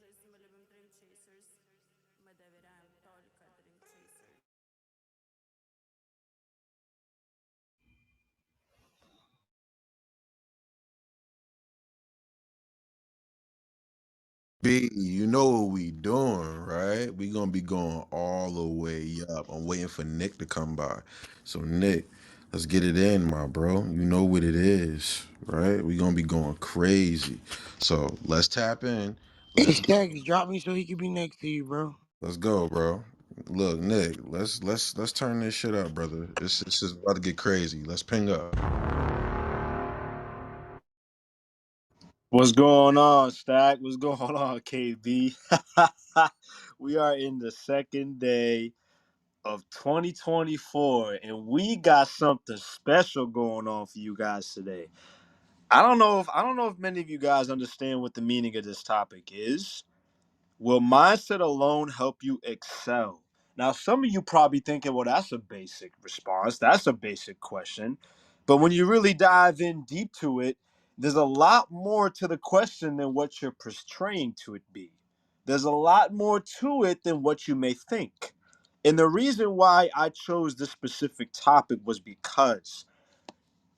Мы любим Dream Chasers. Мы доверяем только Dream Chasers. B, you know what we doing, right? We gonna be going all the way up. I'm waiting for Nick to come by. So Nick, let's get it in, my bro. You know what it is, right? We gonna be going crazy. So let's tap in. Hey, Let's Stacks, drop me so he can be next to you, bro. let's go, bro. Look, Nick, let's turn this shit up, brother. This is about to get crazy. Let's ping up. What's going on, Stack? What's going on, KB? We are in the second day of 2024, and we got something special going on for you guys today. I don't know if many of you guys understand what the meaning of this topic is. Will mindset alone help you excel? Now, some of you probably thinking, well, that's a basic response. That's a basic question. But when you really dive in deep to it, there's a lot more to the question than what you're portraying to it be. There's a lot more to it than what you may think. And the reason why I chose this specific topic was because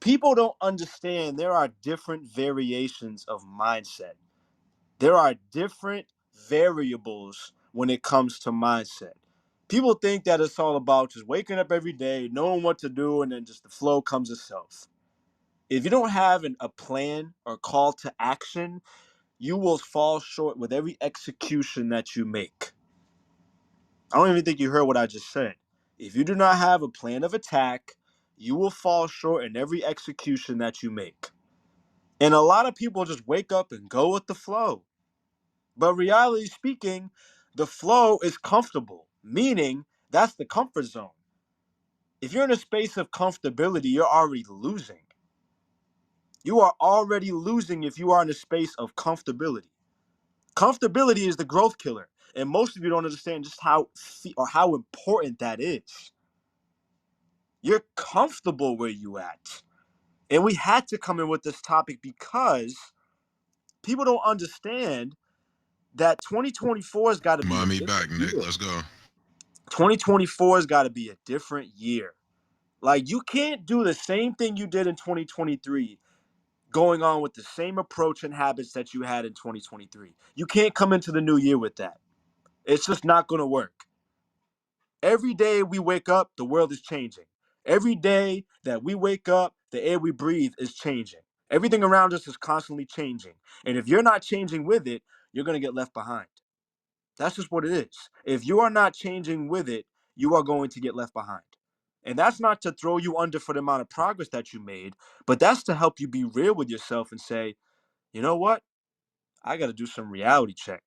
people don't understand there are different variations of mindset. There are different variables when it comes to mindset. People think that it's all about just waking up every day, knowing what to do, and then just the flow comes itself. If you don't have a plan or call to action, you will fall short with every execution that you make. I don't even think you heard what I just said. If you do not have a plan of attack, you will fall short in every execution that you make. And a lot of people just wake up and go with the flow. But reality speaking, the flow is comfortable, meaning that's the comfort zone. If you're in a space of comfortability, you're already losing. You are already losing if you are in a space of comfortability. Comfortability is the growth killer, and most of you don't understand just how important that is. You're comfortable where you at. And we had to come in with this topic because people don't understand that 2024 has got to be a Mind me different back, Nick. year. Let's go. 2024 has got to be a different year. Like, you can't do the same thing you did in 2023 going on with the same approach and habits that you had in 2023. You can't come into the new year with that. It's just not going to work. Every day we wake up, the world is changing. Every day that we wake up, the air we breathe is changing. Everything around us is constantly changing. And if you're not changing with it, you're going to get left behind. That's just what it is. If you are not changing with it, you are going to get left behind. And that's not to throw you under for the amount of progress that you made, but that's to help you be real with yourself and say, you know what? I got to do some reality check.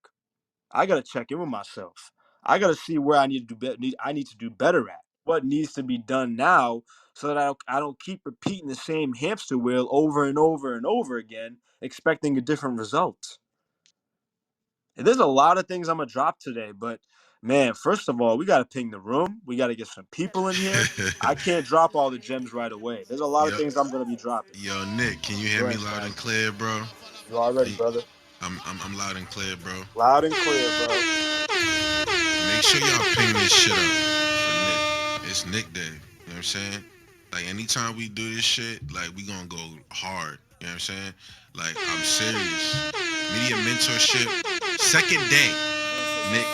I got to check in with myself. I got to see where I need to I need to do better at. What needs to be done now so that I don't keep repeating the same hamster wheel over and over and over again, expecting a different result. And there's a lot of things I'm gonna drop today, but man, first of all, we gotta ping the room. We gotta get some people in here. I can't drop all the gems right away. There's a lot of Yo, things I'm gonna be dropping. yo, Nick, can you hear Go me ahead, loud Stack. and clear, bro? You already, Hey, brother. I'm loud and clear, bro. Loud and clear, bro. Make sure y'all ping this shit up for Nick. It's Nick Day. You know what I'm saying? Like anytime we do this shit, like we gonna go hard. You know what I'm saying? Like I'm serious. Media mentorship, second day, Nick.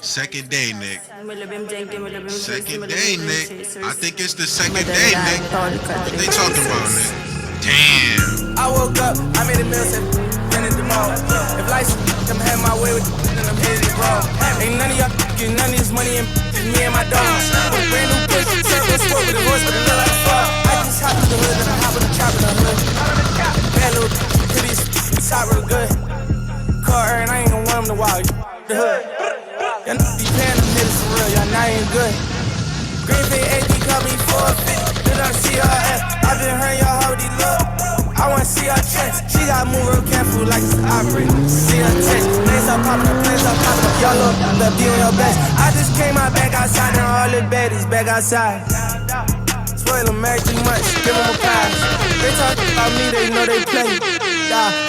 Second day, Nick. Мы любим деньги, мы любим жизнь, мы Second любим day, Dream Nick. I Chasers. think it's the Мы second day, Nick. доверяем только What Dream they talking about, Chasers. Nick? Damn. I woke up, I made a meal, said, then at the mall. If life's I'm heading my way with the then I'm hitting it wrong. Ain't none of y'all getting none of this money and just me and my dogs. With a brand new push, turbo sport with a horse, but it look like a frog. I just hop through the hood, then I hop in the trap in the hood. Bad little to these top real good. Car and I ain't gonna want them to walk the hood. Y'all be paying them niggas for real, y'all not even good. Green Bay AD call me for a fit. Did I see her ass? I been hearing y'all how they look. I wanna see her chest. She gotta move real careful like it's operator. See her chest. Planes are popping up, planes are popping up. Y'all look, better be on your best. I just came out back outside and all the baddies back outside. Spoil them every 3 months, give them a pass. They talk about me, they know they play.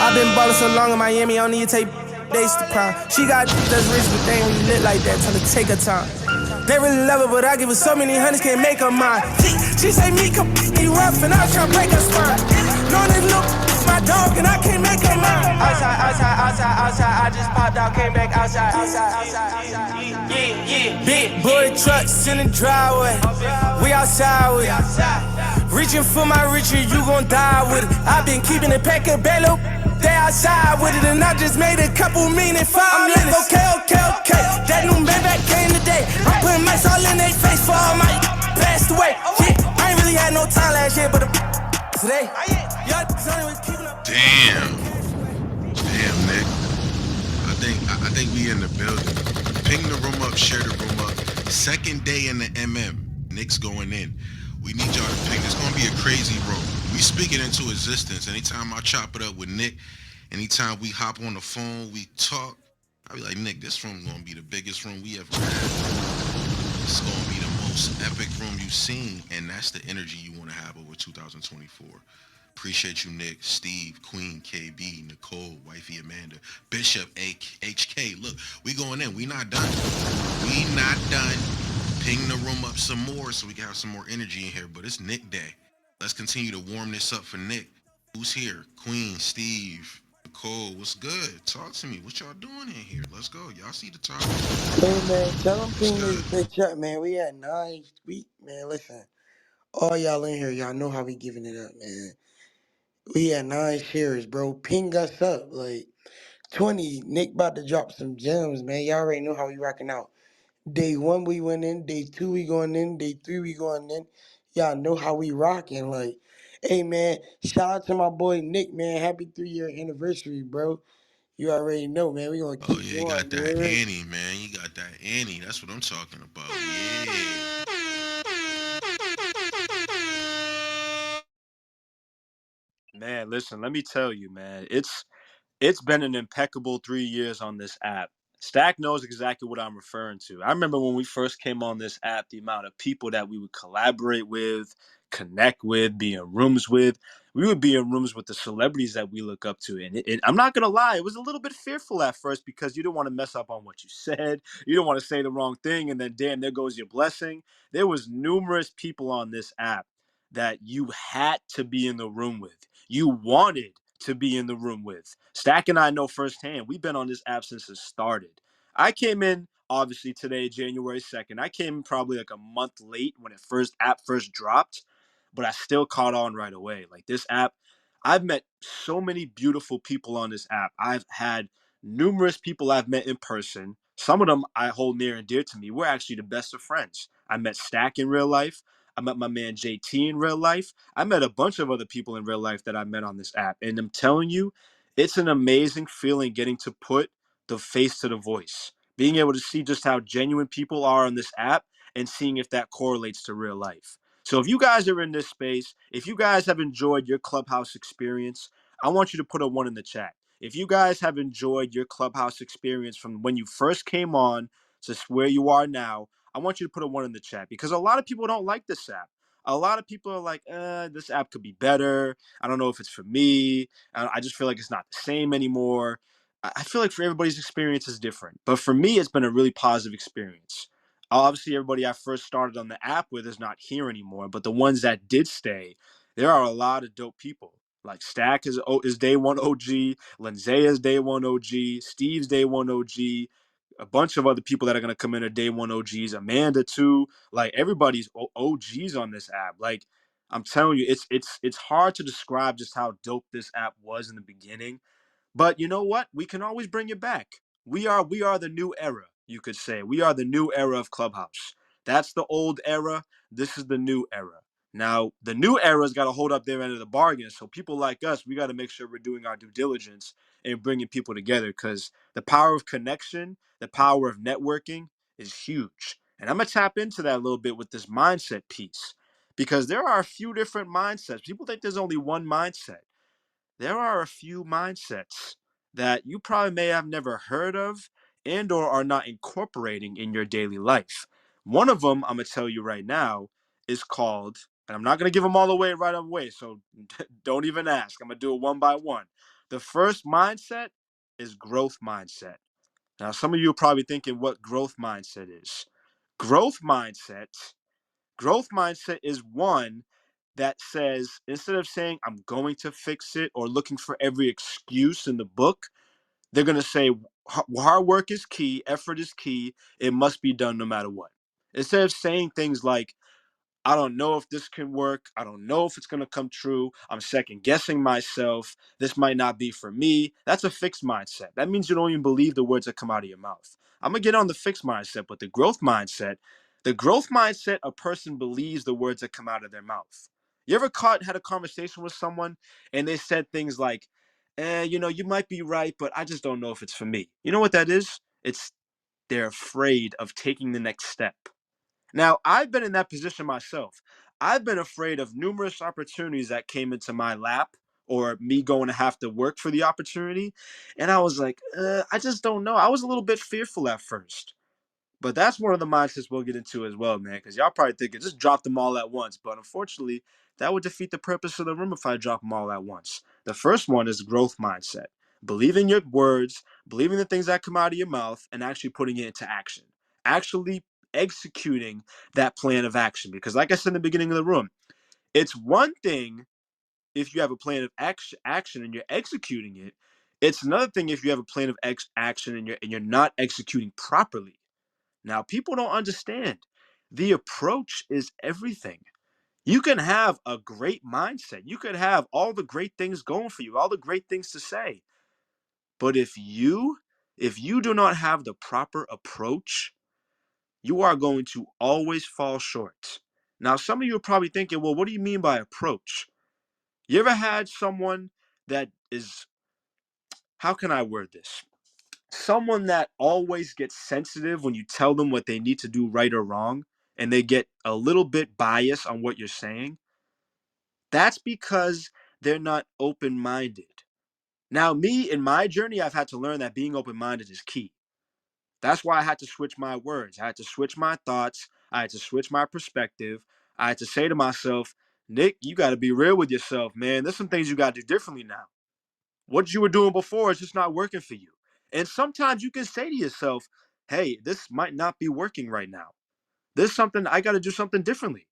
I've been ballin' so long in Miami, I don't need tape. days to crown. She got that's rich, but they ain't really lit like that, tryna take her time. They really love her, but I give her so many hundreds, can't make her mine. She say me come you rough, and I was tryna break her spine. Knowing this look, my dog, and I can't make her mine. Outside, I just popped out, came back outside. Yeah. Big boy trucks in the driveway, we outside with it. Reaching for my richer, you gon' die with it. I been keeping it pack a bello. They outside with it, and I just made a couple mean in 5 minutes. Okay. That new Maybach came today. I'm putting mics all in their face for all my passed away. Yeah, I ain't really had no time last year, but today, Damn, Nick. I think we in the building. Ping the room up, share the room up. Second day in the Nick's going in. We need y'all to ping. It's gonna be a crazy room. We speak it into existence. Anytime I chop it up with Nick, anytime we hop on the phone, we talk, I be like, Nick, this room gonna be the biggest room we ever had. It's gonna be the most epic room you've seen, and that's the energy you wanna have over 2024. Appreciate you, Nick, Steve, Queen, KB, Nicole, Wifey Amanda, Bishop, HK. Look, we going in. We not done. We not done. Ping the room up some more so we can have some more energy in here. But it's Nick Day. Let's continue to warm this up for Nick. Who's here? Queen, Steve, Nicole. What's good? Talk to me. What y'all doing in here? Let's go. Y'all see the topic? Hey, man, tell them What's ping this good? bitch up, man. We at 9 week, man. Listen, all y'all in here, y'all know how we giving it up, man. We at 9 shares, bro. Ping us up. Like, 20, Nick about to drop some gems, man. Y'all already know how we rocking out. Day 1, we went in. Day 2, we going in. Day 3, we going in. Y'all know how we rocking. Like, hey, man, shout out to my boy Nick, man. Happy 3-year anniversary, bro. You already know, man. We gonna Oh, keep yeah, you going, got that man. Annie, man. You got that Annie. That's what I'm talking about. Yeah. Man, listen, let me tell you, man, it's been an impeccable 3 years on this app. Stack knows exactly what I'm referring to. I remember when we first came on this app, the amount of people that we would collaborate with, connect with, be in rooms with. We would be in rooms with the celebrities that we look up to. And I'm not going to lie, it was a little bit fearful at first because you didn't want to mess up on what you said. You don't want to say the wrong thing. And then, damn, there goes your blessing. There was numerous people on this app that you had to be in the room with. You wanted to be in the room with. Stack and I know firsthand. We've been on this app since it started. I came in obviously today, January 2nd. I came in probably like a month late when it first dropped, but I still caught on right away. Like this app, I've met so many beautiful people on this app. I've had numerous people I've met in person. Some of them I hold near and dear to me. We're actually the best of friends. I met Stack in real life. I met my man JT in real life. I met a bunch of other people in real life that I met on this app. And I'm telling you, it's an amazing feeling getting to put the face to the voice, being able to see just how genuine people are on this app and seeing if that correlates to real life. So if you guys are in this space, if you guys have enjoyed your Clubhouse experience, I want you to put a 1 in the chat. If you guys have enjoyed your Clubhouse experience from when you first came on to where you are now, I want you to put a 1 in the chat because a lot of people don't like this app. A lot of people are like, this app could be better. I don't know if it's for me. I just feel like it's not the same anymore. I feel like for everybody's experience is different. But for me, it's been a really positive experience. Obviously, everybody I first started on the app with is not here anymore. But the ones that did stay, there are a lot of dope people. Like Stack is day one OG, Lindsay is day one OG, Steve's day one OG, a bunch of other people that are going to come in are day one OGs, Amanda too. Like everybody's OGs on this app. Like I'm telling you, it's hard to describe just how dope this app was in the beginning. But you know what? We can always bring it back. We are the new era, you could say. We are the new era of Clubhouse. That's the old era. This is the new era. Now, the new era's got to hold up their end of the bargain. So people like us, we got to make sure we're doing our due diligence and bringing people together because the power of connection, the power of networking is huge. And I'm going to tap into that a little bit with this mindset piece because there are a few different mindsets. People think there's only one mindset. There are a few mindsets that you probably may have never heard of and or are not incorporating in your daily life. One of them I'm going to tell you right now is called, and I'm not going to give them all away right away, so don't even ask. I'm going to do it one by one. The first mindset is growth mindset. Now, some of you are probably thinking what growth mindset is. Growth mindset is one that says, instead of saying, I'm going to fix it or looking for every excuse in the book, they're going to say, hard work is key, effort is key, it must be done no matter what. Instead of saying things like, I don't know if this can work. I don't know if it's going to come true. I'm second guessing myself. This might not be for me. That's a fixed mindset. That means you don't even believe the words that come out of your mouth. I'm going to get on the fixed mindset, but the growth mindset, a person believes the words that come out of their mouth. You ever had a conversation with someone and they said things like, you might be right, but I just don't know if it's for me. You know what that is? They're afraid of taking the next step. Now, I've been in that position myself. I've been afraid of numerous opportunities that came into my lap or me going to have to work for the opportunity. And I was like, I just don't know. I was a little bit fearful at first. But that's one of the mindsets we'll get into as well, man, because y'all probably thinking just drop them all at once. But unfortunately, that would defeat the purpose of the room if I drop them all at once. The first one is growth mindset. Believing your words, believing the things that come out of your mouth, and actually putting it into action. Actually executing that plan of action. Because like I said in the beginning of the room, it's one thing if you have a plan of action and you're executing it. It's another thing if you have a plan of action and you're not executing properly. Now, people don't understand. The approach is everything. You can have a great mindset. You could have all the great things going for you, all the great things to say. But if you do not have the proper approach, you are going to always fall short. Now, some of you are probably thinking, well, what do you mean by approach? You ever had someone that is, how can I word this? Someone that always gets sensitive when you tell them what they need to do right or wrong, and they get a little bit biased on what you're saying. That's because they're not open-minded. Now, me, in my journey, I've had to learn that being open-minded is key. That's why I had to switch my words. I had to switch my thoughts. I had to switch my perspective. I had to say to myself, Nick, you got to be real with yourself, man. There's some things you got to do differently now. What you were doing before is just not working for you. And sometimes you can say to yourself, hey, this might not be working right now. There's something, I got to do something differently.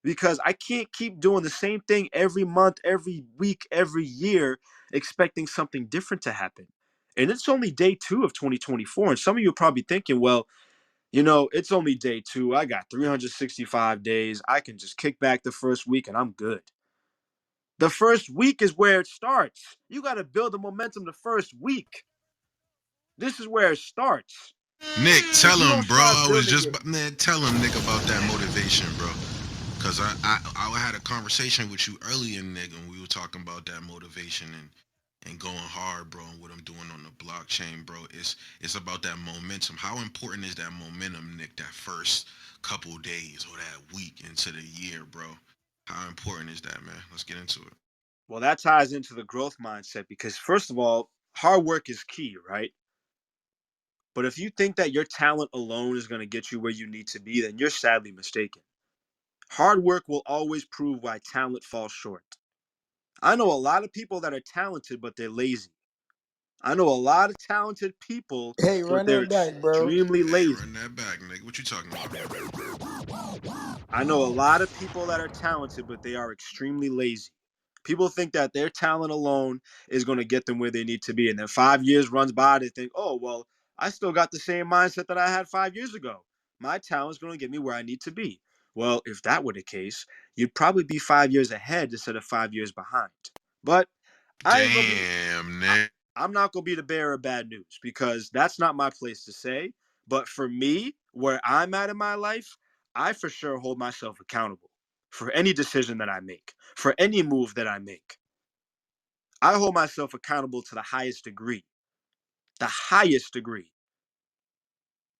Because I can't keep doing the same thing every month, every week, every year, expecting something different to happen. And it's only day 2 of 2024. And some of you are probably thinking, well, it's only day 2. I got 365 days. I can just kick back the first week and I'm good. The first week is where it starts. You got to build the momentum the first week. This is where it starts. Nick, tell If you him, don't bro. start I was building just, it, man, tell him, Nick, about that motivation, bro. Because I had a conversation with you earlier, Nick, and we were talking about that motivation and going hard, bro, and what I'm doing on the blockchain, bro. It's about that momentum. How important is that momentum, Nick, that first couple days or that week into the year, bro? How important is that, man? Let's get into it. well, that ties into the growth mindset because, first of all, hard work is key, right? But if you think that your talent alone is going to get you where you need to be, then you're sadly mistaken. Hard work will always prove why talent falls short. I know a lot of people that are talented, but they're lazy. I know a lot of talented people, Hey, but run they're that back, bro. extremely Hey, lazy. run that back, Nick. What you talking about? I know a lot of people that are talented, but they are extremely lazy. People think that their talent alone is going to get them where they need to be. And then 5 years runs by, they think, oh, well, I still got the same mindset that I had 5 years ago. My talent's going to get me where I need to be. Well, if that were the case, you'd probably be 5 years ahead instead of 5 years behind. But I ain't gonna be Damn, Nick. I'm not going to be the bearer of bad news because that's not my place to say. But for me, where I'm at in my life, I for sure hold myself accountable for any decision that I make, for any move that I make. I hold myself accountable to the highest degree, the highest degree.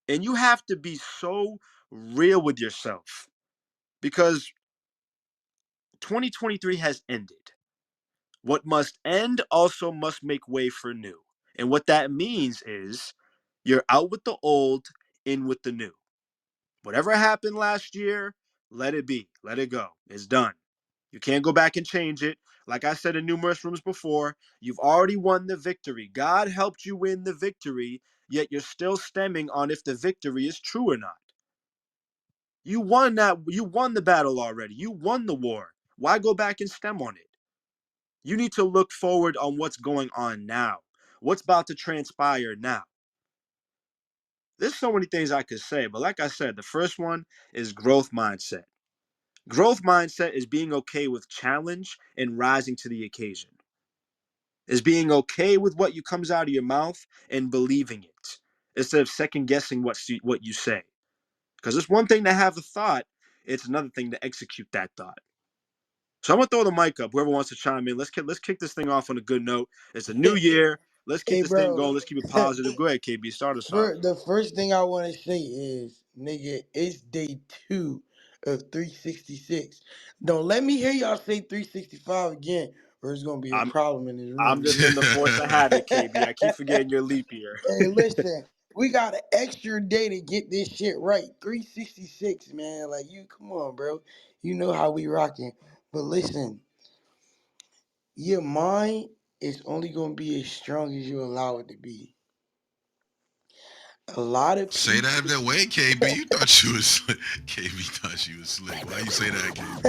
And you have to be so real with yourself because 2023 has ended. What must end also must make way for new. And what that means is you're out with the old, in with the new. Whatever happened last year, let it be. Let it go. It's done. You can't go back and change it. Like I said in numerous rooms before, you've already won the victory. God helped you win the victory, yet you're still stemming on if the victory is true or not. You won the battle already. You won the war. Why go back and stem on it? You need to look forward on what's going on now. What's about to transpire now. There's so many things I could say, but like I said, the first one is growth mindset. Growth mindset is being okay with challenge and rising to the occasion. Is being okay with what comes out of your mouth and believing it instead of second guessing what you say. Because it's one thing to have a thought, it's another thing to execute that thought. So I'm gonna throw the mic up. Whoever wants to chime in, let's kick this thing off on a good note. It's a new year. Let's keep Hey, this thing bro. going. Let's keep it positive. Go ahead, KB. Start us off. The first thing I want to say is, nigga, it's day 2 of 366. Don't let me hear y'all say 365 again, or it's gonna be a I'm problem in this I'm room. just in the force of habit, KB. I keep forgetting your leap year. Hey, listen, we got an extra day to get this shit right. 366, man. Like, you, come on, bro. You know how we rocking. But listen, your mind is only gonna be as strong as you allow it to be. A lot of Say people. that way, KB. You thought you was slick. KB thought you was slick. Why you say that, KB?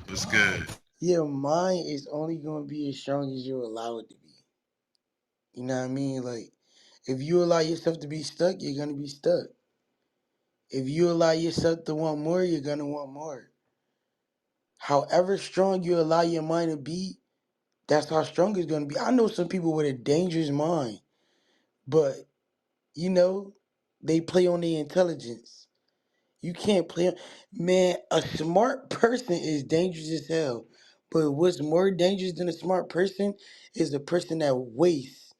What's good? Your mind is only gonna be as strong as you allow it to be. You know what I mean? Like, if you allow yourself to be stuck, you're gonna be stuck. If you allow yourself to want more, you're gonna want more. However strong you allow your mind to be, that's how strong it's gonna be. I know some people with a dangerous mind, but you know, they play on their intelligence. You can't play on, man, a smart person is dangerous as hell. But what's more dangerous than a smart person is the person that wastes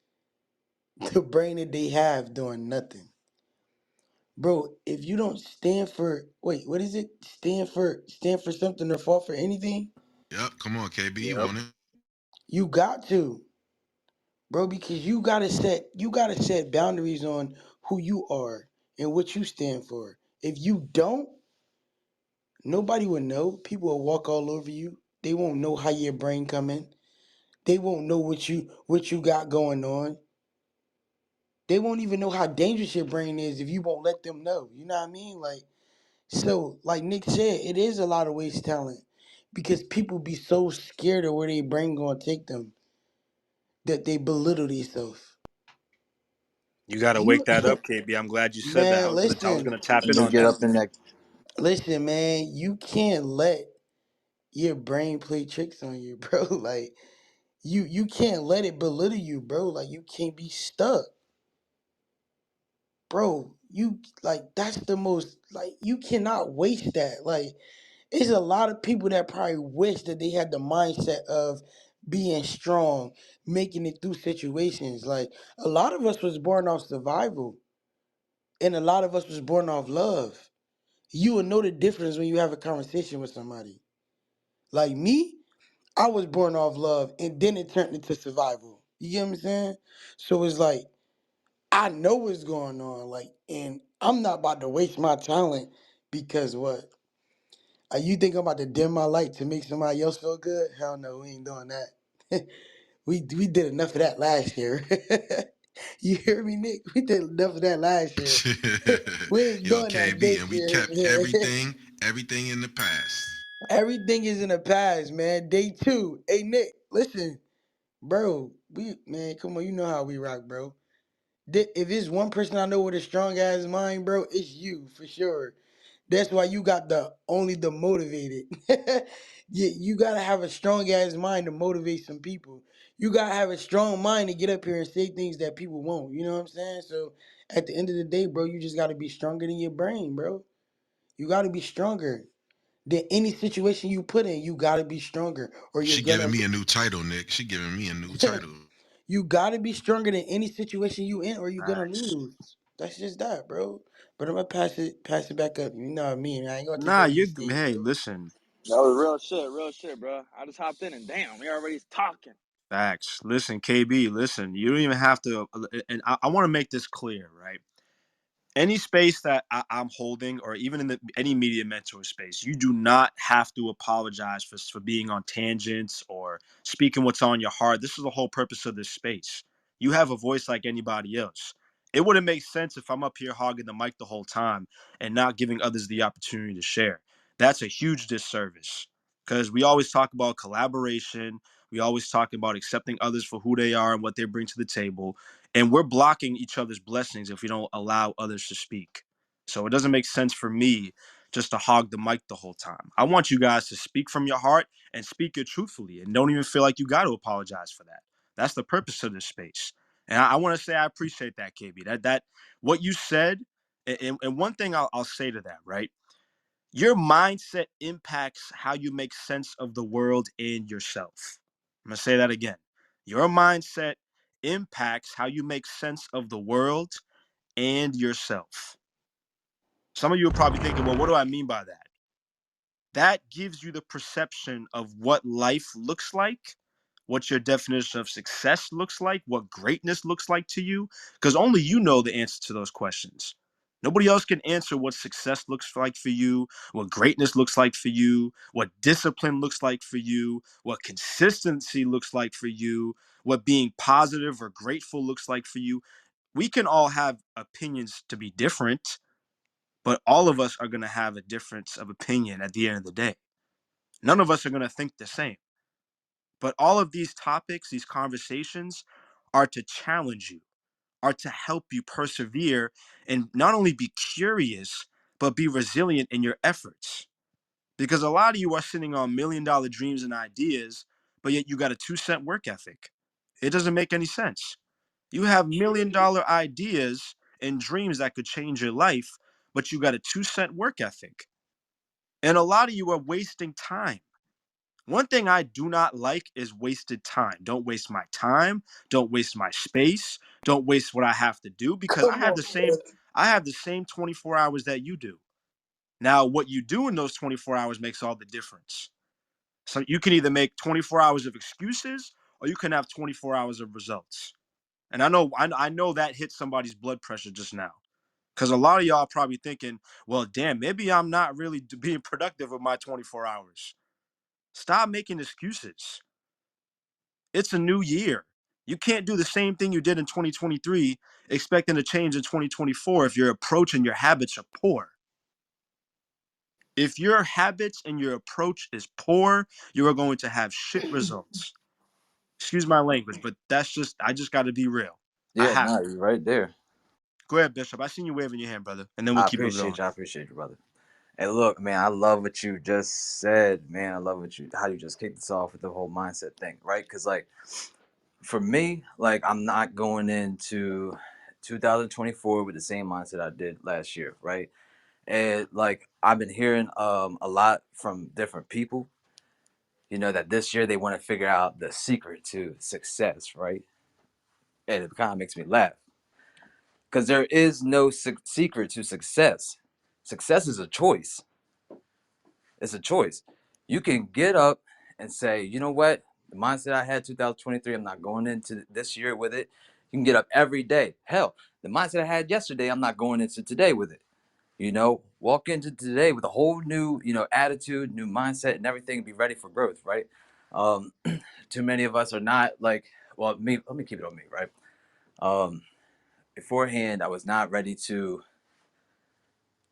the brain that they have doing nothing. Bro, if you don't stand for, wait, what is it? Stand for something or fall for anything? Yep, come on, KB. You Yep. want it? You got to, bro, because you gotta set boundaries on who you are and what you stand for. If you don't, nobody will know. People will walk all over you. They won't know how your brain come in. They won't know what you got going on. They won't even know how dangerous your brain is if you won't let them know. You know what I mean? Like, so, like Nick said, it is a lot of waste talent because people be so scared of where their brain gonna take them that they belittle themselves. You gotta wake You, that up, KB. I'm glad you said that. man, I was listen, gonna tap Let in me on get that. up in that. listen, man. You can't let your brain play tricks on you, bro. Like, you can't let it belittle you, bro. Like, you can't be stuck, bro. You, like, that's the most, like, you cannot waste that. Like, it's a lot of people that probably wish that they had the mindset of being strong, making it through situations. Like, a lot of us was born off survival, and a lot of us was born off love. You will know the difference when you have a conversation with somebody. Like me, I was born off love, and then it turned into survival. You get what I'm saying? So it's like, I know what's going on. Like, and I'm not about to waste my talent because what? You think I'm about to dim my light to make somebody else feel good? Hell no, we ain't doing that. we did enough of that last year. You hear me, Nick? We did enough of that last year. We ain't Yo, doing that KB, this and we year. kept everything in the past. Everything is in the past, man. Day 2. Hey, Nick, listen, bro. Man, come on, you know how we rock, bro. If it's one person I know with a strong ass mind, bro, it's you for sure. That's why you got the motivated. You gotta have a strong ass mind to motivate some people. You gotta have a strong mind to get up here and say things that people won't. You know what I'm saying? So at the end of the day, bro, you just gotta be stronger than your brain, bro. You gotta be stronger than any situation you put in. You gotta be stronger, or you're She gonna. giving me a new title, Nick. She giving me a new title. You gotta be stronger than any situation you in, or you're gonna Facts. lose. That's just that, bro. But I'm gonna pass it back up. You know what I mean? I ain't gonna take Nah, over the you. stage, Hey, bro. listen. That was real shit, bro. I just hopped in and damn, we already talking. Facts. Listen, KB. Listen. You don't even have to. And I want to make this clear, right? any space that I'm holding, or even in any media mentor space, you do not have to apologize for being on tangents or speaking what's on your heart. This is the whole purpose of this space. You have a voice like anybody else. It wouldn't make sense if I'm up here hogging the mic the whole time and not giving others the opportunity to share. That's a huge disservice, because we always talk about collaboration. We always talk about accepting others for who they are and what they bring to the table. And we're blocking each other's blessings if we don't allow others to speak. So it doesn't make sense for me just to hog the mic the whole time. I want you guys to speak from your heart and speak it truthfully, and don't even feel like you got to apologize for that. That's the purpose of this space. And I want to say I appreciate that, KB. That what you said, and one thing I'll say to that, right? Your mindset impacts how you make sense of the world and yourself. I'm going to say that again. Your mindset impacts how you make sense of the world and yourself. Some of you are probably thinking, well, what do I mean by that? That gives you the perception of what life looks like, what your definition of success looks like, what greatness looks like to you, because only you know the answer to those questions. Nobody else can answer what success looks like for you, what greatness looks like for you, what discipline looks like for you, what consistency looks like for you, what being positive or grateful looks like for you. We can all have opinions to be different, but all of us are going to have a difference of opinion at the end of the day. None of us are going to think the same. But all of these topics, these conversations, are to challenge you, are to help you persevere and not only be curious, but be resilient in your efforts. Because a lot of you are sitting on $1 million dreams and ideas, but yet you got a 2-cent work ethic. It doesn't make any sense. You have $1 million ideas and dreams that could change your life, but you got a 2-cent work ethic. And a lot of you are wasting time. One thing I do not like is wasted time. Don't waste my time. Don't waste my space. Don't waste what I have to do, because Come on, man. I have the same 24 hours that you do. Now, what you do in those 24 hours makes all the difference. So you can either make 24 hours of excuses, or you can have 24 hours of results. And I know that hit somebody's blood pressure just now. Because a lot of y'all are probably thinking, well, damn, maybe I'm not really being productive with my 24 hours. Stop making excuses. It's a new year. You can't do the same thing you did in 2023 expecting to change in 2024 if your approach and your habits are poor. If your habits and your approach is poor, you are going to have shit results. Excuse my language, but I just got to be real. I Yeah, have no, to. you're right there. Go ahead, Bishop. I seen you waving your hand, brother, and then we'll keep it going. I appreciate you, brother. Hey, look, man, I love what you just said, man. I love how you just kicked this off with the whole mindset thing, right? Because, like, for me, like, I'm not going into 2024 with the same mindset I did last year, right? And like, I've been hearing a lot from different people, that this year they want to figure out the secret to success, right? And it kind of makes me laugh because there is no secret to success. Success is a choice. It's a choice. You can get up and say, you know what? The mindset I had 2023, I'm not going into this year with it. You can get up every day. Hell, the mindset I had yesterday, I'm not going into today with it. Walk into today with a whole new, attitude, new mindset, and everything. Be ready for growth, right? Um, too many of us are not like, well, me. Let me keep it on me, right? Beforehand, I was not ready to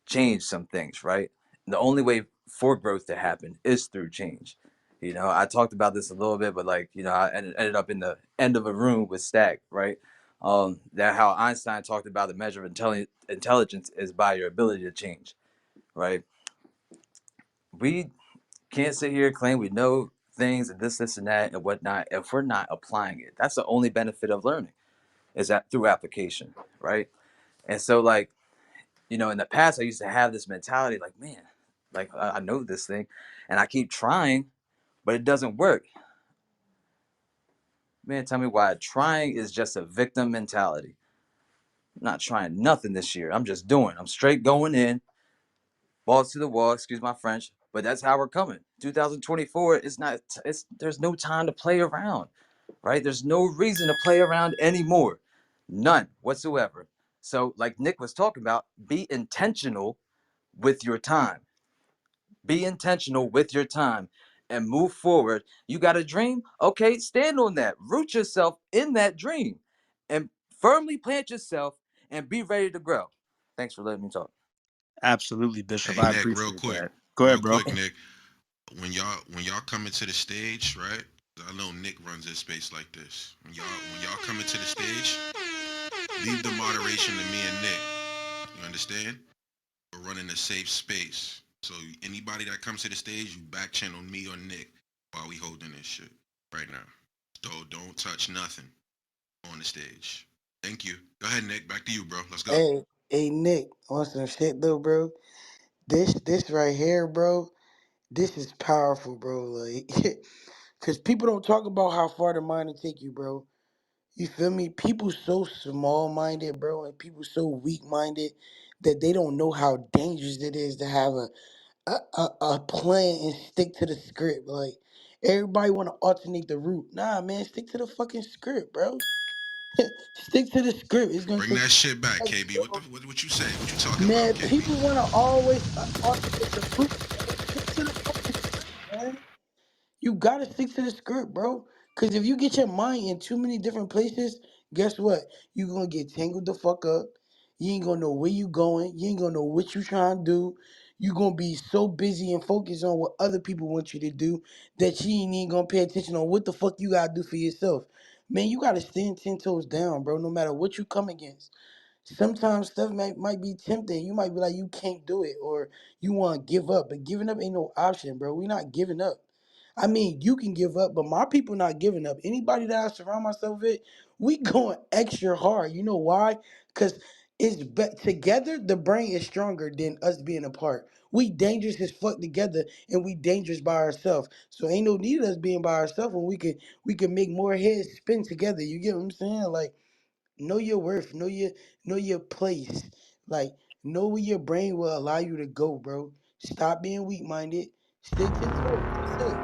change some things, right? The only way for growth to happen is through change. I talked about this a little bit, but like, I ended up in the end of a room with Stack, right? That how Einstein talked about the measure of intelligence is by your ability to change, right? We can't sit here and claim we know things and this, and that, and whatnot if we're not applying it. That's the only benefit of learning, is that through application, right? And so, like, in the past, I used to have this mentality like, man, like I know this thing and I keep trying, but it doesn't work. Man, tell me why. Trying is just a victim mentality. I'm not trying nothing this year. I'm just doing. I'm straight going in, balls to the wall, excuse my French, but that's how we're coming. 2024 is not, there's no time to play around, right? There's no reason to play around anymore. None whatsoever. So, like Nick was talking about, be intentional with your time. Be intentional with your time and move forward. You got a dream? Okay, stand on that. Root yourself in that dream and firmly plant yourself and be ready to grow. Thanks for letting me talk. Absolutely, Bishop. Hey I Nick, appreciate that. Go real ahead, bro. quick, Nick. When y'all come into the stage, right? I know Nick runs his space like this. When y'all come into the stage, leave the moderation to me and Nick. You understand? We're running a safe space. So anybody that comes to the stage, you back channel me or Nick while we holding this shit right now. So don't touch nothing on the stage. Thank you. Go ahead, Nick. Back to you, bro. Let's go. Hey, Nick, on some shit though, bro. This right here, bro. This is powerful, bro. Like, cause people don't talk about how far the mind will take you, bro. You feel me? People so small minded, bro, and people so weak minded that they don't know how dangerous it is to have a plan and stick to the script. Like everybody want to alternate the route. Nah, man, stick to the fucking script, bro. Stick to the script. It's gonna Bring take that you shit back, steps, KB. bro. What you say? What you talking about, Man, KB? people want to always alternate the route, bro. Stick to the fucking script, man. You gotta stick to the script, bro. Cause if you get your mind in too many different places, guess what? You gonna get tangled the fuck up. You ain't gonna know where you going. You ain't gonna know what you trying to do. You gonna be so busy and focused on what other people want you to do that you ain't even gonna pay attention on what the fuck you gotta do for yourself. Man, you gotta stand 10 toes down, bro. No matter what you come against. Sometimes stuff might be tempting. You might be like, you can't do it, or you want to give up. But giving up ain't no option, bro. We not giving up. I mean, you can give up, but my people not giving up. Anybody that I surround myself with, we going extra hard. You know why? Because together, the brain is stronger than us being apart. We dangerous as fuck together, and we dangerous by ourselves. So ain't no need of us being by ourselves when we can make more heads spin together. You get what I'm saying? Like, know your worth, know your place. Like, know where your brain will allow you to go, bro. Stop being weak minded. Stay 10 toes. That's it.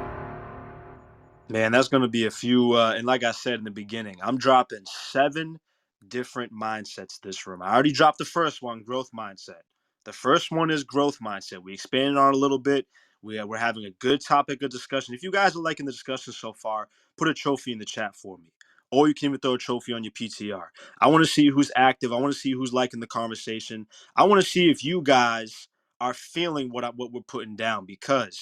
Man, that's going to be a few. And like I said in the beginning, I'm dropping 7 different mindsets this room. I already dropped the first one, growth mindset. The first one is growth mindset. We expanded on it a little bit. We're having a good topic of discussion. If you guys are liking the discussion so far, put a trophy in the chat for me. Or you can even throw a trophy on your PTR. I want to see who's active. I want to see who's liking the conversation. I want to see if you guys are feeling what we're putting down, because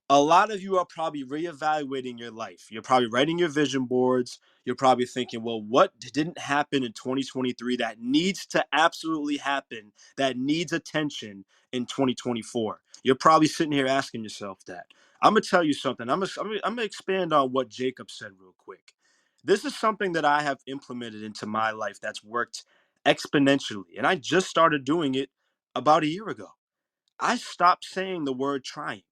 a lot of you are probably reevaluating your life. You're probably writing your vision boards. You're probably thinking, well, what didn't happen in 2023 that needs to absolutely happen, that needs attention in 2024? You're probably sitting here asking yourself that. I'm going to tell you something. I'm going to expand on what Jacob said real quick. This is something that I have implemented into my life that's worked exponentially. And I just started doing it about a year ago. I stopped saying the word trying.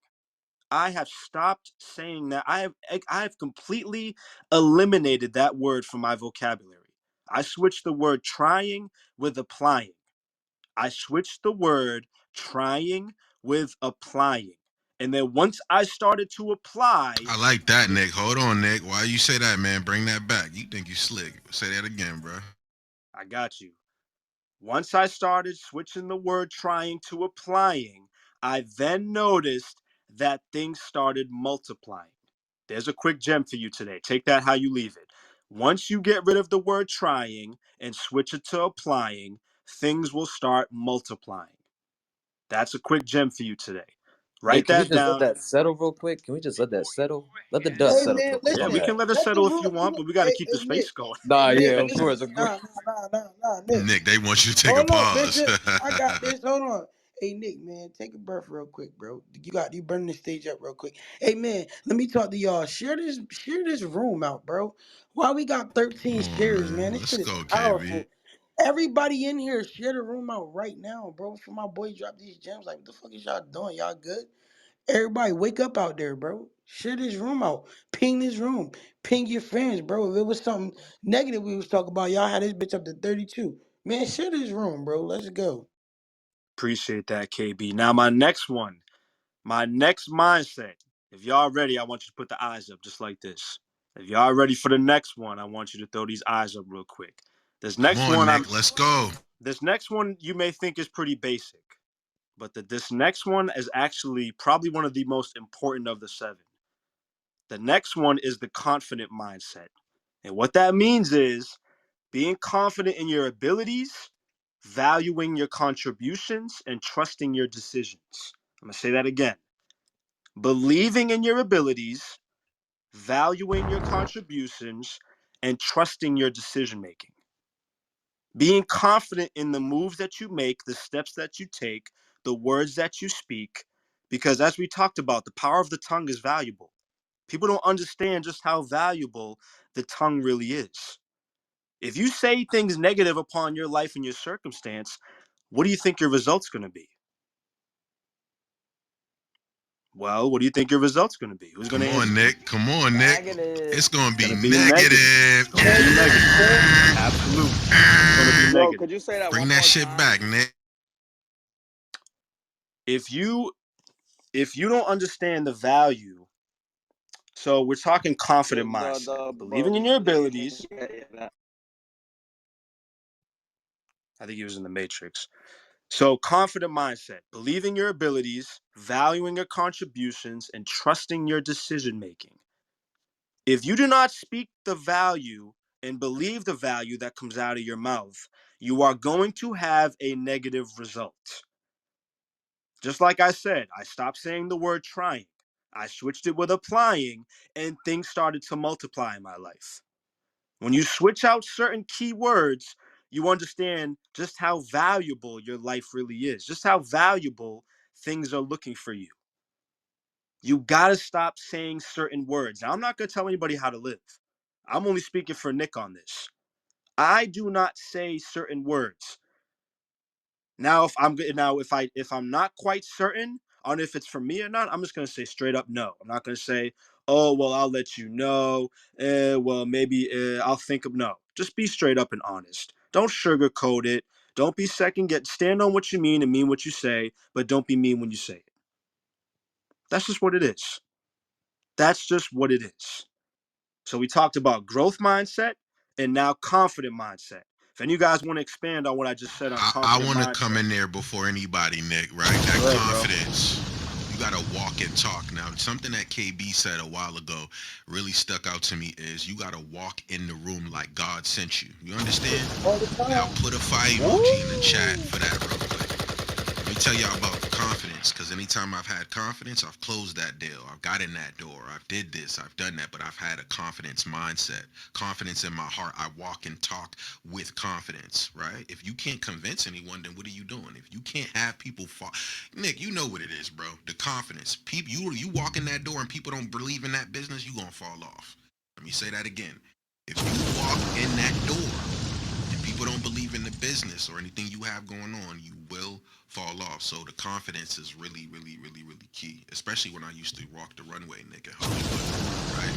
I have stopped saying that. I have completely eliminated that word from my vocabulary. I switched the word trying with applying. I switched the word trying with applying. And then once I started to apply, I like that, Nick. Hold on, Nick. Why you say that, man? Bring that back. You think you slick? Say that again, bro. I got you. Once I started switching the word trying to applying, I then noticed that things started multiplying. There's a quick gem for you today. Take that how you leave it. Once you get rid of the word trying and switch it to applying, things will start multiplying. That's a quick gem for you today. Hey, Write can we that just let down. that settle real quick? Can we just let that settle? Let the dust Hey settle man, real quick Yeah, on we listen. that. can let it Let the settle if you room. want, but we got to keep the Hey Nick. space going. Nah, Hey yeah, Nick. of Listen. course, of course. Nah, Nick. Nick, they want you to take a Hold on, pause. Bishop. I got this. Hold on. Hey Nick, man, take a breath real quick, bro. You burn the stage up real quick. Hey man, let me talk to y'all. Share this room out, bro. Why we got 13 Come on, shares, man. man? This Let's shit is go, KB. powerful. Everybody in here, share the room out right now, bro. For my boy drop these gems. Like, what the fuck is y'all doing? Y'all good? Everybody wake up out there, bro. Share this room out. Ping this room. Ping your friends, bro. If it was something negative we was talking about, y'all had this bitch up to 32. Man, share this room, bro. Let's go. Appreciate that, KB. Now, my next mindset. If y'all ready, I want you to put the eyes up just like this. If y'all ready for the next one, I want you to throw these eyes up real quick. This Come next on, one, Nick. Let's go. This next one you may think is pretty basic, but this next one is actually probably one of the most important of the 7. The next one is the confident mindset. And what that means is being confident in your abilities, valuing your contributions, and trusting your decisions. I'm going to say that again. Believing in your abilities, valuing your contributions, and trusting your decision making. Being confident in the moves that you make, the steps that you take, the words that you speak, because as we talked about, the power of the tongue is valuable. People don't understand just how valuable the tongue really is. If you say things negative upon your life and your circumstance, what do you think your result's going to be? Well, what do you think your result's going to be? Who's going Come to answer? on, Nick. Come on, Nick. Negative. It's gonna be It's gonna be negative. It's going to be negative. Absolutely. It's going to be Bro, negative. could you say that Bring one that more shit time? back, Nick. If you don't understand the value, so we're talking confident mindset, believing in your abilities. I think he was in the Matrix. So confident mindset, believing your abilities, valuing your contributions, and trusting your decision making. If you do not speak the value and believe the value that comes out of your mouth, you are going to have a negative result. Just like I said, I stopped saying the word trying. I switched it with applying, and things started to multiply in my life. When you switch out certain key words, you understand just how valuable your life really is, just how valuable things are looking for you. You got to stop saying certain words. Now, I'm not going to tell anybody how to live. I'm only speaking for Nick on this. I do not say certain words. Now, if I'm not quite certain on if it's for me or not, I'm just gonna say straight up no. I'm not gonna say, oh well, I'll let you know. Well, maybe I'll think of no. Just be straight up and honest. Don't sugarcoat it. Don't be stand on what you mean and mean what you say, but don't be mean when you say it. That's just what it is. That's just what it is. So we talked about growth mindset and now confident mindset. If any of you guys want to expand on what I just said on I confident want to mindset, come in there before anybody, Nick. Right? That Go ahead, confidence. You gotta walk and talk. Now, something that KB said a while ago really stuck out to me is you gotta walk in the room like God sent you. You understand? All the time. Now put a fire emoji in the chat for that real quick. Let me tell y'all about confidence, because anytime I've had confidence, I've closed that deal. I've got in that door. I've did this. I've done that. But I've had a confidence mindset, confidence in my heart. I walk and talk with confidence, right? If you can't convince anyone, then what are you doing? If you can't have people fall, Nick, you know what it is, bro. The confidence. People, you walk in that door and people don't believe in that business, you gonna fall off. Let me say that again. If you walk in that door and people don't believe in the business or anything you have going on, you will fall off. So the confidence is really, really, really, really key. Especially when I used to walk the runway, Nick, at Hollywood, right?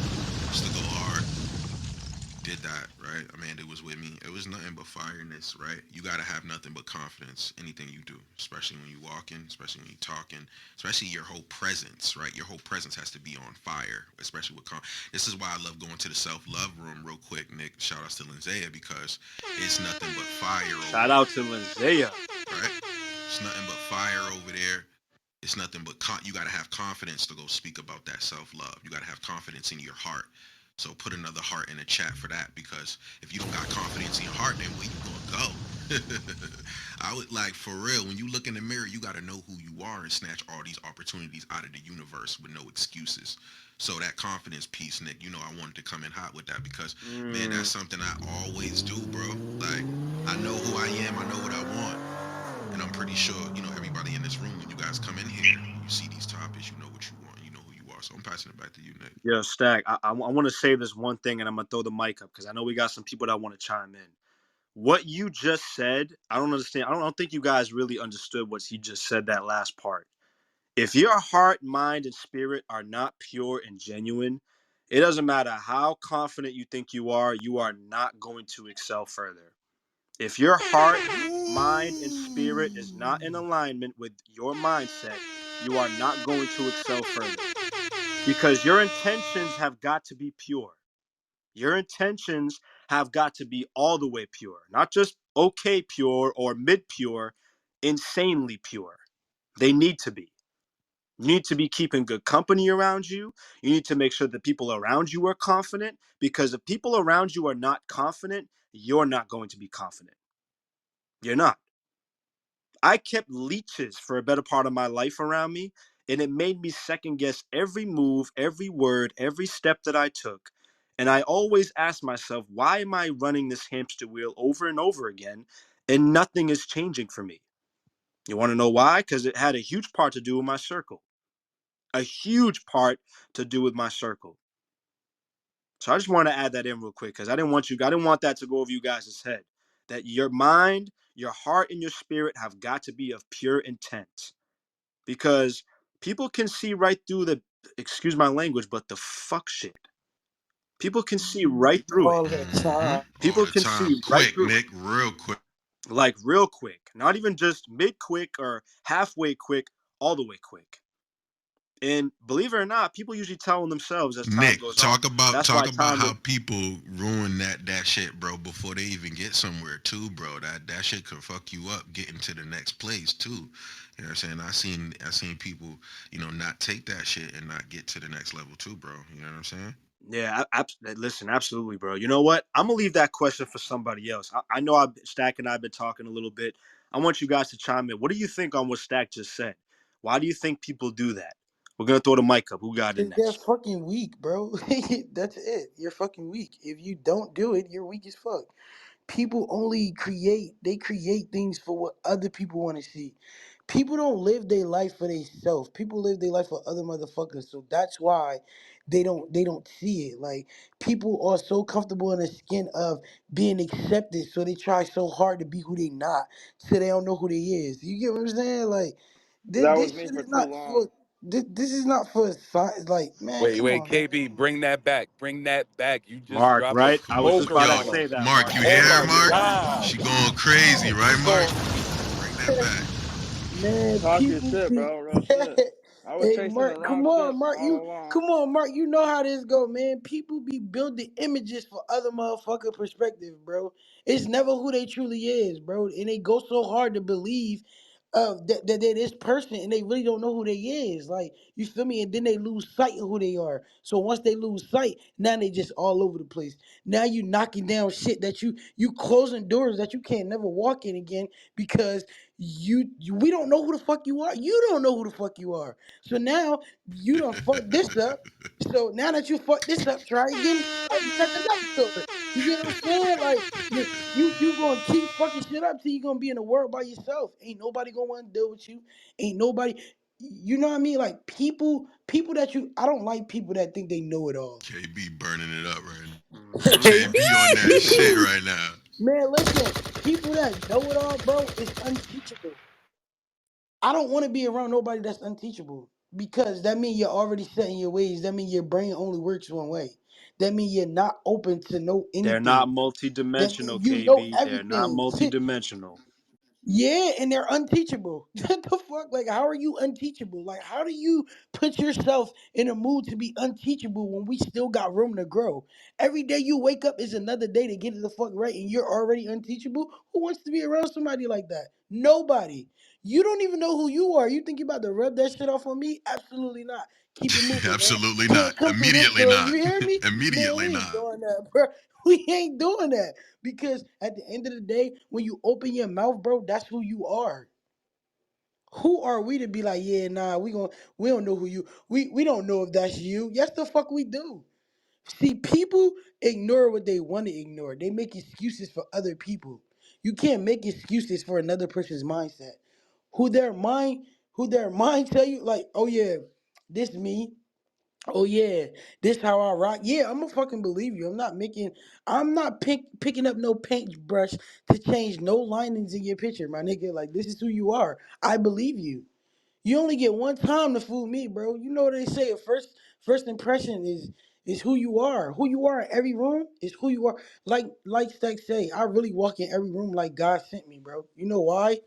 Used to go hard. Did that, right? Amanda was with me. It was nothing but fireness, right? You gotta have nothing but confidence. Anything you do, especially when you walking, especially when you talking, especially your whole presence, right? Your whole presence has to be on fire, especially with this is why I love going to the self-love room real quick, Nick. Shout outs to Linzea because it's nothing but fire over Shout there, out to Linzea. right? It's nothing but fire over there. It's nothing but you got to have confidence to go speak about that self-love. You got to have confidence in your heart. So put another heart in the chat for that, because if you don't got confidence in your heart, then where you gonna go? I would like, for real, when you look in the mirror, you got to know who you are and snatch all these opportunities out of the universe with no excuses. So that confidence piece, Nick, you know, I wanted to come in hot with that because, man, that's something I always do, bro. Like, I know who I am. I know what I want. And I'm pretty sure, you know, everybody in this room, when you guys come in here, you see these topics, you know what you want, you know who you are. So I'm passing it back to you, Nick. Yo, Stack, I want to say this one thing, and I'm going to throw the mic up because I know we got some people that want to chime in. What you just said, I don't understand. I don't think you guys really understood what he just said, that last part. If your heart, mind, and spirit are not pure and genuine, it doesn't matter how confident you think you are not going to excel further. If your heart, mind, and spirit is not in alignment with your mindset, you are not going to excel further. Because your intentions have got to be pure. Your intentions have got to be all the way pure, not just okay pure or mid pure, insanely pure. They need to be. You need to be keeping good company around you. You need to make sure that people around you are confident, because if people around you are not confident, you're not going to be confident. You're not. I kept leeches for a better part of my life around me, and it made me second guess every move, every word, every step that I took. And I always asked myself, why am I running this hamster wheel over and over again and nothing is changing for me? You want to know why? Because it had a huge part to do with my circle. A huge part to do with my circle. So I just want to add that in real quick, because I didn't want that to go over you guys' head. That your mind, your heart, and your spirit have got to be of pure intent. Because people can see right through the, excuse my language, but the fuck shit. People can see right through it. All the time. All People the can time. see right Quick, through it. Nick, real quick. Like real quick. Not even just mid quick or halfway quick, all the way quick. And believe it or not, people usually tell themselves as time Nick, goes on. talk about That's why talk about time how is. people ruin that shit, bro, before they even get somewhere too, bro. That shit could fuck you up getting to the next place too. You know what I'm saying? I seen people, not take that shit and not get to the next level too, bro. You know what I'm saying? Yeah, listen, absolutely, bro. You know what? I'm gonna leave that question for somebody else. I know Stack and I've been talking a little bit. I want you guys to chime in. What do you think on what Stack just said? Why do you think people do that? We're gonna throw the mic up. Who got it Cause they're next? fucking weak, bro. That's it. You're fucking weak. If you don't do it, you're weak as fuck. People only create things for what other people want to see. People don't live their life for themselves. People live their life for other motherfuckers. So that's why they don't see it. Like, people are so comfortable in the skin of being accepted, so they try so hard to be who they not, so they don't know who they is. You get what I'm saying? Like, That was this me shit for is too not long. for this is not for science. Like, man, Wait, come wait, on, man. KB, bring that back. Bring that back. You just Mark, dropped a right? I was just smoker about to Yo, on say us. that, Mark, Mark. you Oh there, my Mark? God. She going crazy, right, What's Mark? going Bring that back. Man, Talk your people shit, be. bro. Real shit. I was Hey, chasing the Mark, wrong come shit on, Mark. all along. Come on, Mark. You know how this go, man. People be building images for other motherfucker perspective, bro. It's never who they truly is, bro. And they go so hard to believe that they're this person, and they really don't know who they is. Like, you feel me? And then they lose sight of who they are. So once they lose sight, now they just all over the place. Now you knocking down shit that you closing doors that you can't never walk in again, because we don't know who the fuck you are. You don't know who the fuck you are. So now you done fucked this up. So now that you fucked this up, try again at the next door. You get what I'm saying? Like, you gonna keep fucking shit up till you gonna be in the world by yourself. Ain't nobody gonna want to deal with you. Ain't nobody. You know what I mean? Like, people that I don't like people that think they know it all. KB burning it up right now. Hmm. KB on that shit right now. Man, listen, people that know it all, bro, is unteachable. I don't want to be around nobody that's unteachable, because that means you're already set in your ways. That means your brain only works one way. That means you're not open to know They're not anything. That multi-dimensional, means you know KB. They're not everything. multi-dimensional. Yeah, and they're unteachable. What the fuck? Like, how are you unteachable? Like, how do you put yourself in a mood to be unteachable when we still got room to grow? Every day you wake up is another day to get it the fuck right, and you're already unteachable? Who wants to be around somebody like that? Nobody. You don't even know who you are. You think you about to rub that shit off on me? Absolutely not. Keep it moving, man. Absolutely not. Can't come through this Immediately door. not. You hear me? Man, Immediately we ain't not. doing that, bro. We ain't doing that. Because at the end of the day, when you open your mouth, bro, that's who you are. Who are we to be like, yeah, nah, we don't know who you we don't know if that's you. Yes, the fuck we do. See, people ignore what they want to ignore. They make excuses for other people. You can't make excuses for another person's mindset. Who their mind, who their mind tell you, like, oh yeah, this me. Oh yeah, this how I rock. Yeah, I'm gonna fucking believe you. I'm not picking up no paintbrush to change no linings in your picture, my nigga. Like, this is who you are. I believe you. You only get one time to fool me, bro. You know what they say. A first impression is who you are. Who you are in every room is who you are. Like Stack say, I really walk in every room like God sent me, bro. You know why?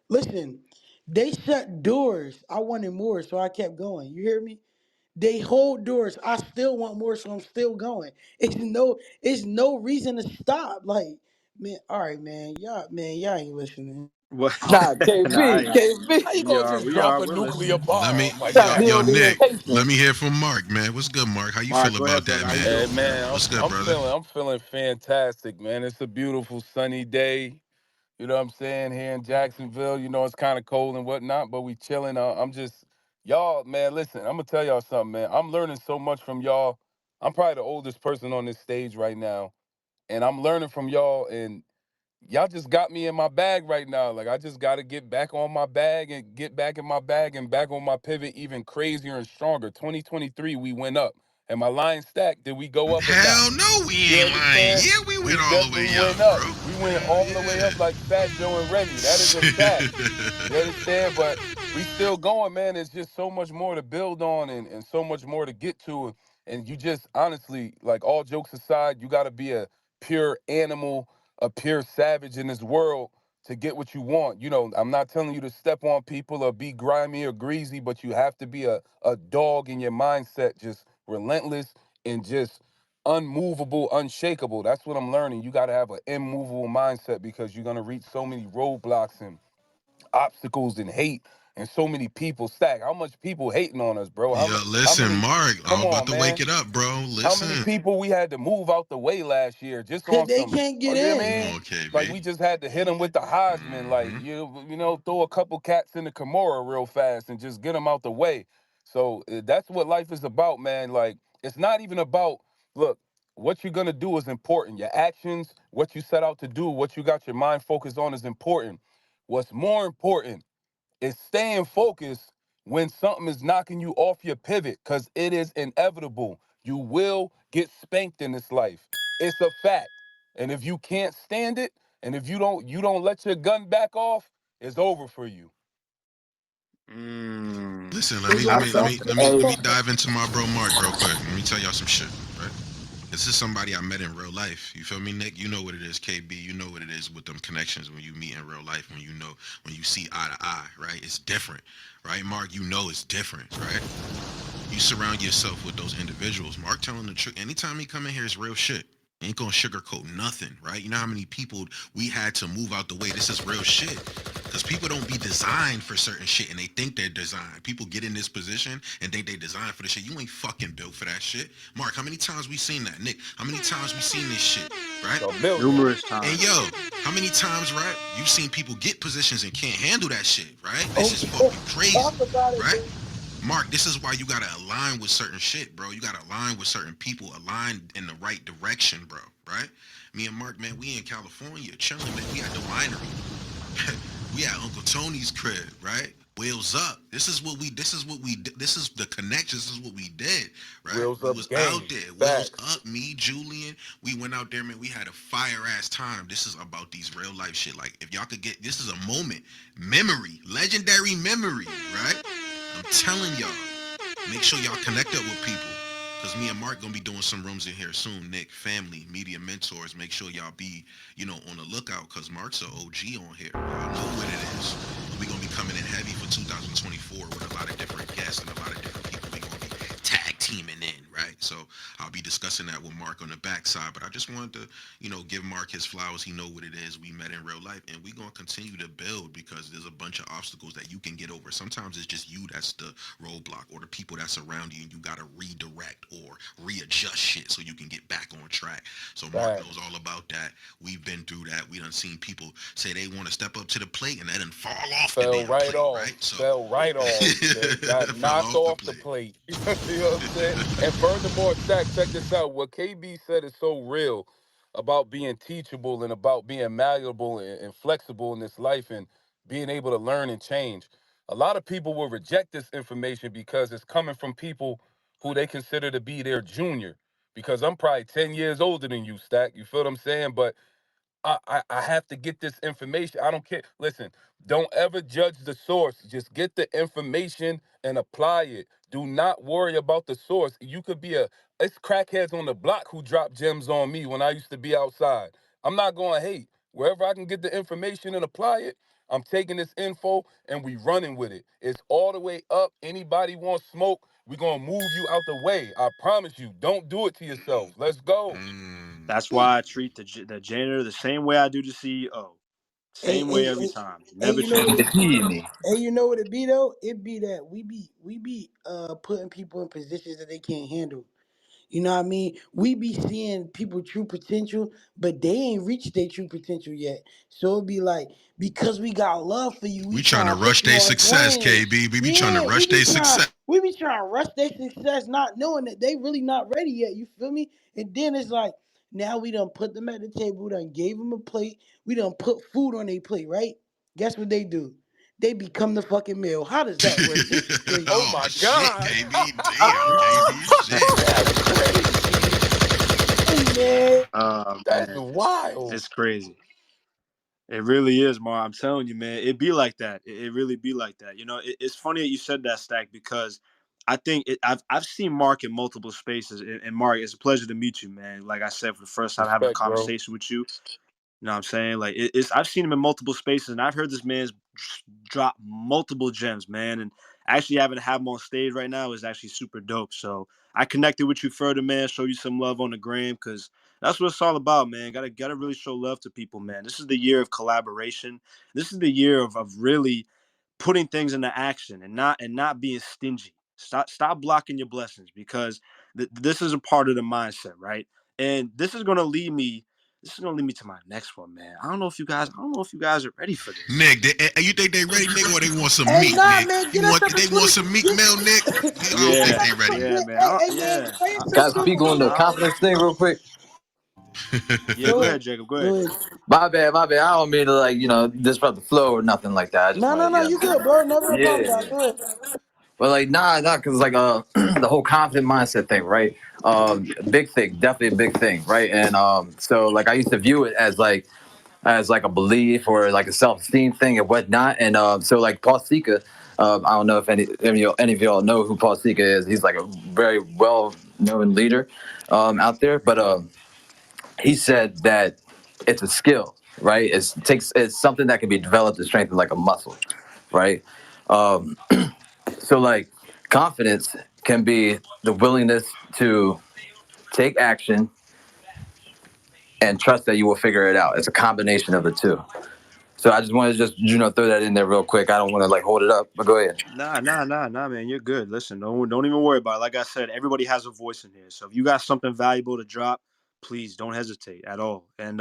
Listen, they shut doors. I wanted more, so I kept going. You hear me? They hold doors. I still want more, so I'm still going. It's no reason to stop. Like, man, all right, man, y'all ain't listening. What? Nah, Nah, KB, KB, how you we gonna are, just we drop are. a We're nuclear listening. Let me, bomb? Like, yo, nah, he yo, over here Nick. pacing. Let me hear from Mark, man. What's good, Mark? How you Mark, feel go ahead, about brother. that, How you man? Hey doing, man? man, What's good, I'm brother? feeling I'm feeling fantastic, man. It's a beautiful sunny day. You know what I'm saying? Here in Jacksonville, you know it's kind of cold and whatnot, but we chilling. I'm just y'all, man. Listen, I'm gonna tell y'all something, man. I'm learning so much from y'all. I'm probably the oldest person on this stage right now, and I'm learning from y'all. And y'all just got me in my bag right now. Like I just got to get back on my bag and get back in my bag and back on my pivot even crazier and stronger. 2023, we went up. And my line stack, did we go up or not? Hell no, we You ain't lying. understand? Yeah, we went We all the way definitely went up, up. bro. We went all the way up like Fat Joe and Remy. That is a fact. You understand? But we still going, man. There's just so much more to build on and so much more to get to. And you just honestly, like all jokes aside, you gotta be a pure animal, a pure savage in this world to get what you want. You know, I'm not telling you to step on people or be grimy or greasy, but you have to be a dog in your mindset, just relentless and just unmovable, unshakable. That's what I'm learning. You gotta have an immovable mindset because you're gonna reach so many roadblocks and obstacles and hate and so many people stack. How much people hating on us, bro? Yo, How listen, many? Mark. Come I'm about on, to wake man. it up, bro. How many Listen. people we had to move out the way last year just Cause on they some? can't Oh, get you know what I in. Come mean? on, Like KB. we just had to hit them with the Heisman, like Hmm. throw a couple cats in the Kimura real fast and just get them out the way. So that's what life is about, man. Like it's not even about look. What you're gonna do is important. Your actions, what you set out to do, what you got your mind focused on is important. What's more important is staying focused when something is knocking you off your pivot because it is inevitable. You will get spanked in this life. It's a fact. And if you can't stand it, and if you don't let your gun back off, it's over for you. Listen, let Big me let up, me let son. me let me let me dive into my bro Mark real quick. Let me tell y'all some shit, right? This is somebody I met in real life. You feel me, Nick? You know what it is, KB. You know what it is with them connections when you meet in real life, when you see eye to eye, right? It's different, right? Mark, you know it's different, right? You surround yourself with those individuals. Mark telling the truth. Anytime he come in here, it's real shit. Ain't gonna sugarcoat nothing, right? You know how many people we had to move out the way. This is real shit. Because people don't be designed for certain shit and they think they're designed. People get in this position and think they designed for the shit. You ain't fucking built for that shit. Mark, how many times we seen that? Nick, how many times we seen this shit, right? A million. Numerous And times. yo, how many times, right? You've seen people get positions and can't handle that shit, right? This is Okay, fucking crazy, talk about it, right? big. Mark, this is why you gotta align with certain shit, bro. You gotta align with certain people, align in the right direction, bro. Right? Me and Mark, man, we in California chilling, man. We at the winery. We at Uncle Tony's crib, right? Wheels up. This is the connection. This is what we did, right? Wheels We up was out gang. there. Wheels Facts. up, me, Julian. We went out there, man. We had a fire ass time. This is about these real life shit. Like, if y'all could get this is a moment. Memory. Legendary memory, right? I'm telling y'all. Make sure y'all connect up with people. Cause me and Mark gonna be doing some rooms in here soon. Nick, family, media mentors. Make sure y'all be, on the lookout. Cause Mark's a OG on here. Y'all know what it is. We gonna be coming in heavy for 2024 with a lot of different guests and a lot of different people. We gonna be tag teaming in, right? So I'll be discussing that with Mark on the backside. But I just wanted to, give Mark his flowers. He know what it is. We met in real life, and we gonna continue to build because there's a bunch of obstacles that you can get over. Sometimes it's just you that's the roadblock or the people that's around you, and you gotta redirect or readjust shit so you can get back on track. So Mark Facts. knows all about that. We've been through that. We done seen people say they want to step up to the plate and they done fall off the Fell damn right plate, off. right? So Fell right off. Got fell knocked off the off the plate. plate. You know what I'm saying? And furthermore, Stack, check this out. What KB said is so real about being teachable and about being malleable and flexible in this life and being able to learn and change. A lot of people will reject this information because it's coming from people who they consider to be their junior. Because I'm probably 10 years older than you, Stack. You feel what I'm saying? But I have to get this information. I don't care. Listen, don't ever judge the source. Just get the information and apply it. Do not worry about the source. You could be it's crackheads on the block who drop gems on me when I used to be outside. I'm not going to hate. Wherever I can get the information and apply it, I'm taking this info and we running with it. It's all the way up. Anybody want smoke? We're gonna move you out the way. I promise you. Don't do it to yourself. Let's go. That's why I treat the janitor the same way I do the CEO. Hey, Same way hey, every hey, time. hey, Never you know what change. it Tahini. hey, you know what it be though? It be that we be putting people in positions that they can't handle. You know what I mean? We be seeing people true potential, but they ain't reached their true potential yet. So it'd be like, because we got love for you, we We trying to trying to put rush you their on success, swing. KB. We be trying to Yeah, rush their success. we be trying to rush their success, not knowing that they really not ready yet. You feel me? And then it's like, now we done put them at the table, we done gave them a plate, we done put food on their plate, right? Guess what they do? They become the fucking meal. How does that work? This is crazy. Oh Oh my shit, God. KB. Damn, KB. Shit. That's crazy. Hey, man. That's Man, wild. it's crazy. It really is, Mar. I'm telling you, man. It be like that. It really be like that. You know, it's funny that you said that, Stack, because I think I've seen Mark in multiple spaces, and Mark, it's a pleasure to meet you, man. Like I said, for the first time having a Respect, bro. conversation with you. You know what I'm saying? Like it's I've seen him in multiple spaces, and I've heard this man's drop multiple gems, man. And actually having to have him on stage right now is actually super dope. So I connected with you further, man. Show you some love on the gram, because that's what it's all about, man. Gotta really show love to people, man. This is the year of collaboration. This is the year of really putting things into action and not being stingy. Stop blocking your blessings, because this is a part of the mindset, right? And this is gonna lead me to my next one, man. I don't know if you guys are ready for this. Nick, you think they ready, Nick, or they want some Hey, meat, nah, Nick? man, get us up They and want 20. some meat Get, meal, Nick? I don't get think us Yeah, they up and ready. 20. yeah, man. Hey, man, say it Can I so speak on the simple. confidence thing real quick? Yeah, Go go ahead. ahead, Jacob. Go ahead. Go ahead. My bad, my bad. I don't mean to disrupt the flow or nothing like that. I just No, no, wanted, no, you good, bro. Never apologize. yeah. Go ahead. But nah, because the whole confident mindset thing, right? Big thing, definitely a big thing, right? And so like I used to view it as like a belief or like a self esteem thing and whatnot. And so like Paul Sika, I don't know if any of y'all know who Paul Sika is. He's like a very well known leader out there, but he said that it's a skill, right? It's something that can be developed and strengthened like a muscle, right? Um, so like confidence can be the willingness to take action and trust that you will figure it out. It's a combination of the two. So I just wanted to throw that in there real quick. I don't want to like hold it up, but go ahead. Nah, man. You're good. Listen, don't even worry about it. Like I said, everybody has a voice in here. So if you got something valuable to drop, please don't hesitate at all. And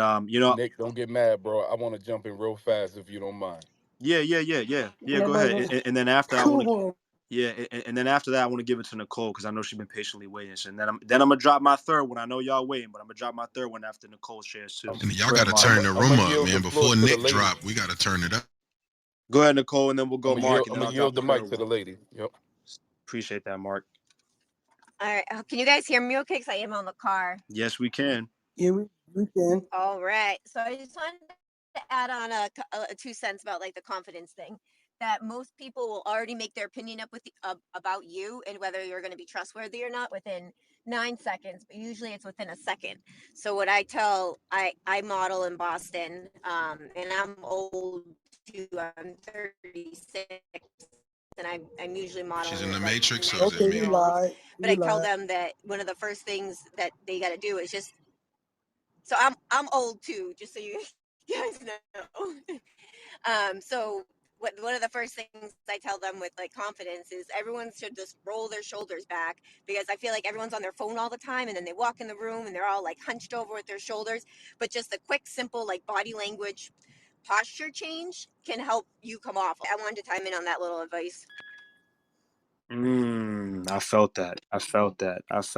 Nick, don't get mad, bro. I want to jump in real fast if you don't mind. yeah. Yeah, Go bro. ahead. And then after I Come want to. on. Yeah, and then after that, I want to give it to Nicole because I know she's been patiently waiting. So, and then I'm gonna drop my third one. I know y'all waiting, but I'm gonna drop my third one after Nicole shares too. I'm And y'all Go ahead, gotta Mark. turn the I'm room gonna up, yield the man. floor Before to the Nick lady. drop, we gotta turn it up. Go ahead, Nicole, and then we'll I'm go gonna Mark, yield. and I'm then gonna I'll drop yield the the mic third to one. the lady. Yep. Appreciate that, Mark. All right. Can you guys hear me okay? Because I am on the car. Yes, we can. Yeah, we can. All right. So I just wanted to add on a 2 cents about like the confidence thing. That most people will already make their opinion up about you and whether you're going to be trustworthy or not within 9 seconds, but usually it's within a second. So what I model in Boston, and I'm old too. I'm 36, and I'm usually She's modeling in the with like Matrix, or is it Okay, 19 me? you year olds. lied. But You I tell lied. them that one of the first things that they got to do is just. So I'm old too, just so you guys know. So one of the first things I tell them with like confidence is everyone should just roll their shoulders back, because I feel like everyone's on their phone all the time, and then they walk in the room and they're all like hunched over with their shoulders. But just a quick, simple like body language posture change can help you come off. I wanted to chime in on that little advice. I felt that.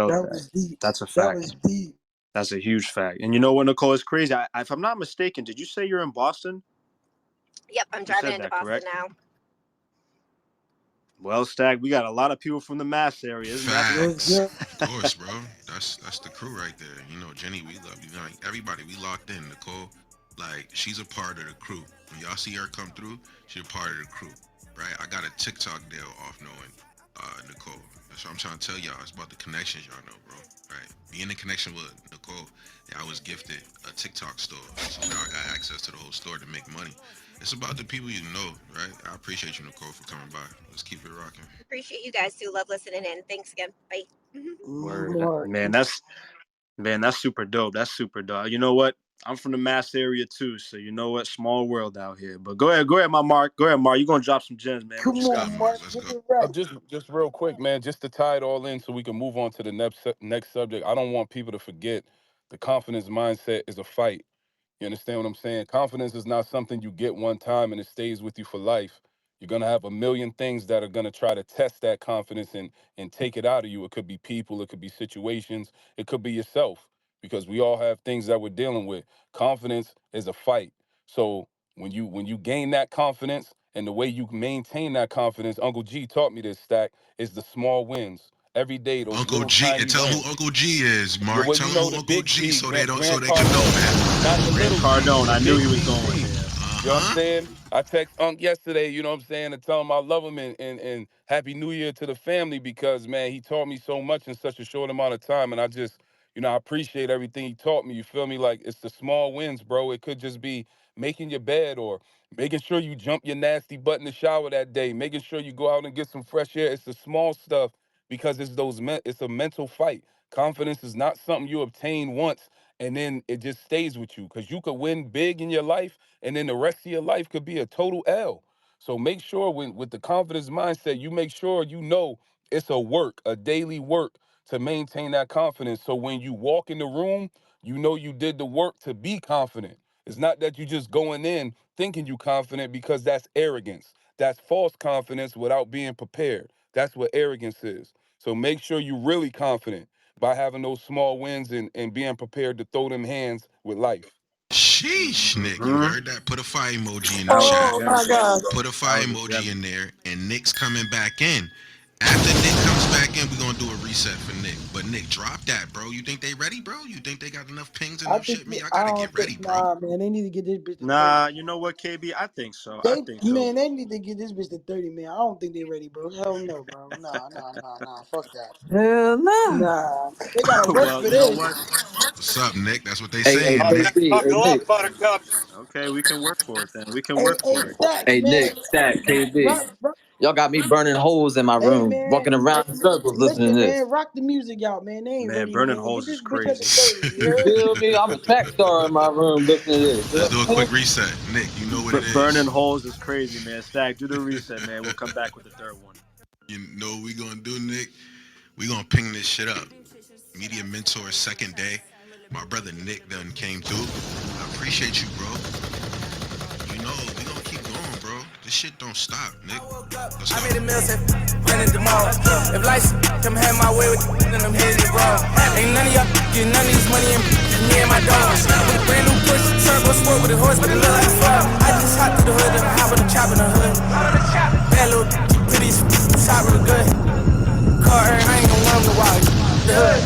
That was deep. That's a That fact. was deep. That's a huge fact. And you know what, Nicole? It's crazy. If I'm not mistaken, did you say you're in Boston? Yep, I'm You driving said into that, Boston correct? now. Well, Stag, we got a lot of people from the Mass area. Isn't that It was Facts, good. of course, bro. That's the crew right there. You know, Jenny, we love you. Like everybody, we locked in. Nicole, like she's a part of the crew. When y'all see her come through, she's a part of the crew, right? I got a TikTok deal off knowing Nicole. That's what I'm trying to tell y'all. It's about the connections y'all know, bro. Right? Being in connection with Nicole, I was gifted a TikTok store, so now I got access to the whole store to make money. It's about the people you know, right? I appreciate you, Nicole, for coming by. Let's keep it rocking. Appreciate you guys too. Love listening in. Thanks again. Bye. Word, Mark. man, that's super dope. That's super dope. You know what? I'm from the Mass area too, so you know what? Small world out here. But go ahead, my Mark. Go ahead, Mark. You gonna drop some gems, man? What Come you Let's go, got on, for Mars. Mark. us? Let's Get go. it right. Just real quick, man, just to tie it all in so we can move on to the next subject. I don't want people to forget the confidence mindset is a fight. You understand what I'm saying? Confidence is not something you get one time and it stays with you for life. You're gonna have a million things that are gonna try to test that confidence and take it out of you. It could be people, it could be situations, it could be yourself, because we all have things that we're dealing with. Confidence is a fight. So when you gain that confidence and the way you maintain that confidence, Uncle G taught me this, Stack, is the small wins. Every day, those Uncle little G, and tiny tell them wins. who Uncle G is, Yeah, Mark. well, Tell you them know who the Uncle big G, G, so they don't, so Grant they can know, Cardone, man. not the Grant little G, Cardone. the I knew big he was going GC. there. You know what I'm Uh-huh. saying? I text Unc yesterday, you know what I'm saying, and tell him I love him and Happy New Year to the family, because, man, he taught me so much in such a short amount of time. And I just, I appreciate everything he taught me. You feel me? Like, it's the small wins, bro. It could just be making your bed or making sure you jump your nasty butt in the shower that day, making sure you go out and get some fresh air. It's the small stuff, because it's a mental fight. Confidence is not something you obtain once and then it just stays with you, because you could win big in your life and then the rest of your life could be a total L. So make sure with the confidence mindset, you make sure you know it's a daily work to maintain that confidence. So when you walk in the room, you know you did the work to be confident. It's not that you just going in thinking you confident, because that's arrogance. That's false confidence without being prepared. That's what arrogance is. So make sure you're really confident by having those small wins and being prepared to throw them hands with life. Sheesh, Nick, you Mm-hmm. heard that? Put a fire emoji in the That was a chat. Oh gem. my God. Put a That fire was a emoji gem. in there, and Nick's coming back in. After Nick comes back in, we're gonna do a reset for Nick. But Nick, drop that, bro. You think they ready, bro? You think they got enough pings and I enough think shit? Me, I I gotta get don't ready, think bro. nah, man. They need to get this bitch to 30. Nah, you know what, KB? I think so. I They think so. man, they need to get this bitch to 30, man. I don't think they ready, bro. Hell no, bro. Nah. Fuck that. Hell no. Nah. They gotta work Well, for you know this. what? What's up, Nick? That's what they Hey, saying, Nick. KB, hey Buckle Nick, up, Buttercup. Okay, we can work for it then. We can Hey, work hey, for it. Stacks, hey man. Nick, Stack, KB. Rock, Y'all got me burning holes in my hey, room, man. walking around in circles listening Listen, to man. this. Rock the music out, man. They ain't Man, ready, burning man. Get holes this is bitch up to crazy. 30. You You heard? feel me? I'm a track star in my room listening to this. You know Let's do a what I'm quick saying? reset, Nick. You know what it Burning is. holes is crazy, man. Stack, do the reset, man. We'll come back with the third one. You know what we gonna do, Nick? We gonna ping this shit up. Media Mentor second day. My brother Nick done came through. I appreciate you, bro. You know, we gonna keep going, bro. This shit don't stop, Nick. Let's I go. made a meal, said, rented them all. If lights come have my way with then I'm hitting it raw. Ain't none of y'all getting none of this money and me and my dogs. With a brand new push, turbo sport with a horse, but it look like a fall. I just hop through the hood and hop on the chop in the hood. Bad little titties, top real good. Car, I ain't gon' want to walk the hood.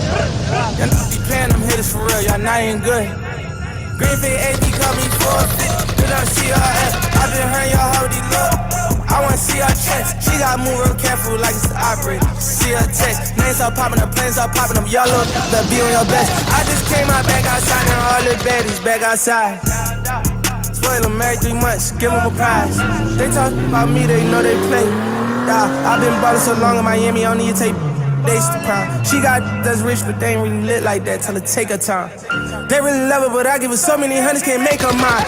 Y'all know be playing them hitters for real, y'all not even good. Greenfield AP call me 450, put on CRS. I been hearing y'all how they look. I wanna see her chest. She gotta move real careful like it's the operator. See her text. Names start popping up, planes start popping up. Y'all look, that be on your best. I just came out back outside and all the baddies back outside. Spoil them every 3 months, give them a prize. They talk about me, they know they play. I've been ballin' so long in Miami, I don't need to take days to prime. She got that's rich, but they ain't really lit like that. Tell her take her time. They really love her, but I give her so many hundreds, can't make her mine.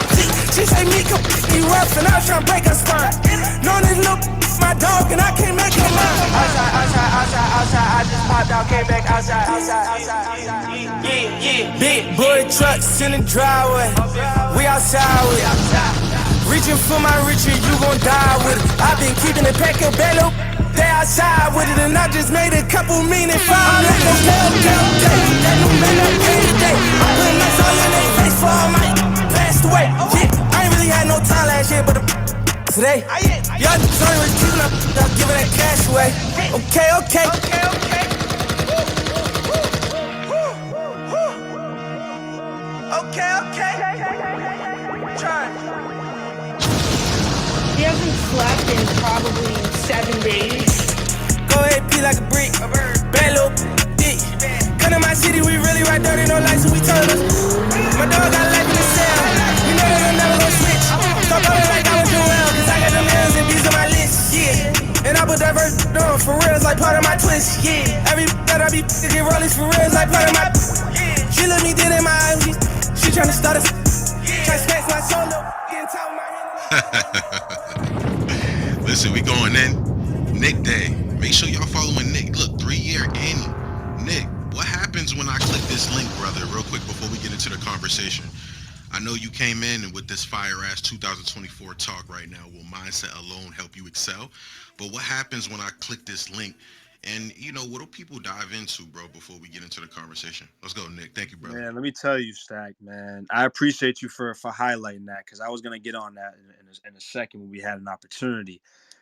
She say me come be rough, and I was tryna break her spine. Know this little my dog, and I can't make her mine. Outside, I just popped out, came back outside. Yeah. Big boy trucks in the driveway. We outside with it. Reaching for my riches, you gon' die with it. I've been keeping it pack a bello. They outside with it, and I just made a couple meaning five. Okay. That new man that every day. I put nuts all in their face for all my passed away. Yeah, I ain't really had no time last year, but today, y'all just only keeping up, giving that cash away. Okay. Okay. Try. He hasn't slept in probably 7 days. Go ahead, pee like a brick. Bad little dick. Come to my city, we really ride dirty, no lights, so we turn us. My dog got life in the cell. You know that I'm never gonna switch. Stop calling like I rollers, yeah. Every that I be get rollers for real, like part of my. She look me dead in my eyes, she tryna start us. Try to snatch my solo, getting top of my hand. Listen, we going in. Nick Day. Make sure y'all following Nick. Look, 3-year annual. Nick, what happens when I click this link, brother? Real quick before we get into the conversation. I know you came in and with this fire ass 2024 talk right now. Will mindset alone help you excel? But what happens when I click this link? And what do people dive into, bro, before we get into the conversation? Let's go, Nick. Thank you, brother. Man, let me tell you, Stack, man. I appreciate you for highlighting that, because I was going to get on that in a second when we had an opportunity.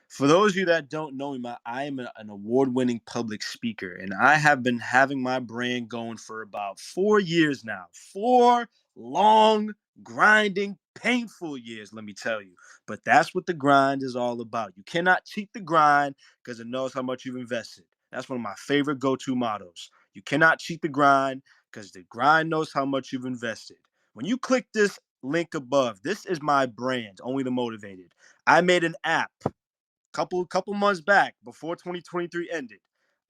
For those of you that don't know me, I am an award-winning public speaker, and I have been having my brand going for about 4 years now. 4 long, grinding, painful years, let me tell you. But that's what the grind is all about. You cannot cheat the grind because it knows how much you've invested. That's one of my favorite go-to mottos. You cannot cheat the grind because the grind knows how much you've invested. When you click this link above, this is my brand, Only the Motivated. I made an app couple months back before 2023 ended.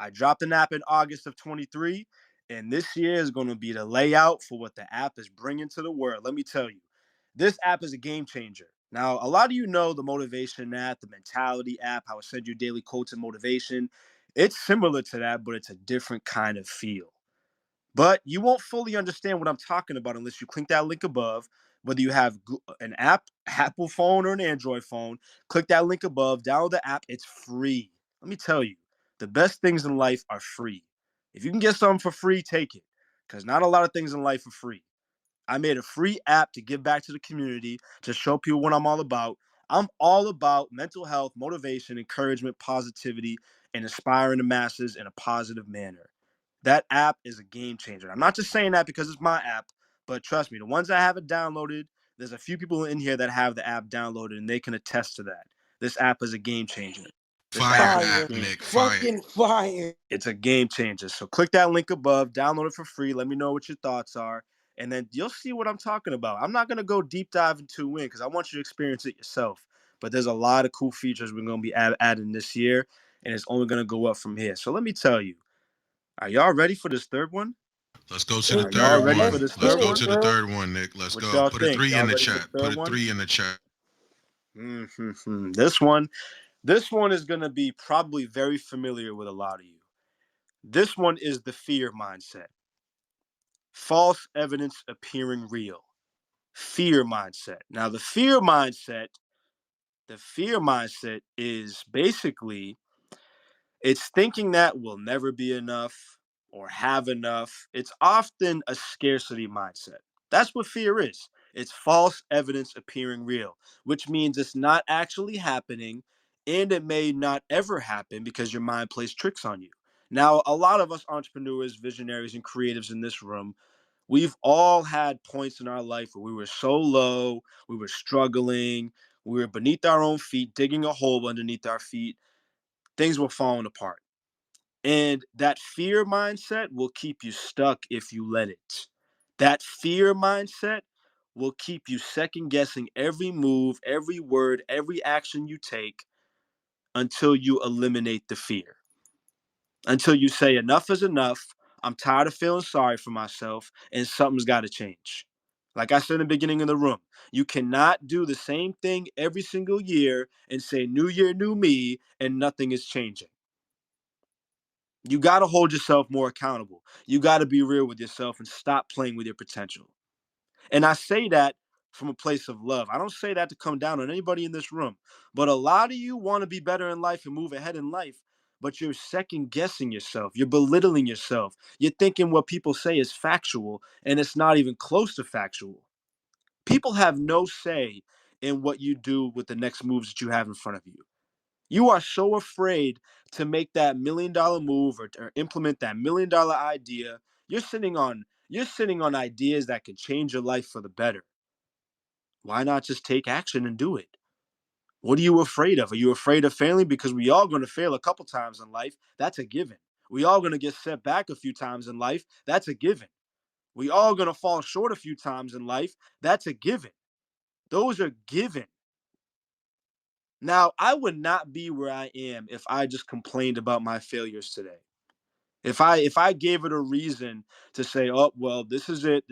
I dropped an app in August of 23, and this year is going to be the layout for what the app is bringing to the world. Let me tell you, this app is a game changer. Now, a lot of you know the motivation app, the mentality app, how it sends you daily quotes and motivation. It's similar to that, but it's a different kind of feel. But you won't fully understand what I'm talking about unless you click that link above. Whether you have an Apple phone or an Android phone, click that link above, download the app. It's free. Let me tell you, the best things in life are free. If you can get something for free, take it, because not a lot of things in life are free. I made a free app to give back to the community, to show people what I'm all about. I'm all about mental health, motivation, encouragement, positivity, and inspiring the masses in a positive manner. That app is a game changer. I'm not just saying that because it's my app, but trust me, the ones that have it downloaded, there's a few people in here that have the app downloaded, and they can attest to that. This app is a game changer. Fire Fire. app, Nick. Fire. Fucking fire. It's a game changer. So click that link above, download it for free. Let me know what your thoughts are, and then you'll see what I'm talking about. I'm not going to go deep dive into it because I want you to experience it yourself. But there's a lot of cool features we're going to be adding this year, and it's only going to go up from here. So let me tell you, are y'all ready for this third one? Let's go to the Are y'all third ready one. for this Let's third go one? to the third one, Nick. Let's What go. y'all Put a think? 3 Y'all in the ready for the chat. third Put a one? 3 in the chat. This one is going to be probably very familiar with a lot of you. This one is the fear mindset. False evidence appearing real. Fear mindset. Now, the fear mindset is basically, it's thinking that we'll never be enough or have enough. It's often a scarcity mindset. That's what fear is. It's false evidence appearing real, which means it's not actually happening, and it may not ever happen because your mind plays tricks on you. Now, a lot of us entrepreneurs, visionaries, and creatives in this room, we've all had points in our life where we were so low, we were struggling, we were beneath our own feet, digging a hole underneath our feet. Things were falling apart. And that fear mindset will keep you stuck if you let it. That fear mindset will keep you second guessing every move, every word, every action you take until you eliminate the fear. Until you say, enough is enough. I'm tired of feeling sorry for myself, and something's got to change. Like I said in the beginning of the room, you cannot do the same thing every single year and say, new year, new me, and nothing is changing. You got to hold yourself more accountable. You got to be real with yourself and stop playing with your potential. And I say that from a place of love. I don't say that to come down on anybody in this room. But a lot of you want to be better in life and move ahead in life, but you're second guessing yourself. You're belittling yourself. You're thinking what people say is factual, and it's not even close to factual. People have no say in what you do with the next moves that you have in front of you. You are so afraid to make that $1 million move or implement that $1 million idea. You're sitting on ideas that could change your life for the better. Why not just take action and do it? What are you afraid of? Are you afraid of failing? Because we all going to fail a couple times in life. That's a given. We all going to get set back a few times in life. That's a given. We all going to fall short a few times in life. That's a given. Those are given. Now, I would not be where I am if I just complained about my failures today. If I gave it a reason to say, oh, well, this is it.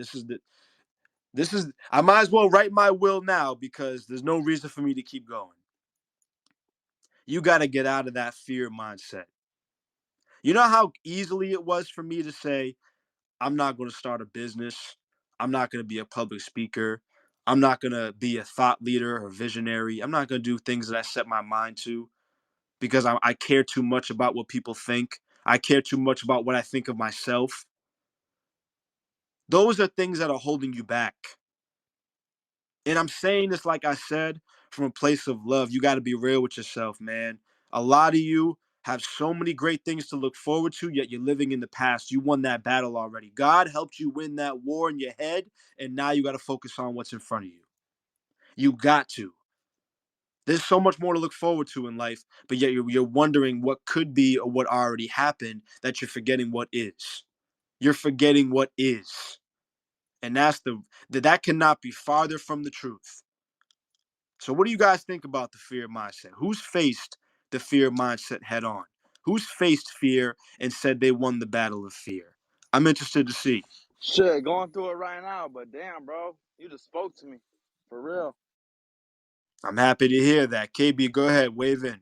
I might as well write my will now because there's no reason for me to keep going. You got to get out of that fear mindset. You know how easily it was for me to say, I'm not going to start a business. I'm not going to be a public speaker. I'm not going to be a thought leader or visionary. I'm not going to do things that I set my mind to because I care too much about what people think. I care too much about what I think of myself. Those are things that are holding you back. And I'm saying this, like I said, from a place of love. You got to be real with yourself, man. A lot of you have so many great things to look forward to, yet you're living in the past. You won that battle already. God helped you win that war in your head, and now you got to focus on what's in front of you. You got to. There's so much more to look forward to in life, but yet you're wondering what could be or what already happened that you're forgetting what is. You're forgetting what is. And that cannot be farther from the truth. So what do you guys think about the fear mindset? Who's faced the fear mindset head on? Who's faced fear and said they won the battle of fear? I'm interested to see. Shit, going through it right now, but damn, bro, you just spoke to me. For real. I'm happy to hear that. KB, go ahead, wave in.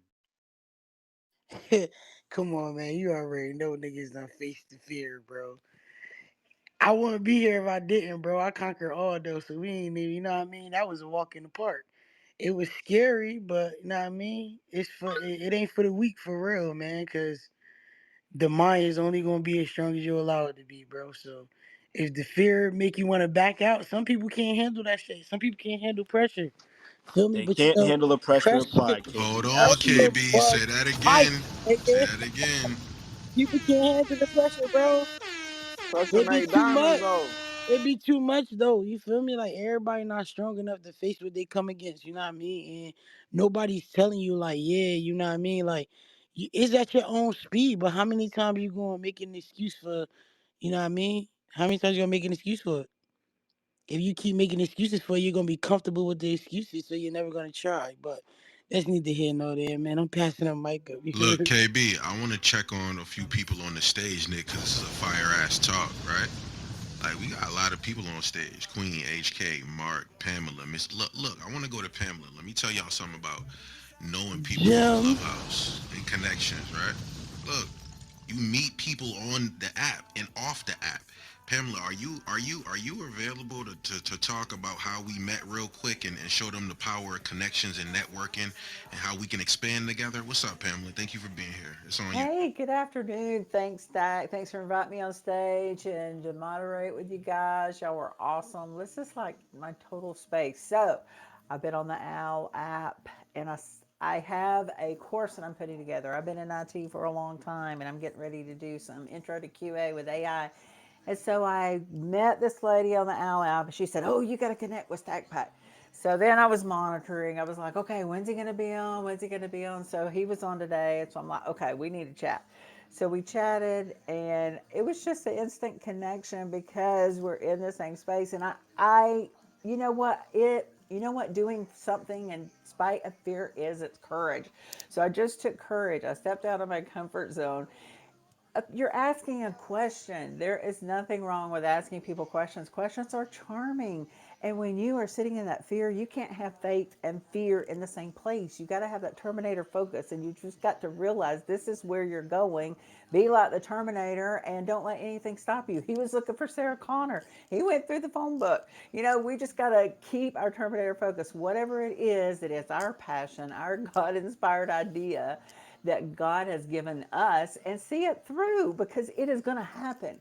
Come on, man. You already know niggas done faced the fear, bro. I wouldn't be here if I didn't, bro. I conquered all those, so we ain't even, you know what I mean? That was a walk in the park. It was scary, but you know what I mean? It ain't for the weak for real, man, because the mind is only gonna be as strong as you allow it to be, bro. So if the fear make you want to back out, some people can't handle that shit. Some people can't handle pressure. Feel me? They But you can't know, handle the pressure pressure, applied, Hold KB. on, pressure KB. Absolutely. Say bust that again. pipes, Say nigga. that again. People can't handle the pressure, bro. Pressure It be made too diamonds, much. though. It be too much though. You feel me? Like everybody not strong enough to face what they come against. You know what I mean? And nobody's telling you like, yeah, you know what I mean? Like, it's at your own speed. But how many times you gonna make an excuse for? You know what I mean? How many times you gonna make an excuse for it? If you keep making excuses for it, you're gonna be comfortable with the excuses, so you're never gonna try. But that's neither here nor there, man. I'm passing the mic up. You Look, heard? KB, I want to check on a few people on the stage, Nick, because this is a fire ass talk, right? Like, we got a lot of people on stage. Queen, HK, Mark, Pamela, Miss. Look, I want to go to Pamela. Let me tell y'all something about knowing people on Jim. Clubhouse and connections, right? Look, you meet people on the app and off the app. Pamela, are you available to talk about how we met real quick and show them the power of connections and networking and how we can expand together? What's up, Pamela? Thank you for being here. It's on you. Hey, good afternoon. Thanks, Dak. Thanks for inviting me on stage and to moderate with you guys. Y'all were awesome. This is like my total space. So, I've been on the OWL app and I have a course that I'm putting together. I've been in IT for a long time and I'm getting ready to do some intro to QA with AI. And so I met this lady on the OWL app and she said, "Oh, you got to connect with StackPack." So then I was monitoring. I was like, okay, when's he going to be on? When's he going to be on? So he was on today. And so I'm like, okay, we need to chat. So we chatted and it was just an instant connection because we're in the same space. And I you know what, doing something in spite of fear is, it's courage. So I just took courage. I stepped out of my comfort zone. You're asking a question. There is nothing wrong with asking people questions. Questions are charming. And when you are sitting in that fear, you can't have faith and fear in the same place. You got to have that Terminator focus, and you just got to realize this is where you're going. Be like the Terminator and don't let anything stop you. He was looking for Sarah Connor. He went through the phone book. We just got to keep our Terminator focus. Whatever it is our passion, our God inspired idea that God has given us, and see it through, because it is going to happen.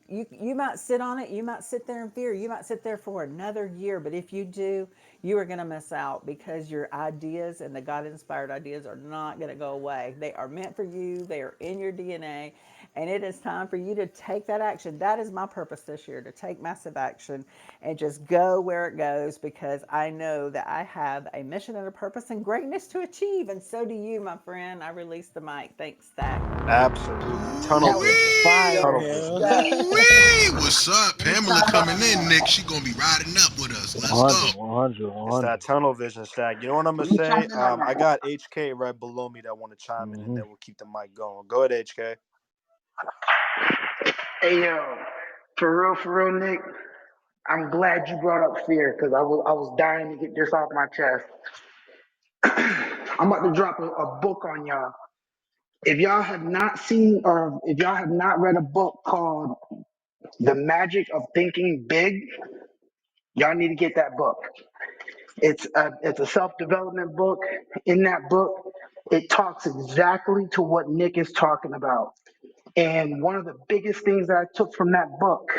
You might sit on it, you might sit there in fear, you might sit there for another year, but if you do, you are going to miss out, because your ideas and the God inspired ideas are not going to go away. They are meant for you, they are in your DNA, and it is time for you to take that action. That is my purpose this year, to take massive action and just go where it goes, because I know that I have a mission and a purpose and greatness to achieve, and so do you, my friend. I release the mic. Thanks, Stack. Absolutely. Tunnel That was vision. fire, Tunnel Wee! vision. hell. Wee! What's up? Let me Pamela chime coming in on in, that. Nick. She gonna be riding up with us. Let's go. 100, 100, It's 100. that tunnel vision, Stack. You know what I'm Let going to me chime say? in on I that. got HK right below me that want to chime in, and Mm-hmm. then we'll keep the mic going. Go ahead, HK. Hey yo, for real, Nick. I'm glad you brought up fear because I was dying to get this off my chest. I'm about to drop a book on y'all. If y'all have not seen or if y'all have not read a book called The Magic of Thinking Big, y'all need to get that book. It's a self-development book. In that book, it talks exactly to what Nick is talking about. And one of the biggest things that I took from that book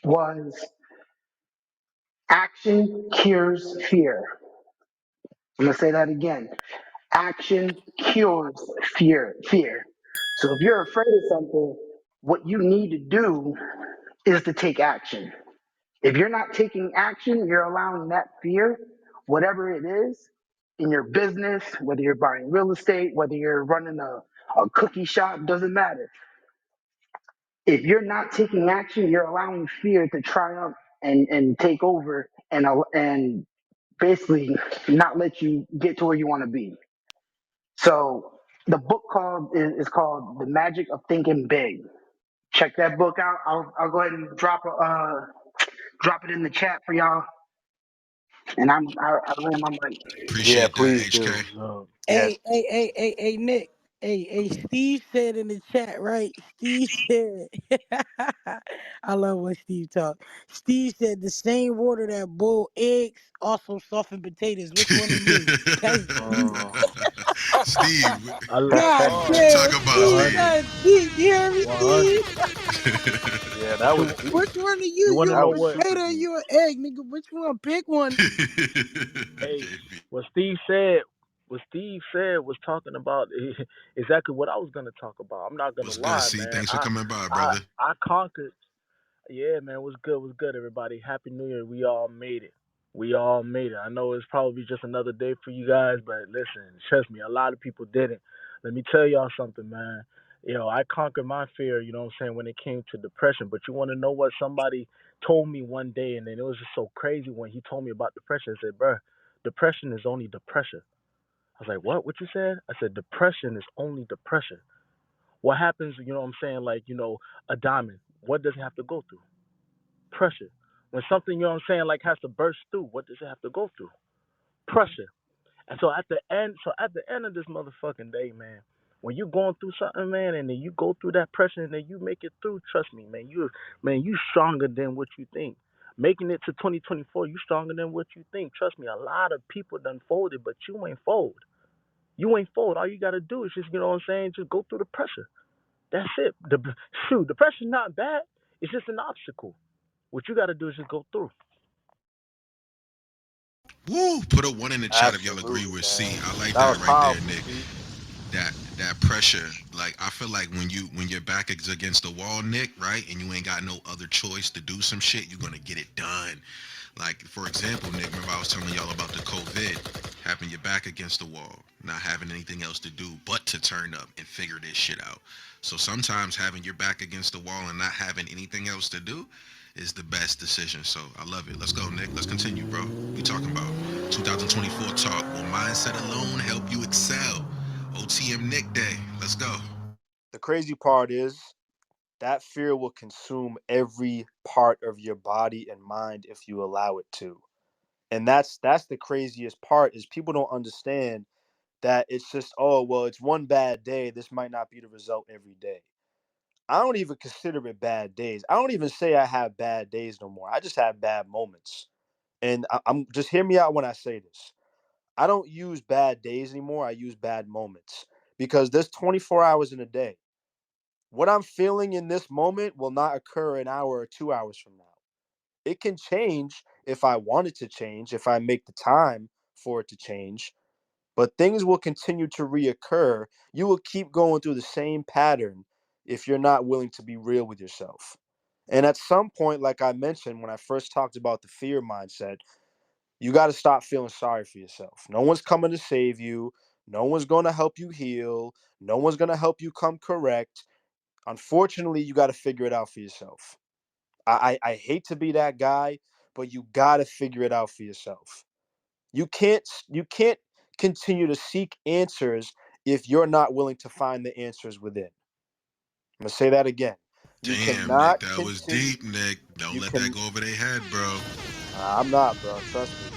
was action cures fear. I'm gonna say that again. Action cures fear. So if you're afraid of something, what you need to do is to take action. If you're not taking action, you're allowing that fear, whatever it is, in your business, whether you're buying real estate, whether you're running a cookie shop, doesn't matter. If you're not taking action, you're allowing fear to triumph and take over and basically not let you get to where you want to be. So the book is called The Magic of Thinking Big. Check that book out. I'll go ahead and drop it in the chat for y'all. And I land my mic. Yeah, Appreciate that, please HK. do. Yes. Hey, Nick. Hey, Steve said in the chat, right? Steve said, I love when Steve talk. Steve said the same water that boiled eggs also softened potatoes. Which one it is? That's deep. Steve, I That God what part. you damn, talking about, Steve, 100, Steve? that's deep. You hear me, Steve? 100. Yeah, that was Wh- deep. Which one are You you? want to You know a That was what? super potato or deep. you an egg, nigga? Which one? Pick one. Hey, KB. what Steve said. What Steve said was talking about exactly what I was gonna talk about. I'm not gonna What's good, lie, C? man. Thanks for coming by, I brother. I conquered. Yeah, man, what's good? What's good, everybody? Happy New Year. We all made it. We all made it. I know it's probably just another day for you guys, but listen, trust me, a lot of people didn't. Let me tell y'all something, man. I conquered my fear, you know what I'm saying, when it came to depression. But you want to know what somebody told me one day, and then it was just so crazy when he told me about depression. I said, bruh, depression is only depression. I was like, what? What you said? I said, depression is only depression. What happens, you know what I'm saying, like, a diamond, what does it have to go through? Pressure. When something, you know what I'm saying, like has to burst through, what does it have to go through? Pressure. And so at the end of this motherfucking day, man, when you're going through something, man, and then you go through that pressure and then you make it through, trust me, man, you stronger than what you think. Making it to 2024, you stronger than what you think. Trust me, a lot of people done folded, but you ain't fold. You ain't fold. All you gotta do is just, you know what I'm saying, just go through the pressure. That's it. The pressure's not bad. It's just an obstacle. What you gotta do is just go through. Woo! Put a one in the chat if y'all agree Absolutely, with C. man. I like That was that right there, powerful, Nick. see? That pressure. Like I feel like when your back is against the wall, Nick, right, and you ain't got no other choice to do some shit, you're gonna get it done. Like for example, Nick, remember I was telling y'all about the COVID, having your back against the wall, not having anything else to do but to turn up and figure this shit out. So sometimes having your back against the wall and not having anything else to do is the best decision. So I love it. Let's go, Nick. Let's continue, bro. We talking about 2024 talk. Will mindset alone help you excel? OTM Nick Day. Let's go. The crazy part is that fear will consume every part of your body and mind if you allow it to. And that's the craziest part is people don't understand that it's just, oh, well, it's one bad day. This might not be the result every day. I don't even consider it bad days. I don't even say I have bad days no more. I just have bad moments. And I'm just hear me out when I say this. I don't use bad days anymore. I use bad moments because there's 24 hours in a day. What I'm feeling in this moment will not occur an hour or 2 hours from now. It can change if I want it to change, if I make the time for it to change, but things will continue to reoccur. You will keep going through the same pattern if you're not willing to be real with yourself. And at some point, like I mentioned when I first talked about the fear mindset, you got to stop feeling sorry for yourself. No one's coming to save you. No one's going to help you heal. No one's going to help you come correct. Unfortunately, you got to figure it out for yourself. I hate to be that guy, but you got to figure it out for yourself. You can't continue to seek answers if you're not willing to find the answers within. I'm going to say that again. You Damn, Nick, cannot that was continue. deep, Nick. Don't You let that can. go over their head, bro. I'm not, bro. Trust me.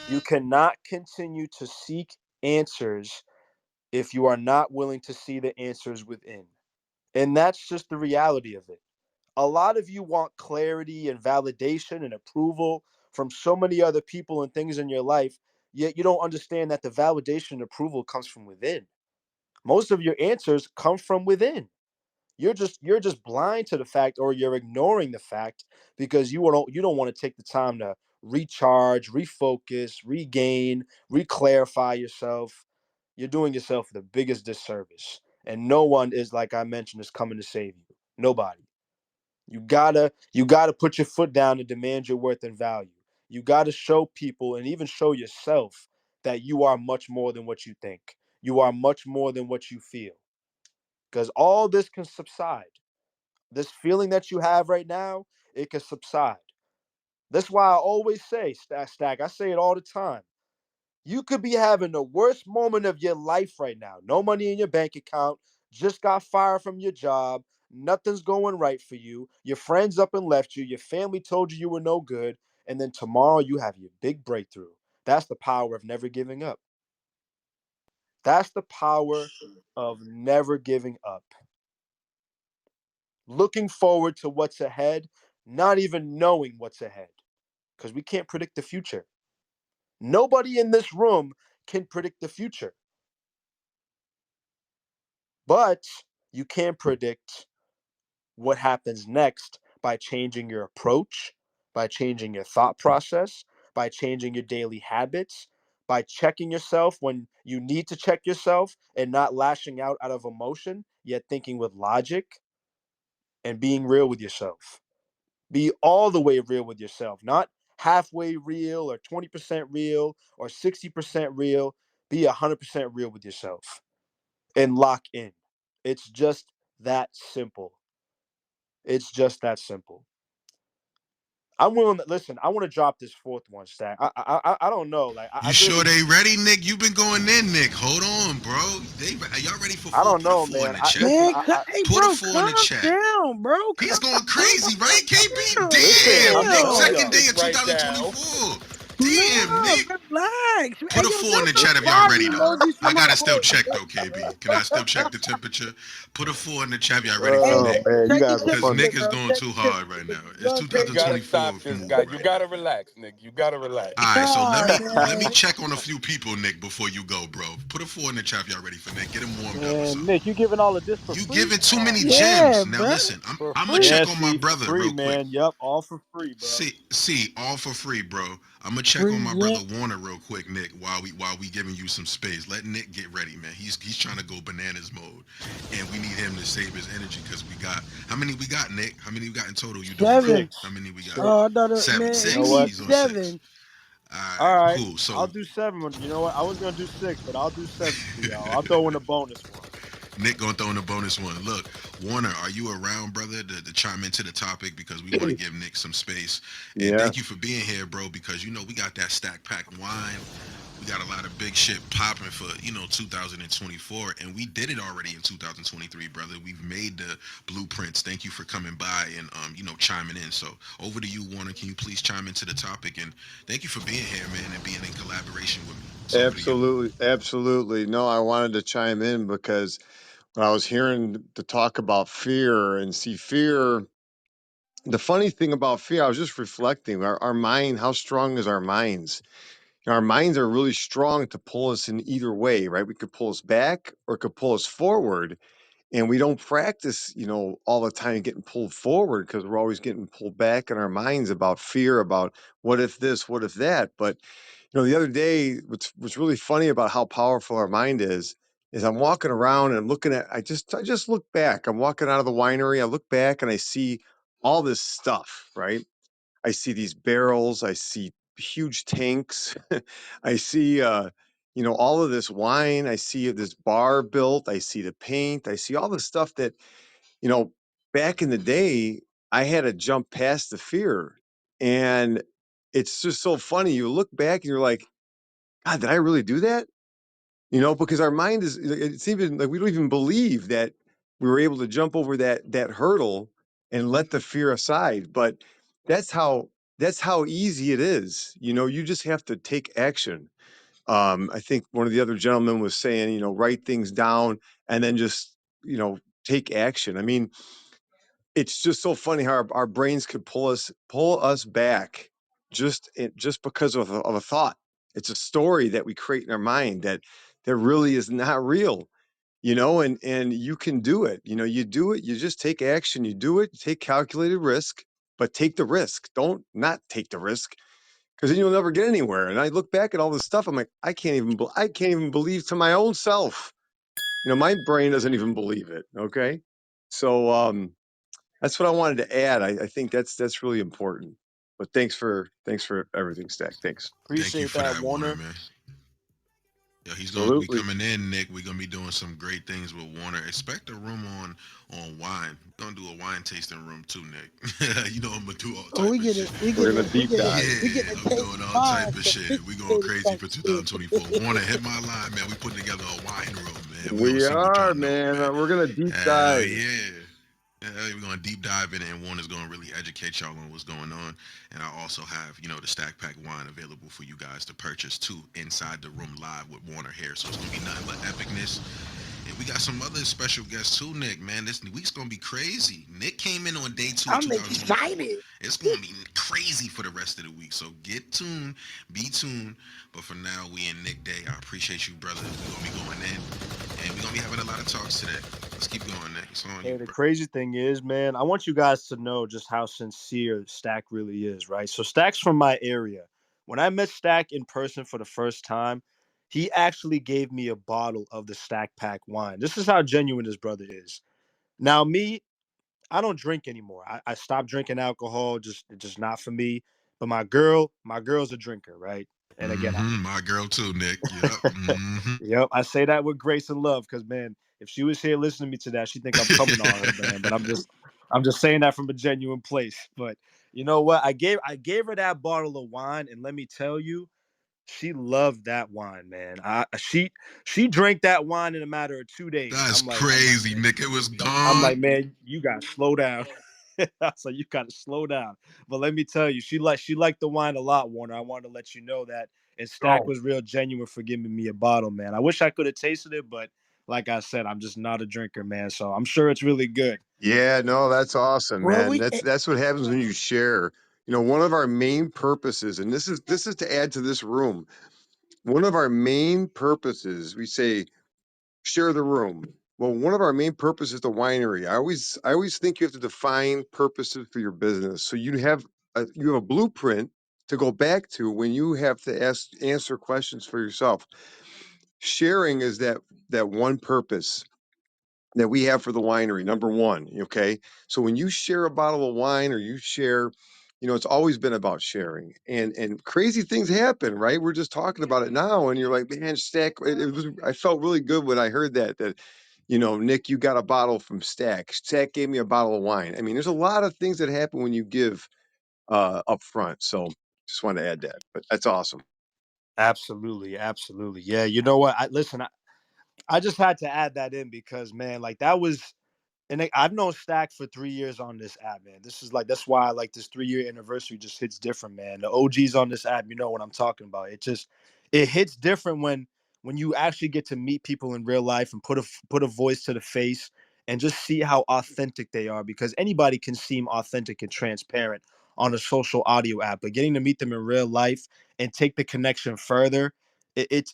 You cannot continue to seek answers if you are not willing to see the answers within. And that's just the reality of it. A lot of you want clarity and validation and approval from so many other people and things in your life, yet you don't understand that the validation and approval comes from within. Most of your answers come from within. You're just blind to the fact, or you're ignoring the fact, because you don't want to take the time to recharge, refocus, regain, reclarify yourself. You're doing yourself the biggest disservice, and no one is, like I mentioned, is coming to save you. Nobody. You gotta put your foot down and demand your worth and value. You gotta show people and even show yourself that you are much more than what you think. You are much more than what you feel, because all this can subside. This feeling that you have right now, it can subside. That's why I always say, Stack, I say it all the time. You could be having the worst moment of your life right now. No money in your bank account, just got fired from your job, nothing's going right for you. Your friends up and left you, your family told you you were no good, and then tomorrow you have your big breakthrough. That's the power of never giving up. That's the power of never giving up. Looking forward to what's ahead, not even knowing what's ahead, because we can't predict the future. Nobody in this room can predict the future, but you can predict what happens next by changing your approach, by changing your thought process, by changing your daily habits, by checking yourself when you need to check yourself and not lashing out of emotion, yet thinking with logic and being real with yourself. Be all the way real with yourself, not halfway real or 20% real or 60% real. Be 100% real with yourself and lock in. It's just that simple. It's just that simple. I'm willing to listen. I want to drop this fourth one, Stack. I don't know. Like I You sure really, they ready, Nick? You've been going in, Nick. Hold on, bro. Are y'all ready for I four? don't Put a know, four in man. the I chat. listen. Man, hey, Put a bro, four in calm the chat. down, bro. He's Calm going crazy, right? KB, down. Listen, damn, I'm Nick. telling Damn. Second y'all. day Nick of right now. 2024. Damn, No, Nick. relax. Put Hey, a yo, four in drop the some chat if y'all fire ready, though. emojis for I my gotta still boy. check though, KB. Can I still check the temperature? Put a four in the chat if y'all ready for Hey, Oh Nick. man, you check the guys are Cause funny. temperature, Nick is bro. going Check too the hard right temperature. now. It's Go You crazy. gotta 2024 stop this guy. movie You right now. gotta relax, Nick. You gotta relax. All right, so let Nah, me let me man. check on a few people, Nick, before you go, bro. Put a four in the chat if y'all ready for Nick. Get him warmed up or Man, something. Nick, you giving all of this for You free? giving too Oh many man, Yeah, gems. Now bro. listen, for I'm gonna free. Yeah, check on my see, for brother free, real quick. man. Yup, all for free, bro. See, all for free, bro. I'm gonna check on Free my win. brother Warner real quick, Nick, while we giving you some space. Let Nick get ready, man. He's trying to go bananas mode, and we need him to save his energy because we got how many we got, Nick? How many we got in total? You doing, bro? 7. How many we got? Six. Oh, I thought, Seven, man, You we know six. what? need He's on six. 7. All right, All right, cool. So I'll do 7. You know what? I was gonna do 6, but I'll do 7 for y'all. I'll throw in a bonus one. Nick gonna throw in a bonus one. Look, Warner, are you around, brother, to chime into the topic because we want to give Nick some space. And Yeah. thank you for being here, bro, because we got that stack pack wine. We got a lot of big shit popping for 2024, and we did it already in 2023, brother. We've made the blueprints. Thank you for coming by and chiming in. So over to you, Warner. Can you please chime into the topic? And thank you for being here, man, and being in collaboration with me. So over to you. Absolutely, absolutely. No, I wanted to chime in because when I was hearing the talk about fear and see fear, the funny thing about fear, I was just reflecting our mind, how strong is our minds? Our minds are really strong to pull us in either way, right? We could pull us back or it could pull us forward. And we don't practice, all the time getting pulled forward because we're always getting pulled back in our minds about fear, about what if this, what if that. But the other day, what's really funny about how powerful our mind is I'm walking around and I'm looking at I just look back. I'm walking out of the winery, I look back and I see all this stuff, right? I see these barrels, I see huge tanks, I see all of this wine, I see this bar built, I see the paint, I see all the stuff that, you know, back in the day, I had to jump past the fear. And it's just so funny. You look back and you're like, God, did I really do that? Because our mind it's even like we don't even believe that we were able to jump over that hurdle and let the fear aside. But that's how easy it is. You know, you just have to take action. I think one of the other gentlemen was saying, you know, write things down and then just, you know, take action. I mean, it's just so funny how our brains could pull us back just because of a thought. It's a story that we create in our mind that really is not real, you know, and you can do it. You know, you do it, you just take action, you do it, you take calculated risk, but take the risk. Don't not take the risk because then you'll never get anywhere. And I look back at all this stuff, I'm like, I can't even believe to my own self. You know, my brain doesn't even believe it. Okay. So that's what I wanted to add. I think that's really important. But thanks for everything, Stack. Thanks. Thank you Appreciate for that, that, Warner, Warner. man. Yeah, he's gonna be Absolutely. coming in, Nick. We're gonna be doing some great things with Warner. Expect a room on wine. We're gonna do a wine tasting room too, Nick. You know I'm gonna do all Oh, type of shit. We're gonna deep dive. we get to Yeah, I'm taste doing all wine, type of shit. We going sophisticated crazy type for shit. 2024. Warner, hit my line, man. We putting together a wine room, man. We gonna We see what are, y'all know, man. man. We're gonna deep Hell dive. yeah. Yeah, we're gonna deep dive in it, and Warner's gonna really educate y'all on what's going on. And I also have, you know, the Stack Pack wine available for you guys to purchase too inside the room live with Warner here. So it's gonna be nothing but epicness. And we got some other special guests too, Nick. Man, this week's gonna be crazy. Nick came in on day 2 of I'm 2024. excited. It's gonna be crazy for the rest of the week. So get tuned, be tuned. But for now, we in Nick Day. I appreciate you, brother. We're gonna be going in, and we're gonna be having a lot of talks today. Let's keep going, Nick. It's on Hey, you, the bro. crazy thing is, man, I want you guys to know just how sincere Stack really is, right? So Stack's from my area. When I met Stack in person for the first time, he actually gave me a bottle of the Stack Pack wine. This is how genuine this brother is. Now, me, I don't drink anymore. I stopped drinking alcohol, just not for me. But my girl's a drinker, right? And again, My girl too, Nick. Yep. yep, I say that with grace and love because man, if she was here listening to me to that, she think I'm coming on her, man. But I'm just saying that from a genuine place. But you know what? I gave her that bottle of wine, and let me tell you, she loved that wine, man. She drank that wine in a matter of 2 days. That's I'm like, crazy, man, Nick. It was I'm gone. like, man, you gotta slow down. So you gotta slow down. But let me tell you, she liked the wine a lot, Warner. I wanted to let you know that. And Stack Oh, was real genuine for giving me a bottle, man. I wish I could have tasted it, but like I said, I'm just not a drinker, man. So I'm sure it's really good. yeah, no, that's awesome, Well, man. we That's what happens when you share. You know, one of our main purposes, and this is to add to this room. One of our main purposes, we say share the room. Well, one of our main purposes is the winery. I always think you have to define purposes for your business. So you have a blueprint to go back to when you have to answer questions for yourself. Sharing is that one purpose that we have for the winery. Number one, okay. So when you share a bottle of wine or you share, you know, it's always been about sharing, and crazy things happen, right? We're just talking about it now, and you're like, man, Stack. It was. I felt really good when I heard that. You know, Nick, you got a bottle from Stack. Stack gave me a bottle of wine. I mean, there's a lot of things that happen when you give up front. So just wanted to add that, but that's awesome. Absolutely, absolutely. Yeah, you know what? I just had to add that in because man, like that was and I've known Stack for 3 years on this app, man. This is like that's why like this 3 year anniversary just hits different, man. The OGs on this app, you know what I'm talking about. It hits different when you actually get to meet people in real life and put a voice to the face and just see how authentic they are because anybody can seem authentic and transparent on a social audio app, but getting to meet them in real life and take the connection further, it's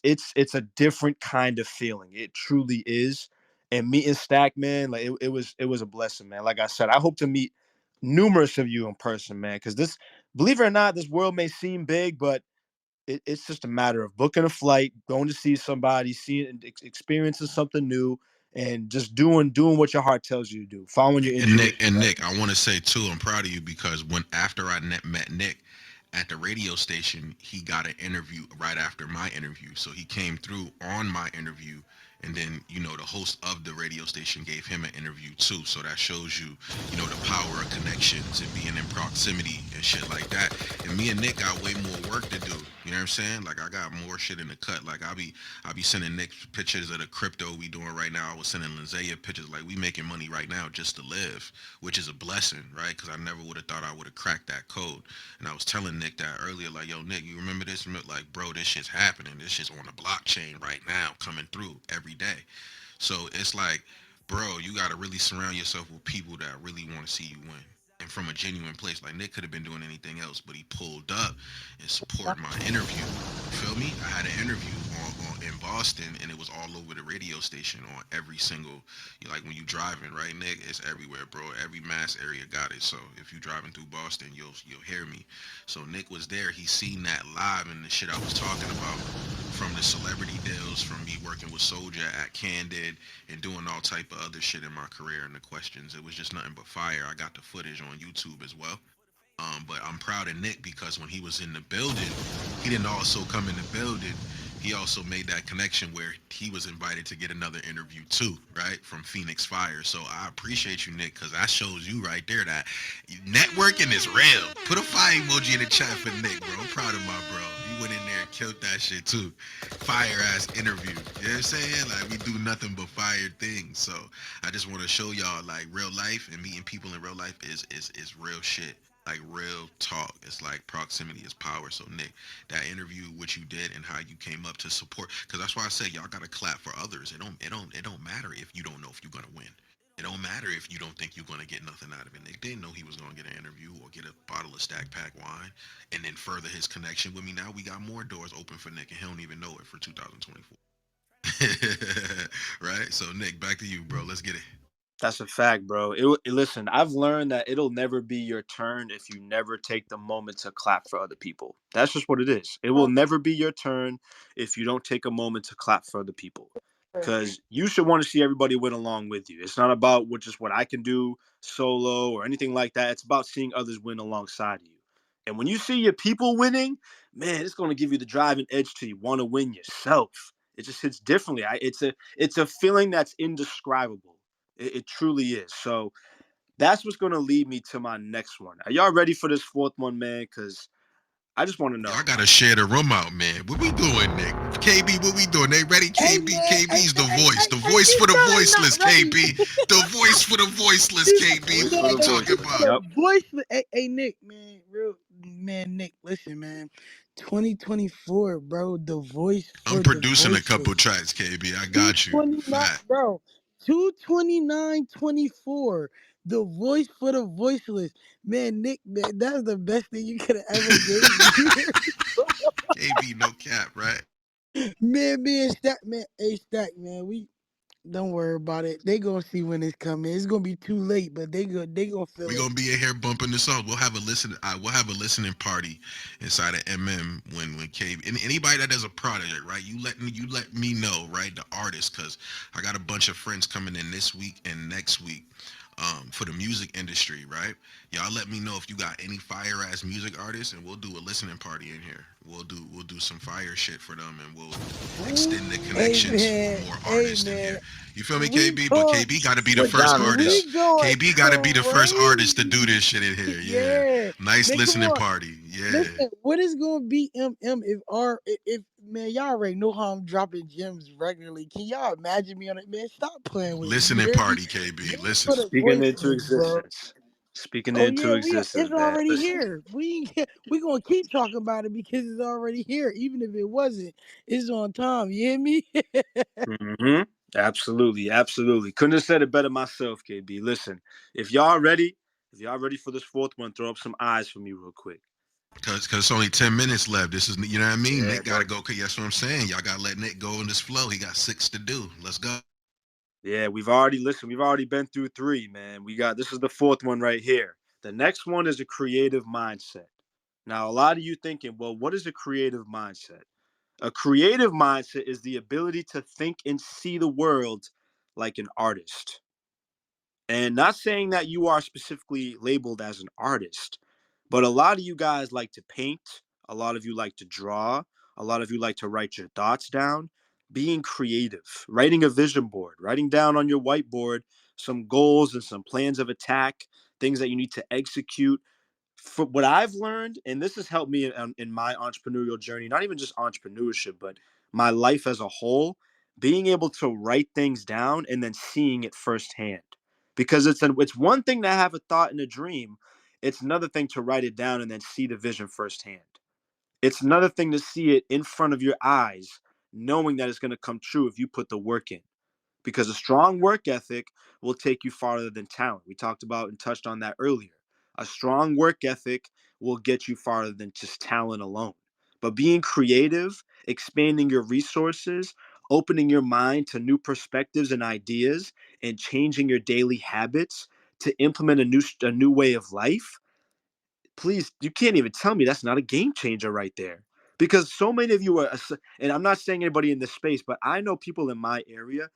a different kind of feeling. It truly is and meeting Stack, man, like it was a blessing, man. Like I said, I hope to meet numerous of you in person, man. Because this, believe it or not, this world may seem big, but it's just a matter of booking a flight, going to see somebody, seeing, experiencing something new, and just doing what your heart tells you to do, following your And Nick, intuition, and right? Nick, I want to say too, I'm proud of you because when after I met Nick at the radio station, he got an interview right after my interview. So he came through on my interview And then, the host of the radio station gave him an interview too. So that shows you, the power of connections and being in proximity and shit like that. And me and Nick got way more work to do. You know what I'm saying? Like I got more shit in the cut. Like I'll be sending Nick pictures of the crypto we doing right now. I was sending Linzaya pictures. Like we making money right now just to live, which is a blessing, right? Because I never would have thought I would have cracked that code. And I was telling Nick that earlier, like, yo, Nick, you remember this? Like, bro, this shit's happening. This shit's on the blockchain right now, coming through every day. So it's like, bro, you gotta really surround yourself with people that really want to see you win. And from a genuine place. Like Nick could have been doing anything else, but he pulled up and supported my interview. You feel me? I had an interview in Boston, and it was all over the radio station on every single. Like when you driving, right, Nick? It's everywhere, bro. Every mass area got it. So if you driving through Boston, you'll hear me. So Nick was there. He seen that live and the shit I was talking about, from the celebrity deals, from me working with Soldier at Candid and doing all type of other shit in my career, and the questions. It was just nothing but fire. I got the footage on YouTube as well. But I'm proud of Nick because when he was in the building, he didn't also come in the building. He also made that connection where he was invited to get another interview too, right? From Phoenix Fire. So I appreciate you, Nick, because that shows you right there that networking is real. Put a fire emoji in the chat for Nick, bro. I'm proud of my bro. He went in there and killed that shit too. Fire ass interview. You know what I'm saying? Like we do nothing but fire things. So I just want to show y'all like real life and meeting people in real life is real shit. Like real talk. It's like proximity is power. So Nick, that interview, what you did and how you came up to support, because that's why I say y'all gotta clap for others. It don't matter if you don't know if you're gonna win. It don't matter if you don't think you're gonna get nothing out of it. Nick didn't know he was gonna get an interview or get a bottle of Stack Pack wine, and then further his connection with me. Now we got more doors open for Nick, and he don't even know it for 2024. Right? So Nick, back to you, bro. Let's get it. That's a fact, bro. Listen, I've learned that it'll never be your turn if you never take the moment to clap for other people. That's just what it is. It will never be your turn if you don't take a moment to clap for other people. Because you should want to see everybody win along with you. It's not about what I can do solo or anything like that. It's about seeing others win alongside you. And when you see your people winning, man, it's going to give you the driving edge to you want to win yourself. It just hits differently. It's a feeling that's indescribable. It truly is. So that's what's going to lead me to my next one. Are y'all ready for this fourth one, man? Because I just want to know. Y'all gotta share the room out, man. What we doing, Nick? KB, what we doing? They ready? KB, KB's the voice. The voice for the voiceless, KB. The voice for the voiceless, KB. What we talking about? Voice for Nick, man. Real man, Nick. Listen, man. 2024, bro. The voice for I'm producing the a couple voiceless. tracks, KB. I got you. 229, Fat. bro. 22924. The voice for the voiceless. Man, Nick, man, that's the best thing you could have ever gave me. KB, no cap, right? Man, Stack, man. Hey, Stack, man. We don't worry about it. They gonna see when it's coming. It's gonna be too late, but they gonna feel We it. gonna be in here bumping the song. We'll have a listening party inside of MM when KB and anybody that does a project, right? You let me know, right? The artist, cause I got a bunch of friends coming in this week and next week. For the music industry, right? Y'all let me know if you got any fire ass music artists, and we'll do a listening party in here. We'll do some fire shit for them, and we'll extend the connections for more artists in here. You feel me, KB? But KB got to be the first artist. KB got to be the first artist to do this shit in here. Yeah, nice Man, listening party. Yeah. Listen, what is gonna be if man, y'all already know how I'm dropping gems regularly. Can y'all imagine me on it? Man, stop playing with me. Listening You hear me? party, KB. Listen. For the Speaking into voiceless, bro. existence. Speaking Oh into yeah, existence, it's man. already Listen. here. We gonna keep talking about it because it's already here. Even if it wasn't, it's on time. You hear me? Mm-hmm. Absolutely, absolutely. Couldn't have said it better myself, KB. Listen, if y'all ready for this fourth one, throw up some eyes for me real quick. Cause it's only 10 minutes left. This is, you know what I mean? Yeah, Nick gotta go. That's what I'm saying. Y'all gotta let Nick go in this flow. He got 6 to do. Let's go. Yeah, we've already been through 3, man. This is the fourth one right here. The next one is a creative mindset. Now, a lot of you thinking, well, what is a creative mindset? A creative mindset is the ability to think and see the world like an artist. And not saying that you are specifically labeled as an artist, but a lot of you guys like to paint, a lot of you like to draw, a lot of you like to write your thoughts down. being creative, writing a vision board, writing down on your whiteboard some goals and some plans of attack, things that you need to execute. For what I've learned, and this has helped me in my entrepreneurial journey, not even just entrepreneurship, but my life as a whole, being able to write things down and then seeing it firsthand. Because it's one thing to have a thought and a dream, it's another thing to write it down and then see the vision firsthand. It's another thing to see it in front of your eyes, knowing that it's going to come true if you put the work in, because a strong work ethic will take you farther than talent. We talked about and touched on that earlier. A strong work ethic will get you farther than just talent alone. But being creative, expanding your resources, opening your mind to new perspectives and ideas, and changing your daily habits to implement a new way of life, please, you can't even tell me that's not a game changer right there. Because so many of you are, and I'm not saying anybody in this space, but I know people in my area,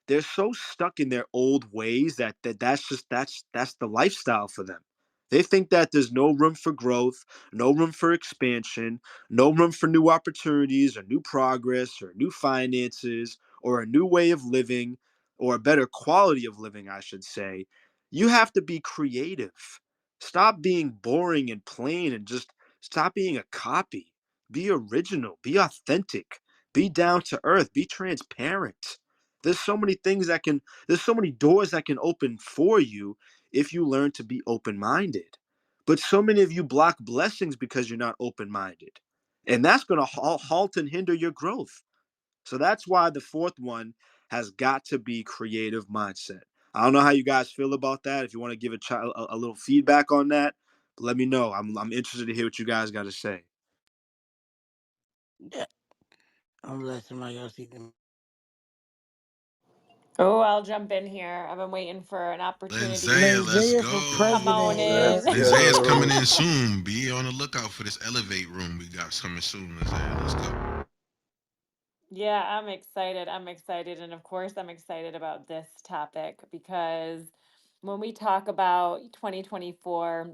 they're so stuck in their old ways that's the lifestyle for them. They think that there's no room for growth, no room for expansion, no room for new opportunities or new progress or new finances or a new way of living or a better quality of living, I should say. You have to be creative. Stop being boring and plain and just stop being a copy. Be original, be authentic, be down to earth, be transparent. There's so many things there's so many doors that can open for you if you learn to be open-minded. But so many of you block blessings because you're not open-minded. And that's going to halt and hinder your growth. So that's why the fourth one has got to be creative mindset. I don't know how you guys feel about that. If you want to give a little feedback on that, let me know. I'm interested to hear what you guys got to say. Yeah. I'm gonna let somebody else eat them. Oh, I'll jump in here. I've been waiting for an opportunity Lenzea, let's Lindsay for go. to come on president, in. yo. Let's Lenzea's coming go. in soon. Be on the lookout for this elevate room we got coming soon. Lenzea, let's go. Yeah, I'm excited. I'm excited. And of course, I'm excited about this topic because when we talk about 2024,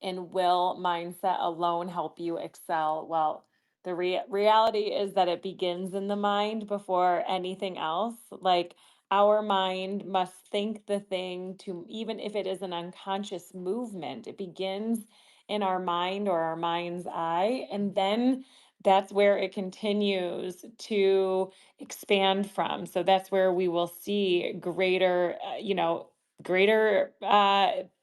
and will mindset alone help you excel? Well, the reality is that it begins in the mind before anything else. Like our mind must think the thing to, even if it is an unconscious movement, it begins in our mind or our mind's eye. And then that's where it continues to expand from. So that's where we will see greater, greater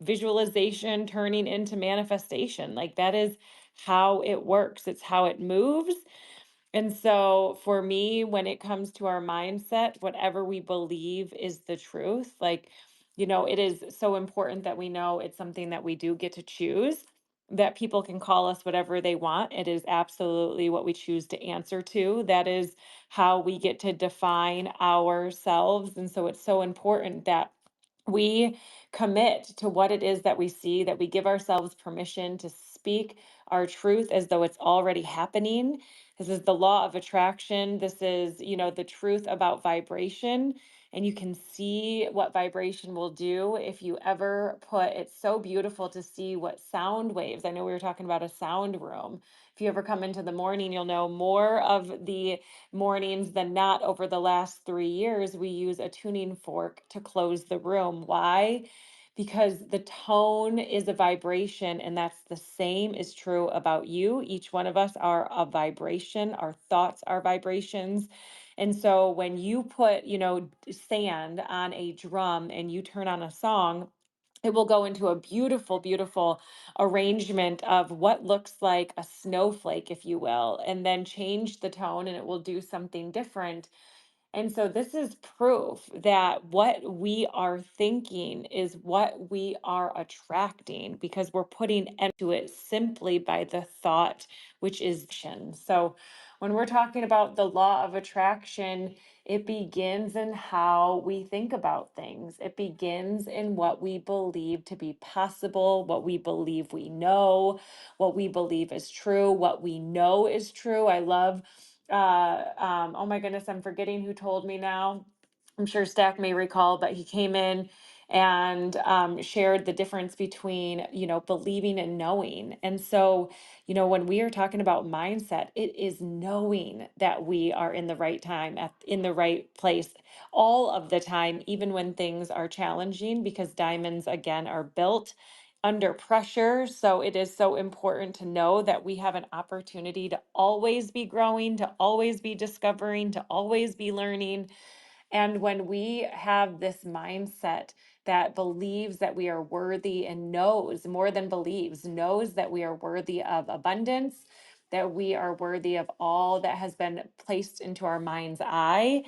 visualization turning into manifestation. Like that is how it works, it's how it moves. And so for me, when it comes to our mindset, whatever we believe is the truth, like, it is so important that we know it's something that we do get to choose, that people can call us whatever they want. It is absolutely what we choose to answer to. That is how we get to define ourselves. And so it's so important that we commit to what it is that we see, that we give ourselves permission to speak our truth as though it's already happening. This is the law of attraction. This is, the truth about vibration. And you can see what vibration will do if you ever it's so beautiful to see what sound waves. I know we were talking about a sound room. If you ever come into the morning, you'll know more of the mornings than not over the last 3 years, we use a tuning fork to close the room. Why? Because the tone is a vibration, and that's the same is true about you. Each one of us are a vibration, our thoughts are vibrations. And so when you put, sand on a drum and you turn on a song, it will go into a beautiful, beautiful arrangement of what looks like a snowflake, if you will, and then change the tone and it will do something different. And so this is proof that what we are thinking is what we are attracting because we're putting into it simply by the thought, which is action. So when we're talking about the law of attraction, it begins in how we think about things. It begins in what we believe to be possible, what we believe we know, what we believe is true, what we know is true. I love oh my goodness, I'm forgetting who told me now. I'm sure Stack may recall, but he came in and shared the difference between, believing and knowing. And so, when we are talking about mindset, it is knowing that we are in the right time, in the right place all of the time, even when things are challenging, because diamonds, again, are built under pressure. So it is so important to know that we have an opportunity to always be growing, to always be discovering, to always be learning. And when we have this mindset that believes that we are worthy and knows, more than believes, knows that we are worthy of abundance, that we are worthy of all that has been placed into our mind's eye,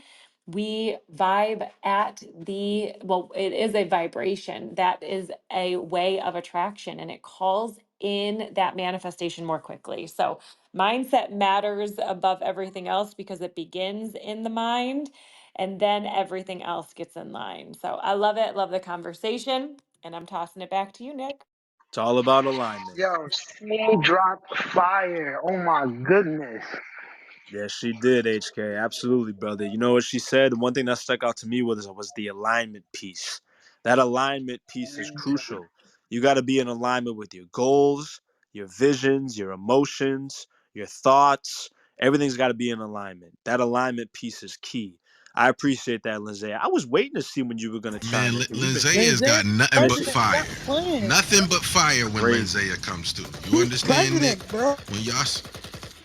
we vibe at it is a vibration. That is a way of attraction, and it calls in that manifestation more quickly. So, mindset matters above everything else because it begins in the mind and then everything else gets in line. So I love it. Love the conversation. And I'm tossing it back to you, Nick. It's all about alignment. Yo, she dropped fire. Oh my goodness. Yes, she did, HK. Absolutely, brother. You know what she said? One thing that stuck out to me was the alignment piece. That alignment piece is crucial. You got to be in alignment with your goals, your visions, your emotions, your thoughts. Everything's got to be in alignment. That alignment piece is key. I appreciate that, Lindsay. I was waiting to see when you were going to chime Man, in. You've been Linzea's Lindsay, got nothing but president, fire. stop playing. Nothing but fire when crazy. Linzea comes through. You He's understand, Nick? president, bro. When y'all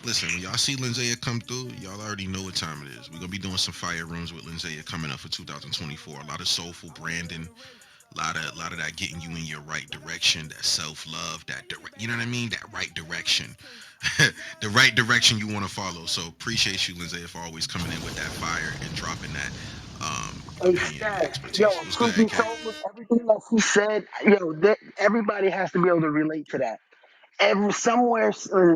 listen, when y'all see Linzea come through, y'all already know what time it is. We're gonna be doing some fire rooms with Linzea coming up for 2024. A lot of soulful branding, a lot of that getting you in your right direction, that self-love, you know what I mean? That right direction. The right direction you want to follow. So appreciate you, Lindsay, for always coming in with that fire and dropping that Hey, opinion and Stat, expertise. yo, What's good, truth be AK? told, everything that he said, yo, everybody has to be able to relate to that. Somewhere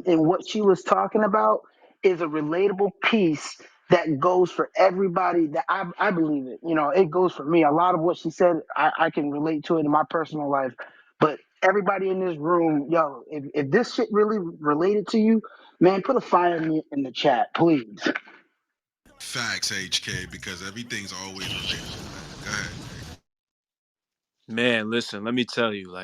in what she was talking about is a relatable piece that goes for everybody. That I believe it. You know, it goes for me. A lot of what she said, I can relate to it in my personal life. But everybody in this room, yo, if this shit really related to you, man, put a fire in the chat, please. Facts, HK, because everything's always relatable, man. Go ahead. Man, listen, let me tell you,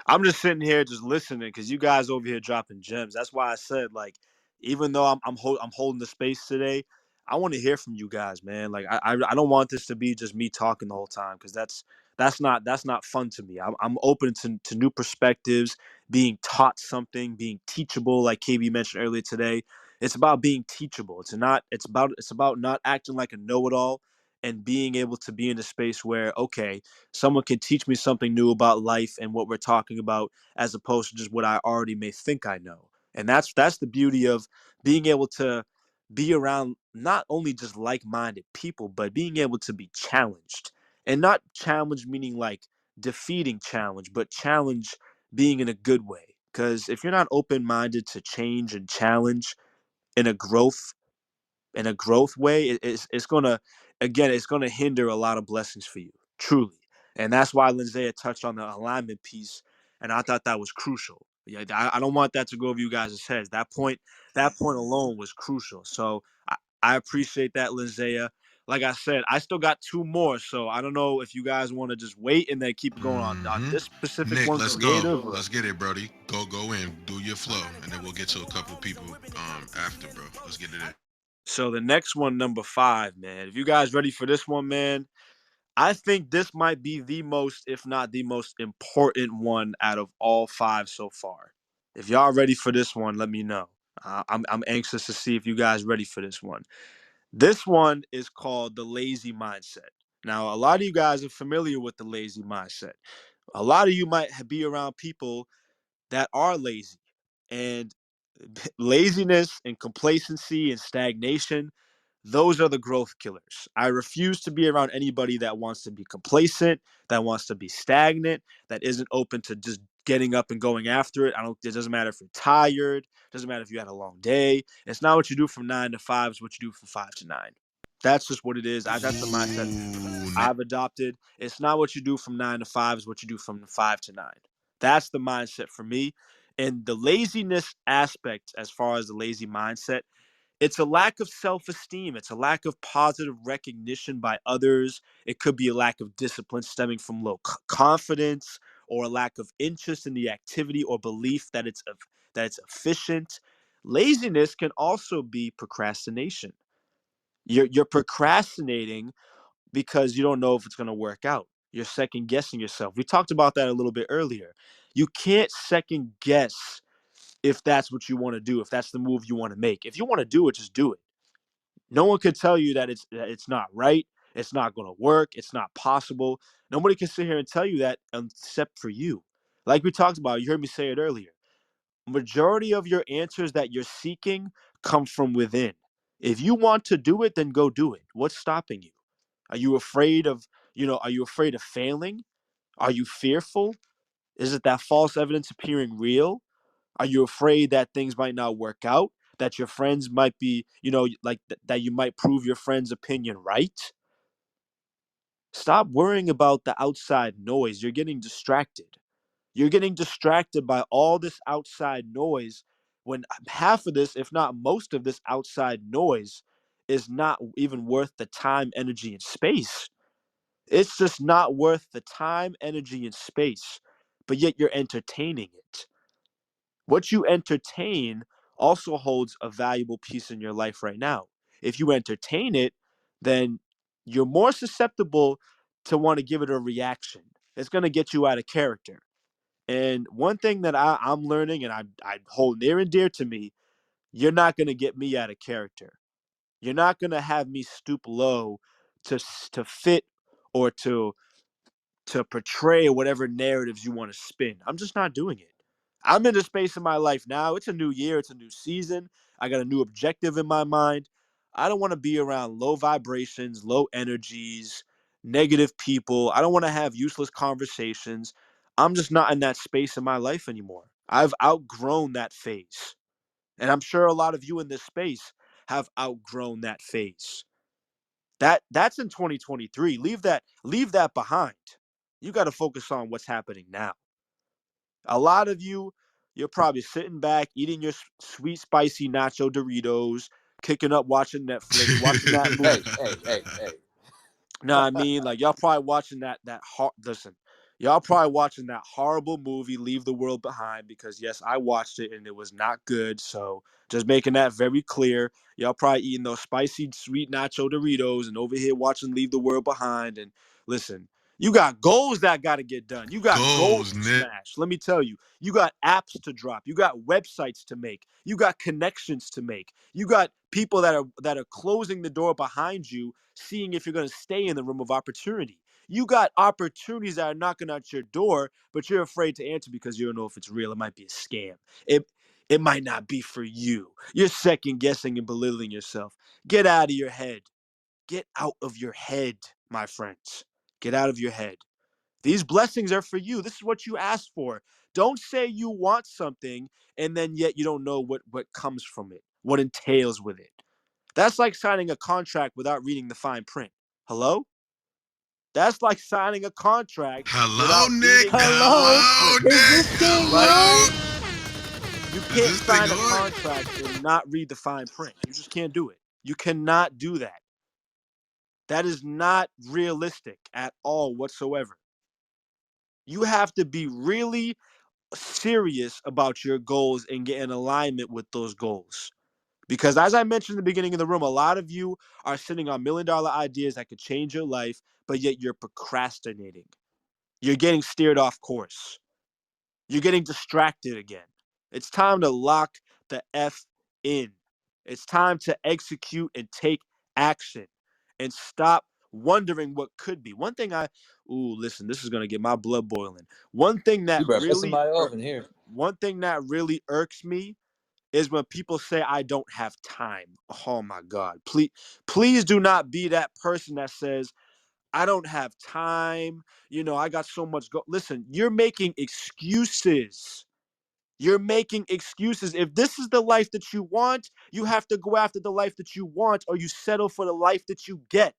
I'm just sitting here just listening because you guys over here dropping gems. That's why I said, like, even though I'm holding the space today, I want to hear from you guys, man. Like, I don't want this to be just me talking the whole time because that's not fun to me. I'm open to new perspectives, being taught something, being teachable, like KB mentioned earlier today. It's about being teachable. It's about not acting like a know-it-all and being able to be in a space where, okay, someone can teach me something new about life and what we're talking about as opposed to just what I already may think I know. And that's the beauty of being able to be around not only just like-minded people, but being able to be challenged. And not challenge meaning like defeating challenge, but challenge being in a good way. Because if you're not open-minded to change and challenge in a growth way, it's gonna hinder a lot of blessings for you, truly. And that's why Lindsay touched on the alignment piece, and I thought that was crucial. Yeah, I don't want that to go over you guys' heads. That point alone was crucial. So I appreciate that, Lindsay. Like I said, I still got two more, so I don't know if you guys want to just wait and then keep it going on Mm-hmm. this specific Nick, one let's go. creative. Or... Let's get it, Brody. Go in, do your flow, and then we'll get to a couple people after, bro. Let's get it in. So the next one, number 5, man. If you guys ready for this one, man, I think this might be the most, if not the most important one out of all 5 so far. If y'all ready for this one, let me know. I'm anxious to see if you guys ready for this one. This one is called the lazy mindset. Now, a lot of you guys are familiar with the lazy mindset. A lot of you might be around people that are lazy, and laziness and complacency and stagnation, those are the growth killers. I refuse to be around anybody that wants to be complacent, that wants to be stagnant, that isn't open to just getting up and going after it. It doesn't matter if you're tired, it doesn't matter if you had a long day. It's not what you do from 9 to 5, it's what you do from 5 to 9. That's just what it is. That's the mindset Ooh, Nick. I've adopted. It's not what you do from 9 to 5, it's what you do from 5 to 9. That's the mindset for me. And the laziness aspect, as far as the lazy mindset, It's a lack of self-esteem. It's a lack of positive recognition by others. It could be a lack of discipline stemming from low confidence, or a lack of interest in the activity or belief that it's efficient. Laziness can also be procrastination. You're procrastinating because you don't know if it's going to work out. You're second guessing yourself. We talked about that a little bit earlier. You can't second guess if that's what you want to do, if that's the move you want to make. If you want to do it, just do it. No one could tell you that it's not right, it's not going to work, it's not possible. Nobody can sit here and tell you that except for you. Like we talked about, you heard me say it earlier. Majority of your answers that you're seeking come from within. If you want to do it, then go do it. What's stopping you? Are you afraid of, are you afraid of failing? Are you fearful? Is it that false evidence appearing real? Are you afraid that things might not work out? That your friends might be, that you might prove your friend's opinion right? Stop worrying about the outside noise. You're getting distracted. You're getting distracted by all this outside noise when half of this, if not most of this outside noise, is not even worth the time, energy, and space. It's just not worth the time, energy, and space, but yet you're entertaining it. What you entertain also holds a valuable piece in your life right now. If you entertain it, then you're more susceptible to want to give it a reaction. It's going to get you out of character. And one thing that I'm learning, and I hold near and dear to me, you're not going to get me out of character. You're not going to have me stoop low to fit or to portray whatever narratives you want to spin. I'm just not doing it. I'm in a space in my life now. It's a new year. It's a new season. I got a new objective in my mind. I don't want to be around low vibrations, low energies, negative people. I don't want to have useless conversations. I'm just not in that space in my life anymore. I've outgrown that phase. And I'm sure a lot of you in this space have outgrown that phase. That's in 2023. Leave that behind. You got to focus on what's happening now. A lot of you're probably sitting back eating your sweet spicy nacho Doritos, kicking up watching Netflix, watching that movie. Hey. No, I mean, like, y'all probably watching y'all probably watching that horrible movie Leave the World Behind, because yes, I watched it and it was not good. So just making that very clear. Y'all probably eating those spicy sweet nacho Doritos and over here watching Leave the World Behind. And listen, you got goals that got to get done. You got goals Goals, to Nick. smash. Let me tell you, you got apps to drop. You got websites to make. You got connections to make. You got people that are closing the door behind you, seeing if you're going to stay in the room of opportunity. You got opportunities that are knocking at your door, but you're afraid to answer because you don't know if it's real. It might be a scam. It might not be for you. You're second guessing and belittling yourself. Get out of your head. Get out of your head, my friends. Get out of your head. These blessings are for you. This is what you asked for. Don't say you want something and then yet you don't know what comes from it, what entails with it. That's like signing a contract without reading the fine print. Hello? That's like signing a contract Hello, without Nick. reading the Hello? fine Hello, print. Is this Nick. thing Like, on? Hello. you Is can't this thing sign a on? contract and not read the fine print. You just can't do it. You cannot do that. That is not realistic at all whatsoever. You have to be really serious about your goals and get in alignment with those goals. Because as I mentioned in the beginning of the room, a lot of you are sitting on $1 million ideas that could change your life, but yet you're procrastinating. You're getting steered off course. You're getting distracted again. It's time to lock the F in. It's time to execute and take action and stop wondering what could be. Listen, this is going to get my blood boiling. You better piss somebody off in here. One thing that really irks me is when people say I don't have time. Oh my God. Please do not be that person that says, I don't have time. I got so much Listen, you're making excuses. You're making excuses. If this is the life that you want, you have to go after the life that you want, or you settle for the life that you get.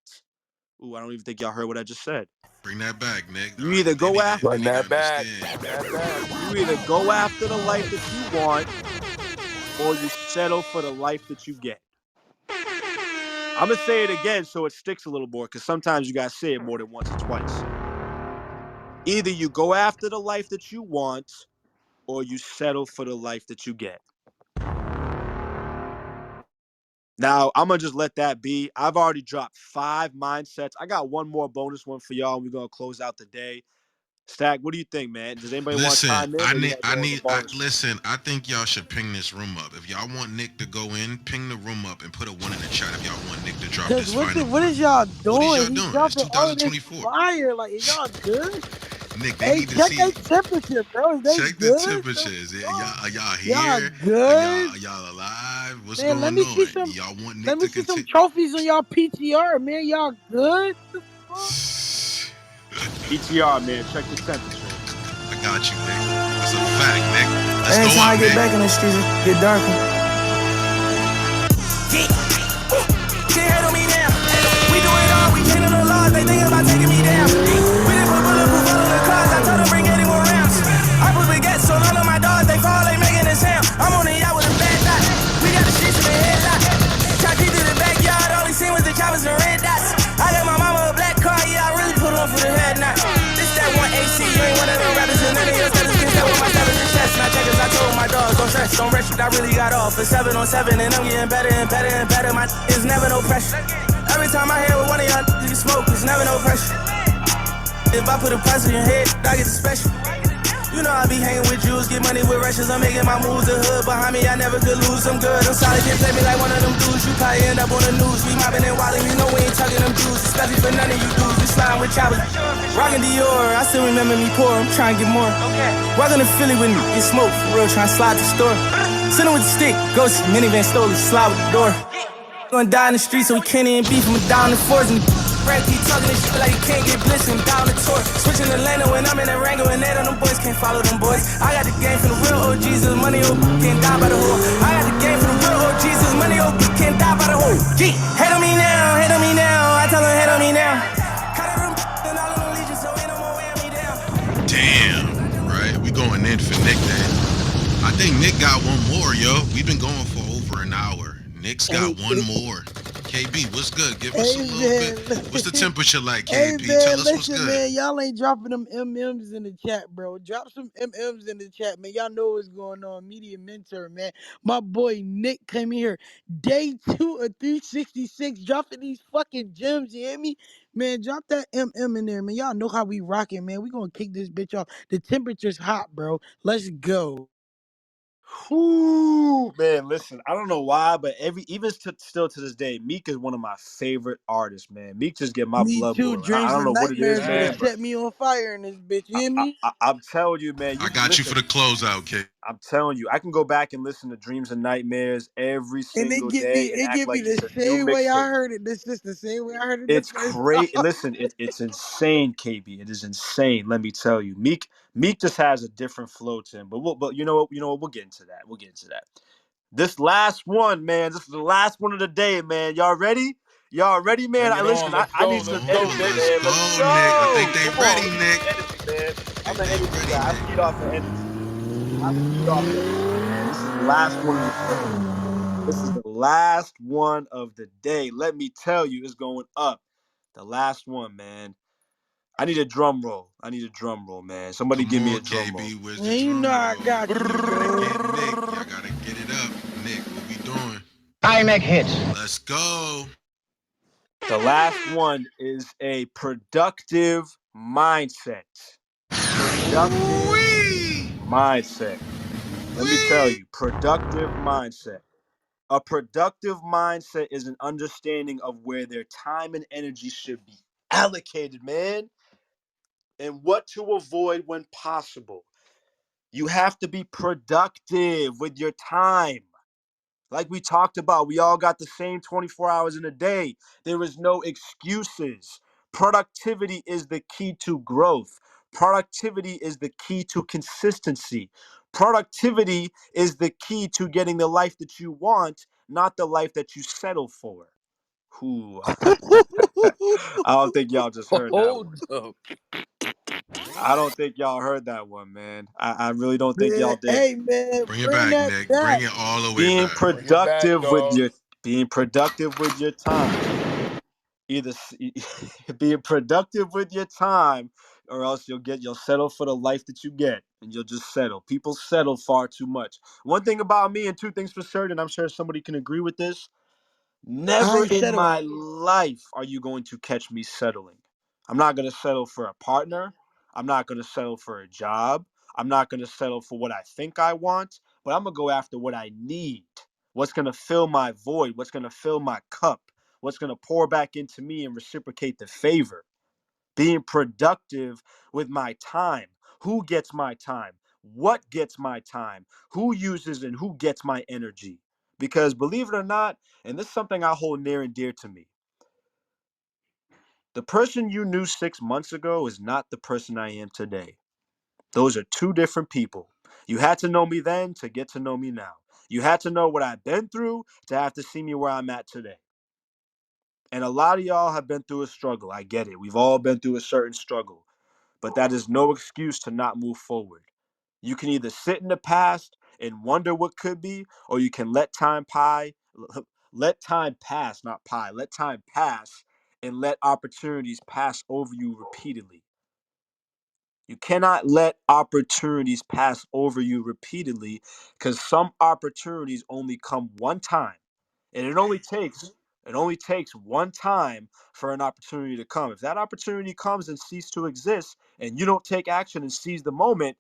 I don't even think y'all heard what I just said. Bring that back, Nick. You either They go need to, after they Run need to that back. understand. Run that back. you either go after the life that you want, or you settle for the life that you get. I'm gonna say it again so it sticks a little more, because sometimes you gotta say it more than once or twice. Either you go after the life that you want, or you settle for the life that you get. Now, I'm going to just let that be. I've already dropped 5 mindsets. I got one more bonus one for y'all, and we're going to close out the day. Stack, what do you think, man? Does anybody want to Listen, chime in, or you want to go on the bonus? listen, I think y'all should ping this room up. If y'all want Nick to go in, ping the room up and put a 1 in the chat if y'all want Nick to drop this final. What is y'all doing? What is y'all He doing? dropping It's all of this 2024. fire. Like, is y'all good? Nick, they Hey, need to check see. their temperature, bro. Is they Check good? the temperatures. Are y'all here? Y'all Are good? y'all alive? What's Man, going let me on? see some. Y'all want Nick Let me to see some continue? trophies on y'all PTR, man. Y'all good? PTR, man. Check the temperature. I got you, Nick. That's a fact, Nick. Let's Every go time up, I get Nick. back in the streets, it get darker. Can't hate on me now. We do it all, we changing the laws, they thinking about taking me down. We done put bulletproof all on the cars, I told them bring 80 more rounds. I put baguettes on all of my dogs, they fall, they making a sound. I'm on the yacht with a bad dot, we got the streets in the headlock. Shot deep through the backyard, all he seen was the choppers and red dots. I got my mama a black car, yeah, I really put on for the head knot. This that one AC, you ain't one of them rappers, and none of your status can tell with my status and chest. Not checkers, I told my dogs, don't stress, don't rush it, I really got off for 7 on 7, and I'm getting better and better and better. My is never no pressure. Every time I hear with one of y'all you smoke, it's never no pressure. If I put a price on your head, I get the special. You know I be hanging with Jews, get money with Russians, I'm making my moves. The hood behind me, I never could lose. I'm good, I'm solid, can't play me like one of them dudes. You probably end up on the news. We mobbing and wilding, you know we ain't tugging them Jews. Especially for none of you dudes, we sliding with choppers. Rockin' Dior, I still remember me poor, I'm trying to get more. Walking to Philly with me, get smoked, for real, trying to slide the store. Sitting with the stick, ghost, minivan stole it, slide with the door. Gonna die in the street, so we can't even beef him down the fours. And Brad keep talking this shit like he can't get blitzed and down the tour. Switching the lane when I'm in the Rango and they on them boys can't follow them boys. I got the game from the real OGs, the money OG can't die by the whore. I got the game from the real OGs, the money OG can't die by the whore. G, hate on me now, hate on me now. I tell them hate on me now. Cut out them and all of them legions, so ain't no more wearing me down. Damn, right? We going in for Nick then. I think Nick got one more, yo. We've been going for over an hour. Nick's got one more. KB, what's good? Give us a little bit. What's the temperature like, KB? Tell us what's good. Man, y'all ain't dropping them MMs in the chat, bro. Drop some MMs in the chat, man. Y'all know what's going on. Media mentor, man. My boy Nick came here day 2 of 366, dropping these fucking gems. You hear me? Man, drop that MM in there, man. Y'all know how we rocking, man. We gonna kick this bitch off. The temperature's hot, bro. Let's go. Whoo, man, listen, I don't know why, but still to this day, Meek is one of my favorite artists, man. Meek just get my Me blood too. boiling. I Dreams don't know and what it is, nightmares would man, have but set me on fire in this bitch. You hear me? I'm telling you, man. I got you for the closeout, kid. I'm telling you, I can go back and listen to Dreams and Nightmares every And single day and act get me like it's the a new same way I mixtape. heard it. This is the same way I heard it the It's first great. time. Listen, it's insane, KB. It is insane. Let me tell you, Meek just has a different flow to him. But you know what? We'll get into that. This last one, man. This is the last one of the day, man. Y'all ready? Man? Bring it on. Let's I go. need some Let's go, energy, Nick. man. Let's Let's go. go, Nick. I think they Come on, ready, we need Nick. some energy, man. I I'm think an they energy ready, guy. I Nick. feed off of energy. Man. This is the last one of the day. This is the last one of the day. Let me tell you, it's going up. The last one, man. I need a drum roll, man. Somebody Come give me on, a drum roll. KB. Where's the Man, you drum know I roll? got you, Gotta bro. get Nick. Y'all gotta get it up. Nick, what we doing? I make hits. Let's go. The last one is a productive mindset. Let me tell you, productive mindset. A productive mindset is an understanding of where their time and energy should be allocated, man, and what to avoid when possible. You have to be productive with your time. Like we talked about, we all got the same 24 hours in a day. There is no excuses. Productivity is the key to growth. Productivity is the key to consistency. Productivity is the key to getting the life that you want, not the life that you settle for. Who? I don't think y'all just heard that one. Hold up. I don't think y'all heard that one, man. I really don't think Man, y'all did. hey man, Bring it bring back, that Nick. back. Bring it all the way Being back. Bring it back, productive with dog. Being productive with your time. Either being productive with your time, or else you'll settle for the life that you get, and you'll just settle. People settle far too much. One thing about me, and two things for certain, I'm sure somebody can agree with this. I Never ain't in settling. my life are you going to catch me settling. I'm not going to settle for a partner. I'm not going to settle for a job. I'm not going to settle for what I think I want, but I'm going to go after what I need. What's going to fill my void? What's going to fill my cup? What's going to pour back into me and reciprocate the favor? Being productive with my time. Who gets my time? What gets my time? Who uses and who gets my energy? Because believe it or not, and this is something I hold near and dear to me, the person you knew 6 months ago is not the person I am today. Those are two different people. You had to know me then to get to know me now. You had to know what I've been through to have to see me where I'm at today. And a lot of y'all have been through a struggle. I get it. We've all been through a certain struggle. But that is no excuse to not move forward. You can either sit in the past and wonder what could be, or you can let time pass, not pie, let time pass and let opportunities pass over you repeatedly. You cannot let opportunities pass over you repeatedly because some opportunities only come one time. And it only takes one time for an opportunity to come. If that opportunity comes and cease to exist and you don't take action and seize the moment,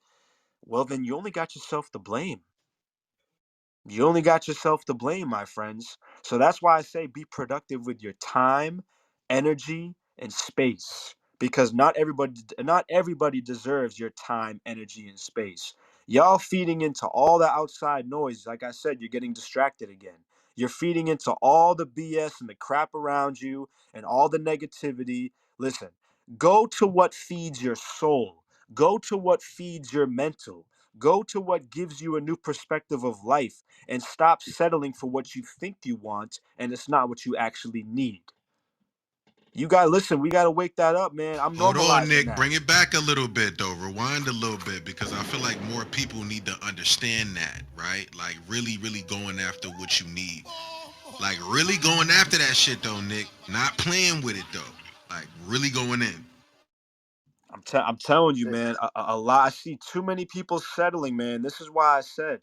well, then you only got yourself to blame. You only got yourself to blame, my friends. So that's why I say be productive with your time, energy, and space. Because not everybody deserves your time, energy, and space. Y'all feeding into all the outside noise. Like I said, you're getting distracted again. You're feeding into all the BS and the crap around you and all the negativity. Listen, go to what feeds your soul. Go to what feeds your mental. Go to what gives you a new perspective of life and stop settling for what you think you want and it's not what you actually need. You gotta listen, we gotta wake that up, man. I'm Hold on, normalizing Nick. that. Bring it back a little bit, though. Rewind a little bit because I feel like more people need to understand that, right? Like, really, really going after what you need. Like, really going after that shit, though, Nick. Not playing with it, though. Like, really going in. I'm telling you, man, a lot. I see too many people settling, man. This is why I said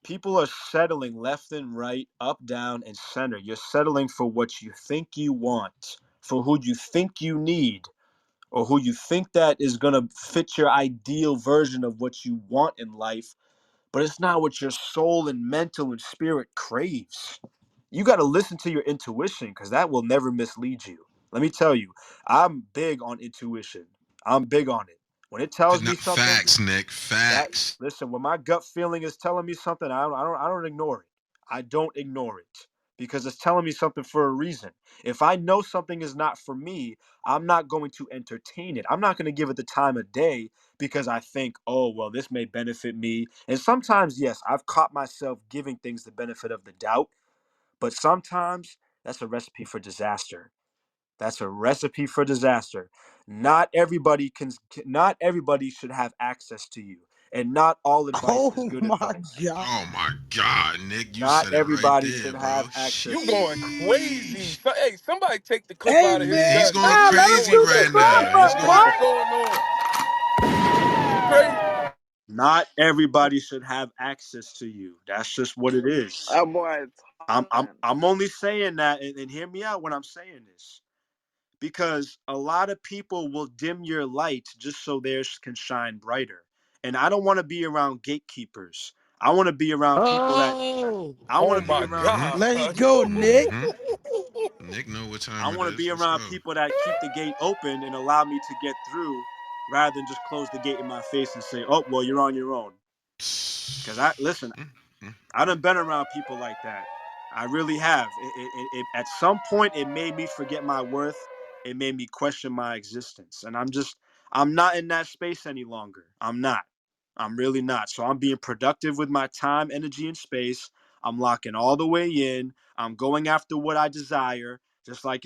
people are settling left and right, up, down, and center. You're settling for what you think you want, for who you think you need, or who you think that is going to fit your ideal version of what you want in life, but it's not what your soul and mental and spirit craves. You got to listen to your intuition because that will never mislead you. Let me tell you, I'm big on intuition. I'm big on it. When it tells me something, Facts, Nick. that Facts. listen, when my gut feeling is telling me something, I don't ignore it. I don't ignore it because it's telling me something for a reason. If I know something is not for me, I'm not going to entertain it. I'm not going to give it the time of day because I think, oh, well, this may benefit me. And sometimes, yes, I've caught myself giving things the benefit of the doubt, but sometimes that's a recipe for disaster. That's a recipe for disaster. Not everybody should have access to you. And not all advice is Oh good my advice. god. Oh my God, Nick, you Not said it right everybody there, should bro. have access You to going you. crazy. Sheesh. So, hey, somebody take the clip Hey out of his Yeah, man, he's chest, going man. nah, What let is him crazy do going the right on? club, now. He's but going. What is what? going on? This is crazy. Not everybody should have access to you. That's just what it is. That boy I'm I'm talking. I'm only saying that, and hear me out when I'm saying this. Because a lot of people will dim your light just so theirs can shine brighter. And I don't want to be around gatekeepers. I want to be around people that Oh, I want oh to be my around Mm-hmm. God. Let's go, Nick. Mm-hmm. Nick know what I time it want to is. be Let's go. around people that keep the gate open and allow me to get through rather than just close the gate in my face and say, "Oh, well, you're on your own." Cuz I listen, Mm-hmm. I done been around people like that. I really have. At some point, it made me forget my worth. It made me question my existence. And I'm not in that space any longer. I'm not. I'm really not. So I'm being productive with my time, energy, and space. I'm locking all the way in. I'm going after what I desire. Just like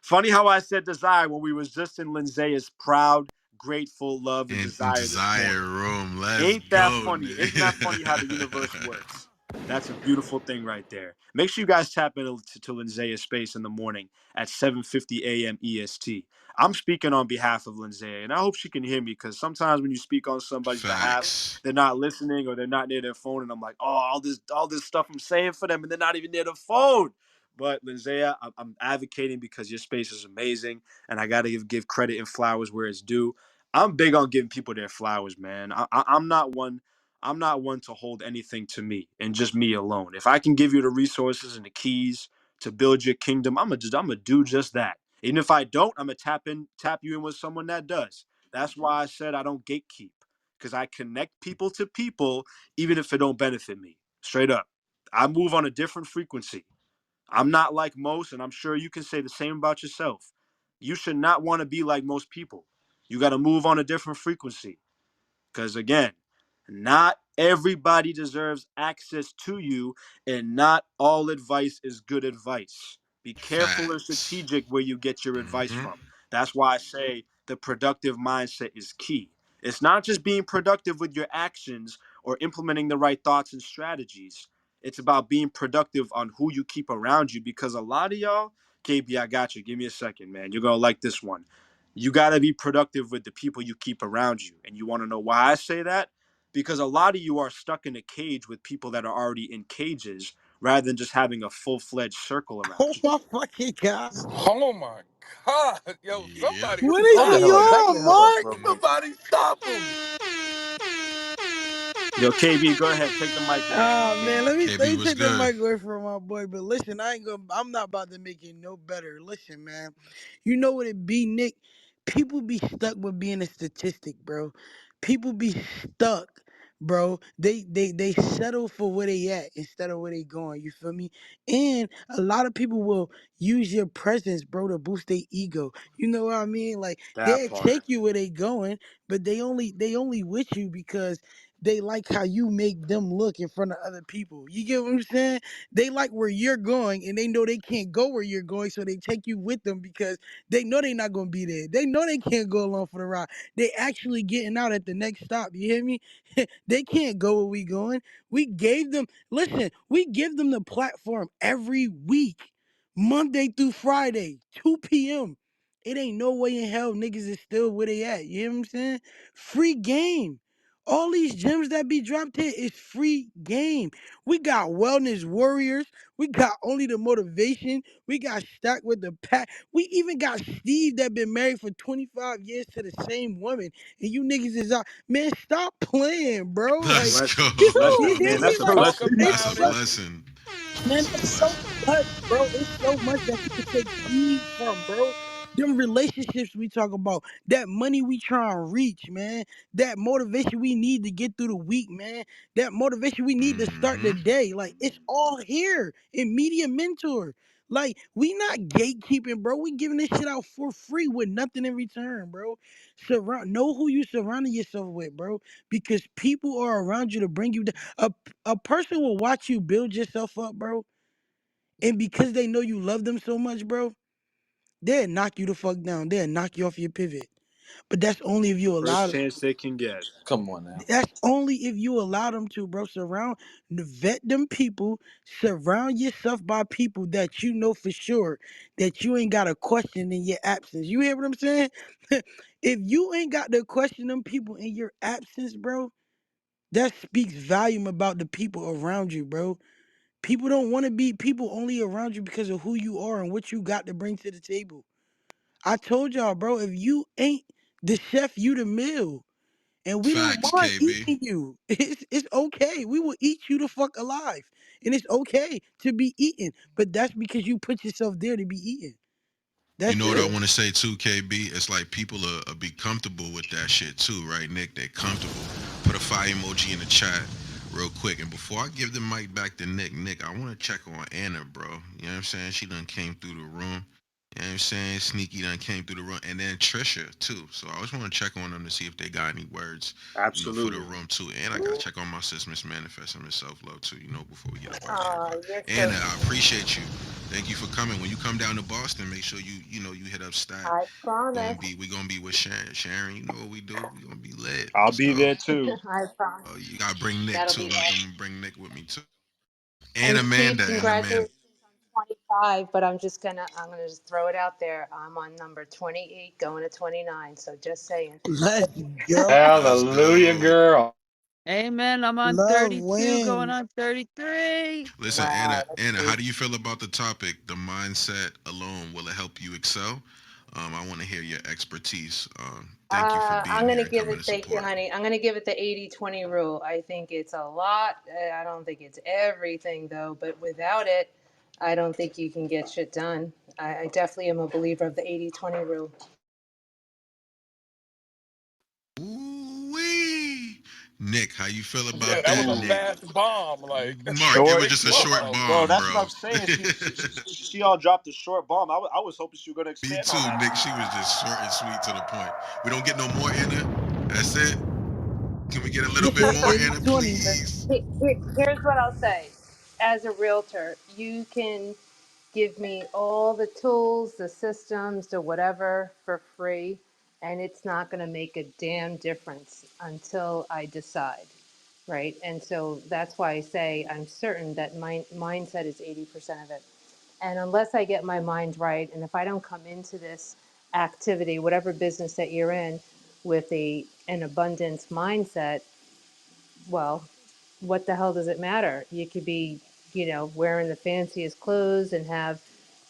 funny how I said desire when we was just in Linzea's proud, grateful love and In desire this desire morning. room. Let's Ain't that go, funny? Isn't that funny how the Nick. universe works? That's a beautiful thing right there. Make sure you guys tap into to Linzea's space in the morning at 7:50 a.m. EST. I'm speaking on behalf of Lindsay, and I hope she can hear me because sometimes when you speak on somebody's behalf, Facts. they're not listening or they're not near their phone, and I'm like, oh, all this stuff I'm saying for them, and they're not even near the phone. But Lindsay, I'm advocating because your space is amazing, and I got to give credit and flowers where it's due. I'm big on giving people their flowers, man. I'm not one. I'm not one to hold anything to me and just me alone. If I can give you the resources and the keys to build your kingdom, I'm gonna do just that. Even if I don't, I'm gonna tap you in with someone that does. That's why I said I don't gatekeep because I connect people to people, even if it don't benefit me. Straight up, I move on a different frequency. I'm not like most, and I'm sure you can say the same about yourself. You should not want to be like most people. You got to move on a different frequency. Because again, not everybody deserves access to you, and not all advice is good advice. Be careful and Facts. strategic where you get your advice Mm-hmm. from. That's why I say the productive mindset is key. It's not just being productive with your actions or implementing the right thoughts and strategies. It's about being productive on who you keep around you because a lot of y'all, KB, I got you. Give me a second, man. You're going to like this one. You got to be productive with the people you keep around you. And you want to know why I say that? Because a lot of you are stuck in a cage with people that are already in cages rather than just having a full-fledged circle Oh around you. my fucking god. Oh my God. Yo, Yep. somebody What is Hold the stop he hell up. him. Back on, the hell up, Mark? bro. Somebody stop him. Yo, KB, go ahead. Take the mic away from him, Ah man, KB. let KB me was take the good. mic away from my boy. But listen, I'm not about to make it no better. Listen, man. You know what it be, Nick? People be stuck with being a statistic, bro. People be stuck, bro. They settle for where they at instead of where they going. You feel me? And a lot of people will use your presence, bro, to boost their ego. You know what I mean? Like That they'll part. take you where they going, but they only with you because they like how you make them look in front of other people. You get what I'm saying? They like where you're going and they know they can't go where you're going, so they take you with them because they know they're not gonna be there. They know they can't go along for the ride. They actually getting out at the next stop. You hear me? They can't go where we going. We gave them listen, we give them the platform every week. Monday through Friday, 2 p.m. It ain't no way in hell niggas is still where they at. You hear what I'm saying? Free game. All these gems that be dropped here is free game. We got wellness warriors. We got only the motivation. We got stacked with the pack. We even got Steve that been married for 25 years to the same woman. And you niggas is out. Man, stop playing, bro. Let's Like, go. Blessing. you Blessing, hear man. me? That's a Like, Talk blessing. it's That's a about it. so blessing. man, That's a it's so blessing. much, bro. It's so much that we could take heed from, bro. Them relationships we talk about, that money we try and reach, man. That motivation we need to get through the week, man. That motivation we need to start the Mm-hmm. day. Like, it's all here in Media Mentor. Like, we not gatekeeping, bro. We giving this shit out for free with nothing in return, bro. Know who you surrounding yourself with, bro. Because people are around you to bring you down. A person will watch you build yourself up, bro. And because they know you love them so much, bro, they'll knock you the fuck down. They'll knock you off your pivot. But that's only if you First allow chance they can get. Come on now. that's only if you allow them to, bro. Vet them people, surround yourself by people that you know for sure that you ain't got a question in your absence. You hear what I'm saying? If you ain't got to question them people in your absence, bro, that speaks volume about the people around you, bro. People don't want to be people only around you because of who you are and what you got to bring to the table. I told y'all, bro, if you ain't the chef, you the meal. And we don't Facts, mind KB. eating you. It's okay. We will eat you the fuck alive. And it's okay to be eaten. But that's because you put yourself there to be eaten. You That's know what I it. want to say too, KB? It's like people are be comfortable with that shit too, right, Nick? They're comfortable. Put a fire emoji in the chat real quick. And before I give the mic back to Nick, I want to check on Anna, bro. You know what I'm saying? She done came through the room. You know what I'm saying? Sneaky done came through the room. And then Trisha, too. So I always want to check on them to see if they got any words, for the Absolutely. room, too. And I got to check on my sis, Miss Manifest, and Miss Self Love, too, before we get up out of here. But You're so Anna, I appreciate you. Thank you for coming. When you come down to Boston, make sure you hit up Stat. I Gonna promise. be we gonna be with Sharon. Sharon, you know what we do. We gonna be lit. I'll Let's be go. there too. I promise. Oh, you gotta bring Nick That'll too. be I'm lit. gonna bring Nick with me too. And And Steve, Amanda, and Amanda. congratulations on 25, but I'm gonna just throw it out there. I'm on number 28 going to 29. So just saying. Let's go. Let's Hallelujah, go. girl. Amen. I'm on Love 32, going wins. on 33. Listen, Wow, that's Anna, how crazy. do you feel about the topic? The mindset alone, will it help you excel? I want to hear your expertise. Thank you for I'm being gonna here and give coming it, to thank you, support. honey. I'm gonna give it the 80-20 rule. I think it's a lot. I don't think it's everything though, but without it, I don't think you can get shit done. I definitely am a believer of the 80-20 rule. Ooh wee. Nick, how you feel Yeah, about that was that, a Nick? Ooh, fast bomb. Like, Mark, it short, was wait, just a what? short Okay. bro. bomb, That's what bro. I'm saying. She all dropped a short bomb. I was hoping she was gonna Me expand too, on that. Nick. She was just short and sweet to the point. We don't get no more, Anna. That's it. Can we get a little Get bit that more, Anna, 80-20, man. please? Here's what I'll say. As a realtor, you can give me all the tools, the systems, the whatever for free, and it's not going to make a damn difference until I decide, right? And so that's why I say I'm certain that my mindset is 80% of it. And unless I get my mind right, and if I don't come into this activity, whatever business that you're in, with an abundance mindset, well, what the hell does it matter? You could be, wearing the fanciest clothes and have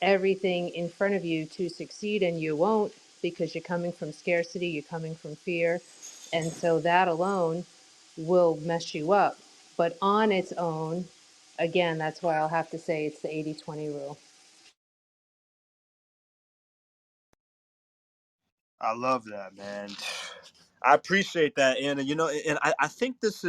everything in front of you to succeed, and you won't because you're coming from scarcity, you're coming from fear. And so that alone will mess you up. But on its own, again, that's why I'll have to say it's the 80-20 rule. I love that, man. I appreciate that, Anna. And I think this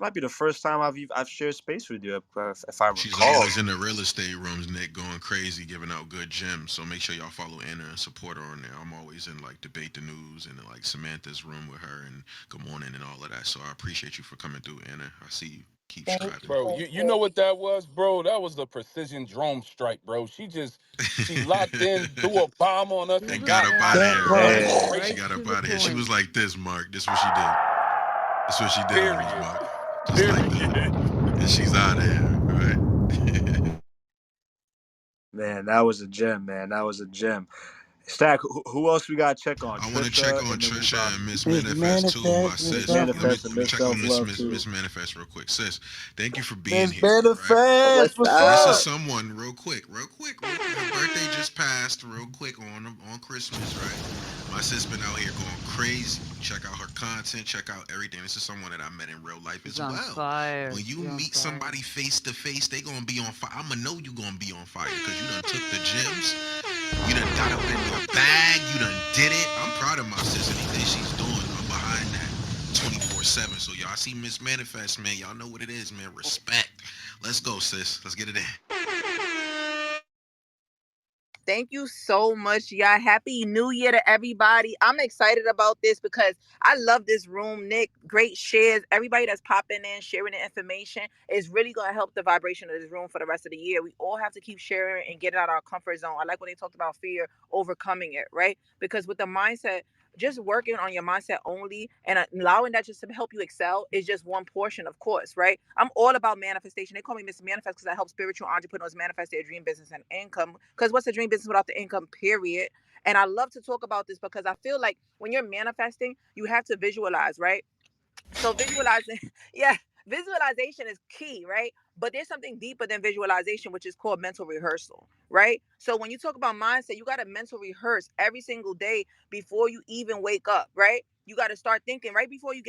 might be the first time I've shared space with you, if I She's recall. always in the real estate rooms, Nick, going crazy, giving out good gems. So make sure y'all follow Anna and support her on there. I'm always in like debate the news and like Samantha's room with her and good morning and all of that. So I appreciate you for coming through, Anna. I see you. Keep Thank striving. you. Bro, Thank you know you. what that was, bro? That was the precision drone strike, bro. She locked in, threw a bomb on us, She and was Got got up out out of of That here. here, part. right? That's right, She crazy. right got to up the out of here. She point. was like this, Mark. This what she did. That's what she did on us, Period. Mark. Just like that. Period. And she's out of here, right? Man, that was a gem, man. That was a gem. Stack, who else we got to check on? I want to check Trisha, on and then Trisha and Miss Miss Manifest too, my Manifest, Miss Miss sis. Self Let me Love. Manifest and let me Miss check on Self Love, too. Miss Manifest real quick, sis. Thank you for being Miss here, right? Manifest, What's what's This is up? up? someone real quick. Her birthday just passed, real quick on Christmas, right? My sis been out here going crazy. Check out her content, check out everything. This is someone that I met in real life She's as on well. fire. When you She's on meet fire. somebody face to face, they gonna be on fire. I'ma know you gonna be on fire because you done took the gems. You done got up in your bag. You done did it. I'm proud of my sis. Anything she's doing, I'm behind that 24/7. So y'all see Miss Manifest, man. Y'all know what it is, man. Respect. Let's go, sis. Let's get it in. Thank you so much, y'all. Happy New Year to everybody. I'm excited about this because I love this room, Nick. Great shares. Everybody that's popping in, sharing the information is really going to help the vibration of this room for the rest of the year. We all have to keep sharing and get out of our comfort zone. I like when they talked about fear, overcoming it, right? Because with the mindset, just working on your mindset only and allowing that just to help you excel is just one portion, of course, right? I'm all about manifestation. They call me Miss Manifest because I help spiritual entrepreneurs manifest their dream business and income. Because what's a dream business without the income, period? And I love to talk about this because I feel like when you're manifesting, you have to visualize, right? So visualizing, yeah, visualization is key, right? But there's something deeper than visualization, which is called mental rehearsal, right? So when you talk about mindset, you got to mental rehearse every single day before you even wake up, right? You got to start thinking right before you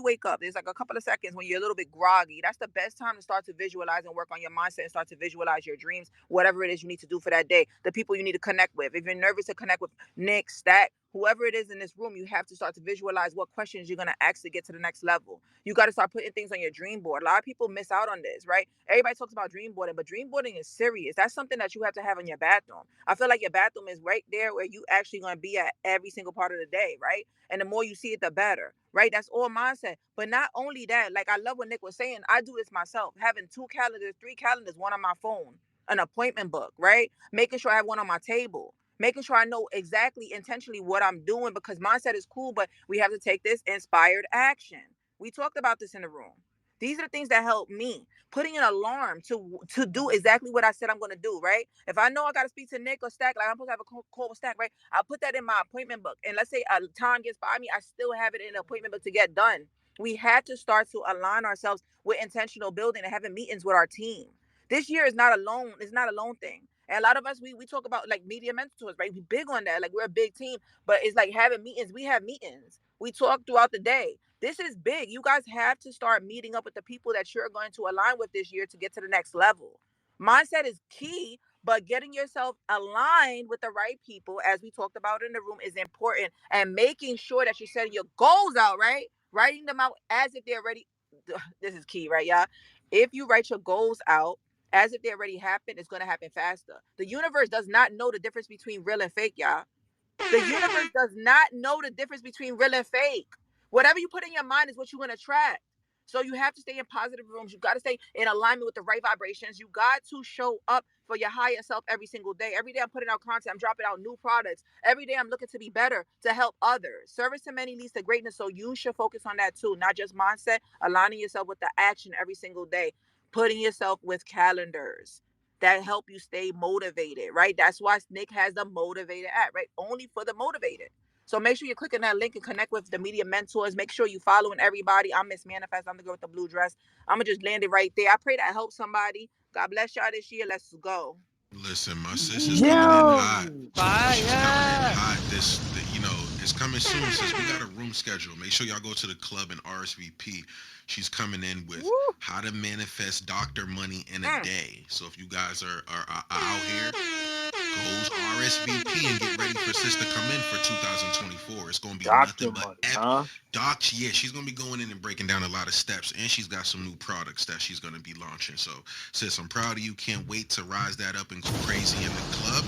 wake up. There's like a couple of seconds when you're a little bit groggy. That's the best time to start to visualize and work on your mindset and start to visualize your dreams, whatever it is you need to do for that day, the people you need to connect with. If you're nervous to connect with Nick, Stack, whoever it is in this room, you have to start to visualize what questions you're going to ask to get to the next level. You got to start putting things on your dream board. A lot of people miss out on this, right? Everybody talks about dream boarding, but dream boarding is serious. That's something that you have to have in your bathroom. I feel like your bathroom is right there where you actually going to be at every single part of the day, right? And the more you see it, the better, right? That's all mindset. But not only that, like I love what Nick was saying, I do this myself, having 2 calendars, 3 calendars, one on my phone, an appointment book, right? Making sure I have one on my table, making sure I know exactly intentionally what I'm doing, because mindset is cool, but we have to take this inspired action. We talked about this in the room. These are the things that help me. Putting an alarm to do exactly what I said I'm gonna do, right? If I know I gotta speak to Nick or Stack, like I'm supposed to have a call with Stack, right? I'll put that in my appointment book. And let's say time gets by me, I still have it in the appointment book to get done. We had to start to align ourselves with intentional building and having meetings with our team. This year is not alone, it's not a lone thing. And a lot of us, we talk about like media mentors, right? We big on that. Like we're a big team, but it's like having meetings. We have meetings. We talk throughout the day. This is big. You guys have to start meeting up with the people that you're going to align with this year to get to the next level. Mindset is key, but getting yourself aligned with the right people, as we talked about in the room, is important. And making sure that you're setting your goals out, right? Writing them out as if they're ready. This is key, right, y'all? If you write your goals out as if they already happened, it's going to happen faster. The universe does not know the difference between real and fake, y'all. The universe does not know the difference between real and fake. Whatever you put in your mind is what you're going to attract. So you have to stay in positive rooms. You got to stay in alignment with the right vibrations. You got to show up for your higher self every single day. Every day I'm putting out content. I'm dropping out new products. Every day I'm looking to be better, to help others. Service to many leads to greatness. So you should focus on that too. Not just mindset, aligning yourself with the action every single day. Putting yourself with calendars that help you stay motivated, right? That's why Nick has the motivated app, right? Only for the motivated. So make sure you click on that link and connect with the media mentors. Make sure you following everybody. I'm Miss Manifest. I'm the girl with the blue dress. I'm gonna just land it right there. I pray that helps somebody. God bless y'all this year. Let's go. Listen, my sis is coming in hot. Yo, She's coming in Fire. hot. It's coming soon. Sis, we got a room schedule. Make sure y'all go to the club and RSVP. She's coming in with Woo. how to manifest doctor money in a Mm. day. So if you guys are out here, goes RSVP and get ready for sis to come in for 2024. It's gonna be Doctor nothing but money, huh? docs. Yeah, she's gonna be going in and breaking down a lot of steps, and she's got some new products that she's gonna be launching. So, sis, I'm proud of you. Can't wait to rise that up and go crazy in the club.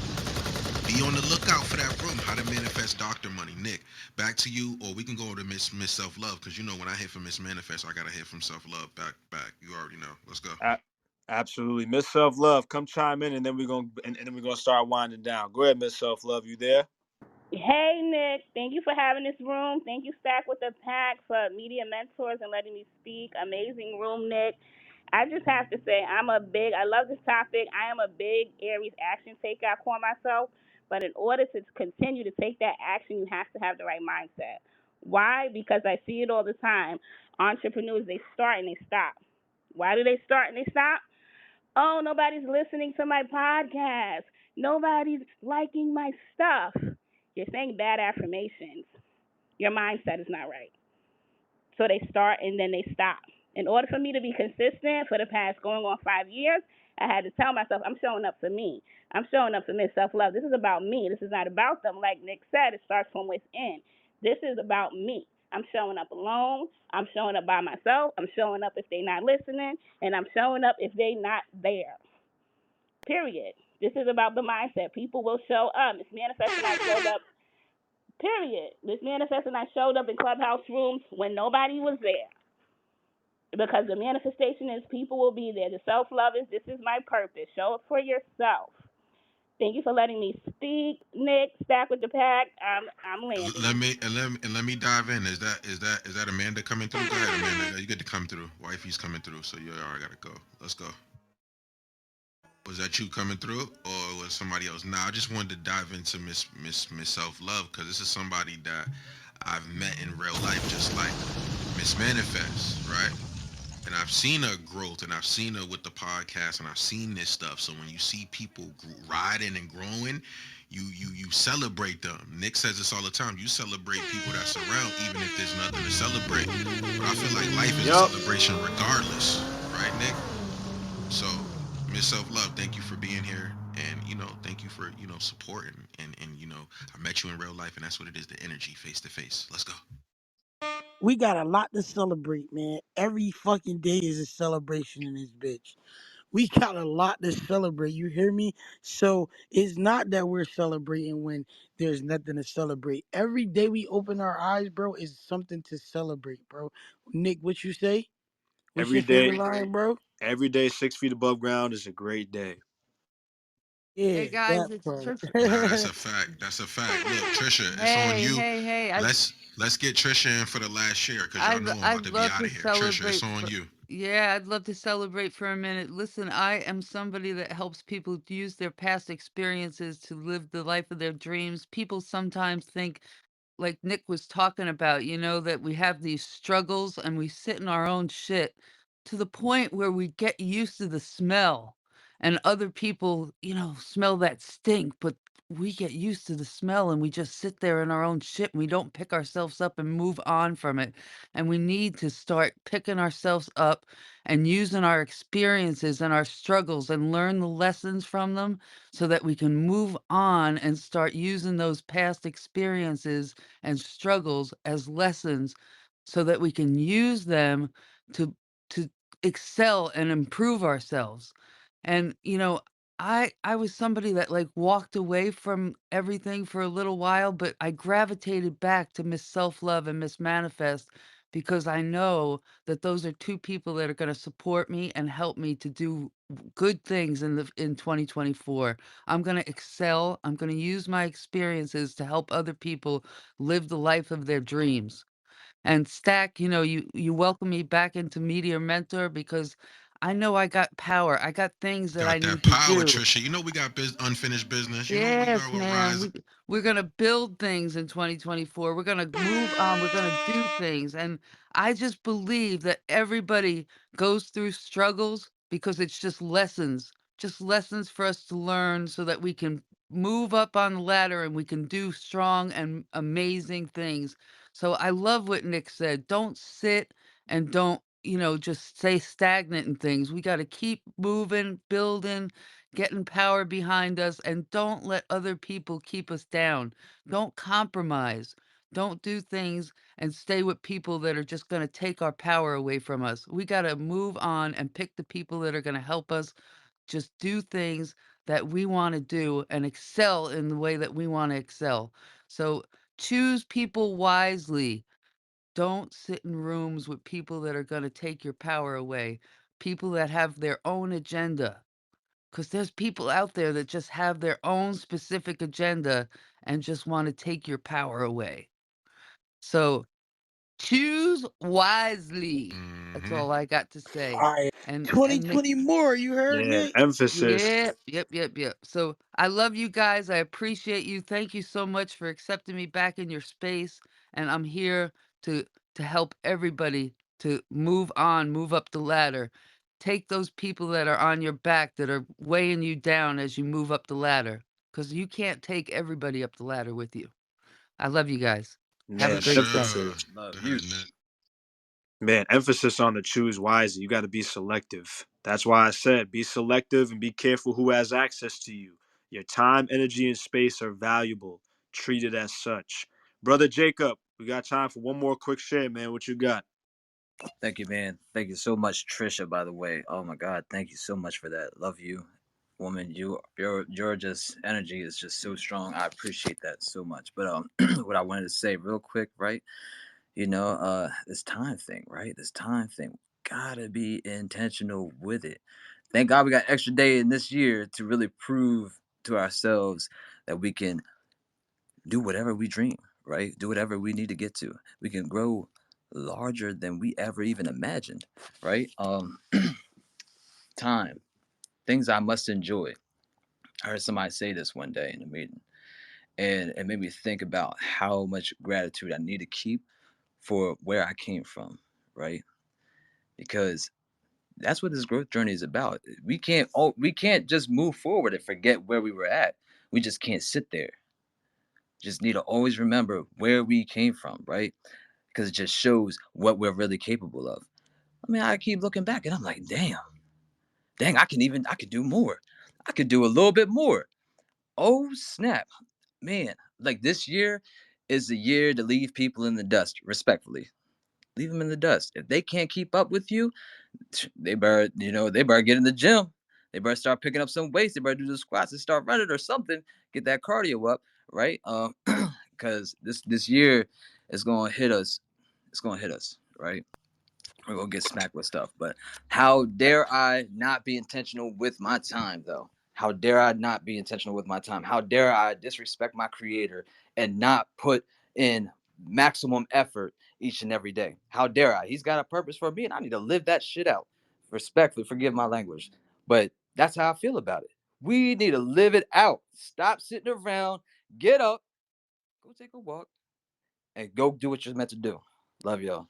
Be on the lookout for that room. How to manifest doctor money. Nick, back to you, or we can go to Miss Self Love because you know when I hit from Miss Manifest, I gotta hit from Self Love. Back. You already know. Let's go. Absolutely. Miss Self Love, come chime in and then we're gonna start winding down. Go ahead, Miss Self Love. You there? Hey, Nick. Thank you for having this room. Thank you, Stack with the Pack, for media mentors and letting me speak. Amazing room, Nick. I just have to say, I love this topic. I am a big Aries action taker, I call myself. But in order to continue to take that action, you have to have the right mindset. Why? Because I see it all the time. Entrepreneurs, they start and they stop. Why do they start and they stop? Oh, nobody's listening to my podcast. Nobody's liking my stuff. You're saying bad affirmations. Your mindset is not right. So they start and then they stop. In order for me to be consistent for the past going on 5 years, I had to tell myself I'm showing up for me. I'm showing up for Miss Self Love. This is about me. This is not about them. Like Nick said, it starts from within. This is about me. I'm showing up alone. I'm showing up by myself. I'm showing up if they're not listening. And I'm showing up if they're not there. Period. This is about the mindset. People will show up. It's manifesting. I showed up. Period. This manifesting. I showed up in clubhouse rooms when nobody was there. Because the manifestation is people will be there. The self love is this is my purpose. Show up for yourself. Thank you for letting me speak, Nick. Stack with the pack. I'm Let landing. me let me dive in. Is that Amanda coming through? Go ahead, Amanda. You get to come through. Wifey's coming through, so you already gotta go. Let's go. Was that you coming through, or was somebody else? Nah, I just wanted to dive into Miss Self Love because this is somebody that I've met in real life, just like Miss Manifest, right? And I've seen her growth, and I've seen her with the podcast, and I've seen this stuff. So when you see people riding and growing, you celebrate them. Nick says this all the time. You celebrate people that's around, even if there's nothing to celebrate. But I feel like life is a Yup. celebration regardless, right, Nick? So, Miss Self Love, thank you for being here, and thank you for supporting, and I met you in real life, and that's what it is—the energy, face to face. Let's go. we got a lot to celebrate, man. Every fucking day is a celebration in this bitch. We got a lot to celebrate. You hear me? So it's not that we're celebrating when there's nothing to celebrate. Every day we open our eyes, bro, is something to celebrate, bro. Nick, what you say? What's Every your day, favorite line, bro? every day, 6 feet above ground is a great day. Yeah, Hey guys, that it's part. Trisha. Nah, that's a fact. That's a fact. Look, Trisha, it's on Hey, you. hey, hey! Let's get Trisha in for the last share because y'all know I'm I'd about to be love out to of here. Trisha, it's celebrate on for. you. Yeah, I'd love to celebrate for a minute. Listen, I am somebody that helps people use their past experiences to live the life of their dreams. People sometimes think, like Nick was talking about, that we have these struggles and we sit in our own shit to the point where we get used to the smell and other people, smell that stink, but we get used to the smell and we just sit there in our own shit and we don't pick ourselves up and move on from it. And we need to start picking ourselves up and using our experiences and our struggles and learn the lessons from them so that we can move on and start using those past experiences and struggles as lessons so that we can use them to to excel and improve ourselves. And I was somebody that like walked away from everything for a little while, but I gravitated back to Miss Self-Love and Miss Manifest because I know that those are two people that are going to support me and help me to do good things in 2024. I'm going to excel. I'm going to use my experiences to help other people live the life of their dreams. And Stack, you welcome me back into Media Mentor because I know I got power. I got things that I Got that need to power, do. Trisha. You know we got unfinished business. You know we Yes, got what man. rise. We're gonna build things in 2024. We're gonna move on. We're gonna do things. And I just believe that everybody goes through struggles because it's just lessons for us to learn so that we can move up on the ladder and we can do strong and amazing things. So I love what Nick said. Don't sit and don't, just stay stagnant in things. We got to keep moving, building, getting power behind us, and don't let other people keep us down. Don't compromise. Don't do things and stay with people that are just going to take our power away from us. We got to move on and pick the people that are going to help us just do things that we want to do and excel in the way that we want to excel. So choose people wisely. Don't sit in rooms with people that are going to take your power away, people that have their own agenda, because there's people out there that just have their own specific agenda and just want to take your power away. So choose wisely. That's Mm-hmm. all I got to say. All right. And make 2020 more, you heard, Yeah, Nick? emphasis. yep. So I love you guys. I appreciate you. Thank you so much for accepting me back in your space. And I'm here to to help everybody to move on, move up the ladder. Take those people that are on your back that are weighing you down as you move up the ladder. Because you can't take everybody up the ladder with you. I love you guys. Have a For Man, great day. sure. emphasis. Love Go you. ahead, Nick. Man, emphasis on the choose wisely. You got to be selective. That's why I said be selective and be careful who has access to you. Your time, energy, and space are valuable. Treat it as such. Brother Jacob, we got time for one more quick share, man. What you got? Thank you, man. Thank you so much, Trisha. By the way, oh my God, thank you so much for that. Love you, woman. Your just energy is just so strong. I appreciate that so much. But what I wanted to say real quick, right? This time thing, right? This time thing. Gotta be intentional with it. Thank God we got extra day in this year to really prove to ourselves that we can do whatever we dream, right? Do whatever we need to get to. We can grow larger than we ever even imagined, right? Time, things I must enjoy. I heard somebody say this one day in a meeting, and it made me think about how much gratitude I need to keep for where I came from, right? Because that's what this growth journey is about. We can't just move forward and forget where we were at. We just can't sit there. Just need to always remember where we came from, right? Because it just shows what we're really capable of. I mean, I keep looking back and I'm like, dang, I could do more. I could do a little bit more. Oh snap, man! Like this year is the year to leave people in the dust. Respectfully, leave them in the dust. If they can't keep up with you, they better get in the gym. They better start picking up some weights. They better do the squats and start running or something. Get that cardio up, right? Because this year is gonna hit us. It's gonna hit us, right? We're gonna get smacked with stuff. But how dare I not be intentional with my time, though? How dare I not be intentional with my time? How dare I disrespect my creator and not put in maximum effort each and every day? How dare I? He's got a purpose for me and I need to live that shit out. Respectfully, forgive my language, but that's how I feel about it. We need to live it out. Stop sitting around, get up, go take a walk, and go do what you're meant to do. Love y'all.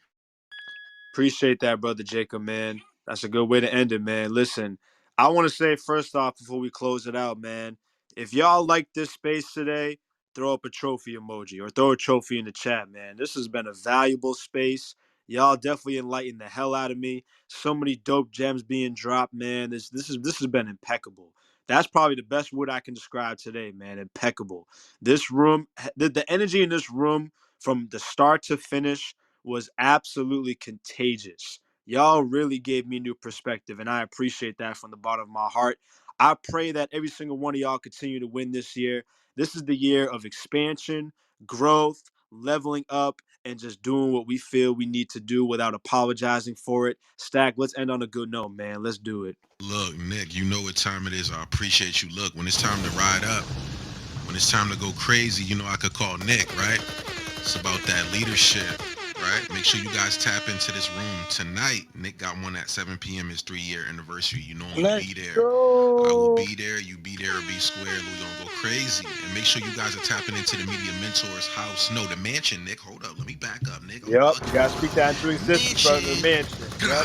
Appreciate that, brother Jacob, man. That's a good way to end it, man. Listen, I want to say first off before we close it out, man, if y'all like this space today, throw up a trophy emoji or throw a trophy in the chat, man. This has been a valuable space. Y'all definitely enlightened the hell out of me. So many dope gems being dropped, man. This has been impeccable. That's probably the best word I can describe today, man. Impeccable. This room, the energy in this room from the start to finish was absolutely contagious. Y'all really gave me new perspective, and I appreciate that from the bottom of my heart. I pray that every single one of y'all continue to win this year. This is the year of expansion, growth, leveling up, and just doing what we feel we need to do without apologizing for it. Stack, let's end on a good note, man. Let's do it. Look, Nick, you know what time it is. I appreciate you. Look, when it's time to ride up, when it's time to go crazy, you know I could call Nick, right? It's about that leadership, right? Make sure you guys tap into this room tonight. Nick got one at 7 p.m. his 3-year anniversary. You know I'm gonna be there. I will be there. You be there or be square. We're gonna go crazy. And make sure you guys are tapping into the Media Mentors house. No, the mansion, Nick. Hold up. Let me back up, Nick. Yep, you gotta speak that into existence, brother. The mansion. Yep.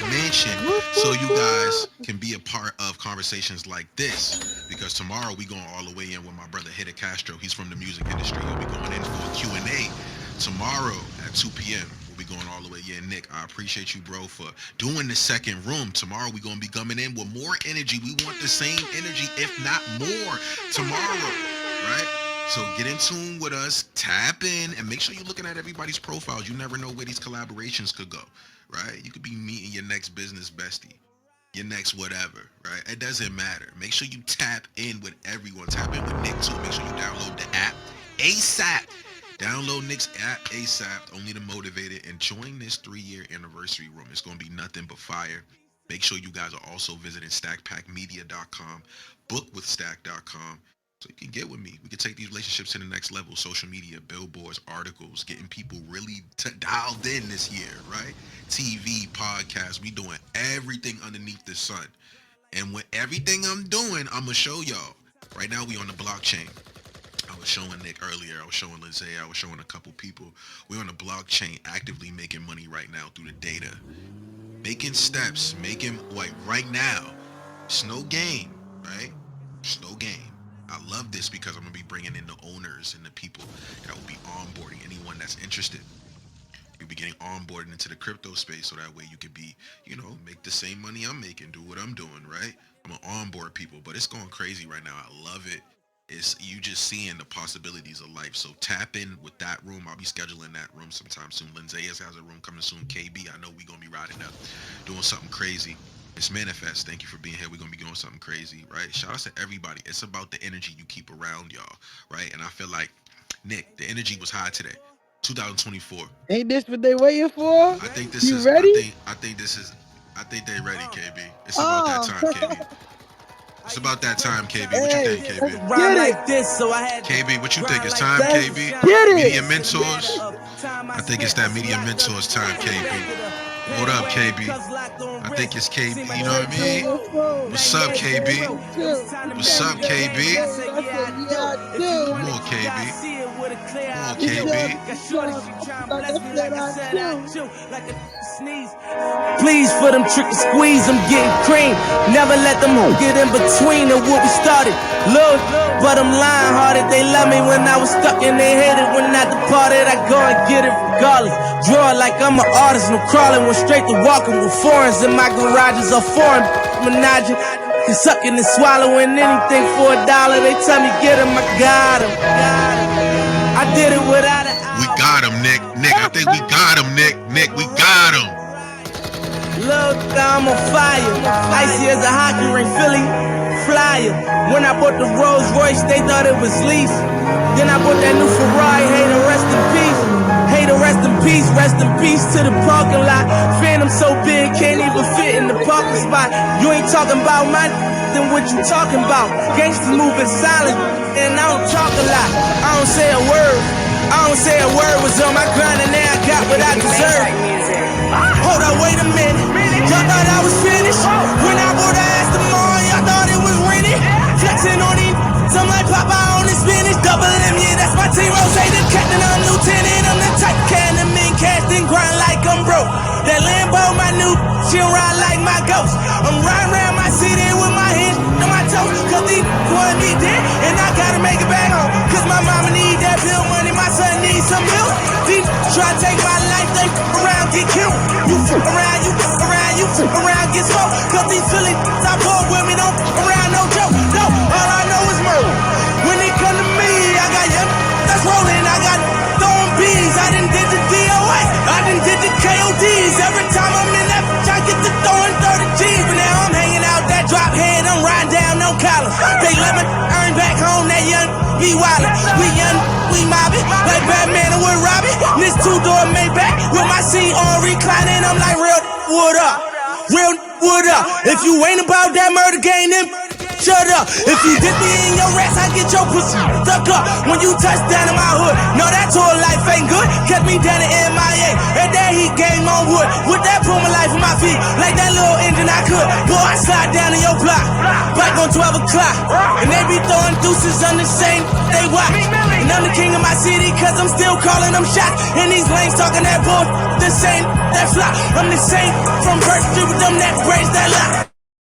Mansion. So you guys can be a part of conversations like this. Because tomorrow we going all the way in with my brother Hida Castro. He's from the music industry. He'll be going in for a Q&A tomorrow at 2 p.m. We'll be going all the way. Yeah, Nick, I appreciate you, bro, for doing the second room. Tomorrow we're going to be coming in with more energy. We want the same energy, if not more, tomorrow, right? So get in tune with us, tap in, and make sure you're looking at everybody's profiles. You never know where these collaborations could go, right? You could be meeting your next business bestie, your next whatever, right? It doesn't matter. Make sure you tap in with everyone. Tap in with Nick, too. Make sure you download the app ASAP. Download Nick's app ASAP, only the motivated, and join this 3-year anniversary room. It's going to be nothing but fire. Make sure you guys are also visiting stackpackmedia.com, bookwithstack.com, so you can get with me. We can take these relationships to the next level. Social media, billboards, articles, getting people really dialed in this year, right? TV, podcasts, we doing everything underneath the sun. And with everything I'm doing, I'm going to show y'all. Right now, we on the blockchain. I was showing Nick earlier. I was showing Lindsay. I was showing a couple people. We're on the blockchain actively making money right now through the data. Making steps, making, like right now, it's no game, right? It's no game. I love this because I'm going to be bringing in the owners and the people that will be onboarding anyone that's interested. You'll be getting onboarded into the crypto space so that way you could be, you know, make the same money I'm making, do what I'm doing, right? I'm going to onboard people, but it's going crazy right now. I love it. It's you just seeing the possibilities of life. So tap in with that room. I'll be scheduling that room sometime soon. Lindsay has a room coming soon. KB, I know we're going to be riding up, doing something crazy. It's Manifest. Thank you for being here. We're going to be doing something crazy, right? Shout out to everybody. It's about the energy you keep around y'all, right? And I feel like, Nick, the energy was high today. 2024. Ain't this what they waiting for? I think this is ready? I think they ready, KB. It's about that time, KB. It's about that time, KB. What you think, KB? KB, what you think? It's time, KB? Media Mentors? I think it's that Media Mentors time, KB. Hold up, KB. I think it's KB. You know what I mean? What's up, KB? What's up, KB? Come on, KB. Come on, KB. Please for them trick and squeeze, I'm getting cream. Never let them get in between of what we started. Look, but I'm lying hearted. They love me when I was stuck and they hated when I departed. I go and get it regardless. Draw it like I'm an artist, no crawling. Went straight to walking with foreigns in my garages are foreign. Menaging, sucking and swallowing anything for $1. They tell me get him, I got him. I did it without it. We got him, Nick. Nick, I think we got him, Nick. Nick, we got him. Look, I'm on fire. Icy as a hockey ring, Philly flyer. When I bought the Rolls Royce, they thought it was lease. Then I bought that new Ferrari. Hey, the rest in peace. Hey, the rest in peace, rest in peace to the parking lot. Phantom so big, can't even fit in the parking spot. You ain't talking about my then what you talking about? Gangsters moving silent, and I don't talk a lot. I don't say a word. I don't say a word. Was on my grind and now I got what I deserve. Hold up, wait a minute. Y'all thought I was finished? When I wore the ass tomorrow, y'all thought it was rented? Flexing on these, I'm like Papa on this spinach. Double M, yeah, that's my team. Rose, the captain, I'm lieutenant. I'm the type can of men cast and grind like I'm broke. That Lambo, my new, she'll ride like my ghost. I'm riding around my city with my hands on my toes. Cause these want me dead, and I gotta make it back home. Cause my mama need that bill money, my son needs some milk. These try to take my life, they around, get killed. You around, you around, you around, get smoked. Cause these silly I bought with me, don't around, no joke. No, all I know is murder. When they come to me, I got young that's rolling, I got throwing bees. I done did the DOS, I done did the KODs. Every time I'm in that bitch, I get to throwing 30 G's. But now I'm hanging out that drop head, I'm riding down no collar. They let me earn back home, that young be wildin'. We young, we mobbin', like Batman and Wood Robbie. This two-door Maybach with my seat on reclining. I'm like, real wood up, real wood up. If you ain't about that murder game, then shut up. If you dip me in your rats, I get your pussy stuck up. When you touch down in my hood, no, that tour life ain't good. Kept me down in MIA, and that heat game on wood. With that Puma life on my feet, like that little engine I could. Boy, I slide down in your block, back on 12 o'clock. And they be throwing deuces on the same, they watch. And I'm the king of my city, cause I'm still calling them shots. And these lanes talking that bull, the same, that flop. I'm the same, from birth to them that braids that lock.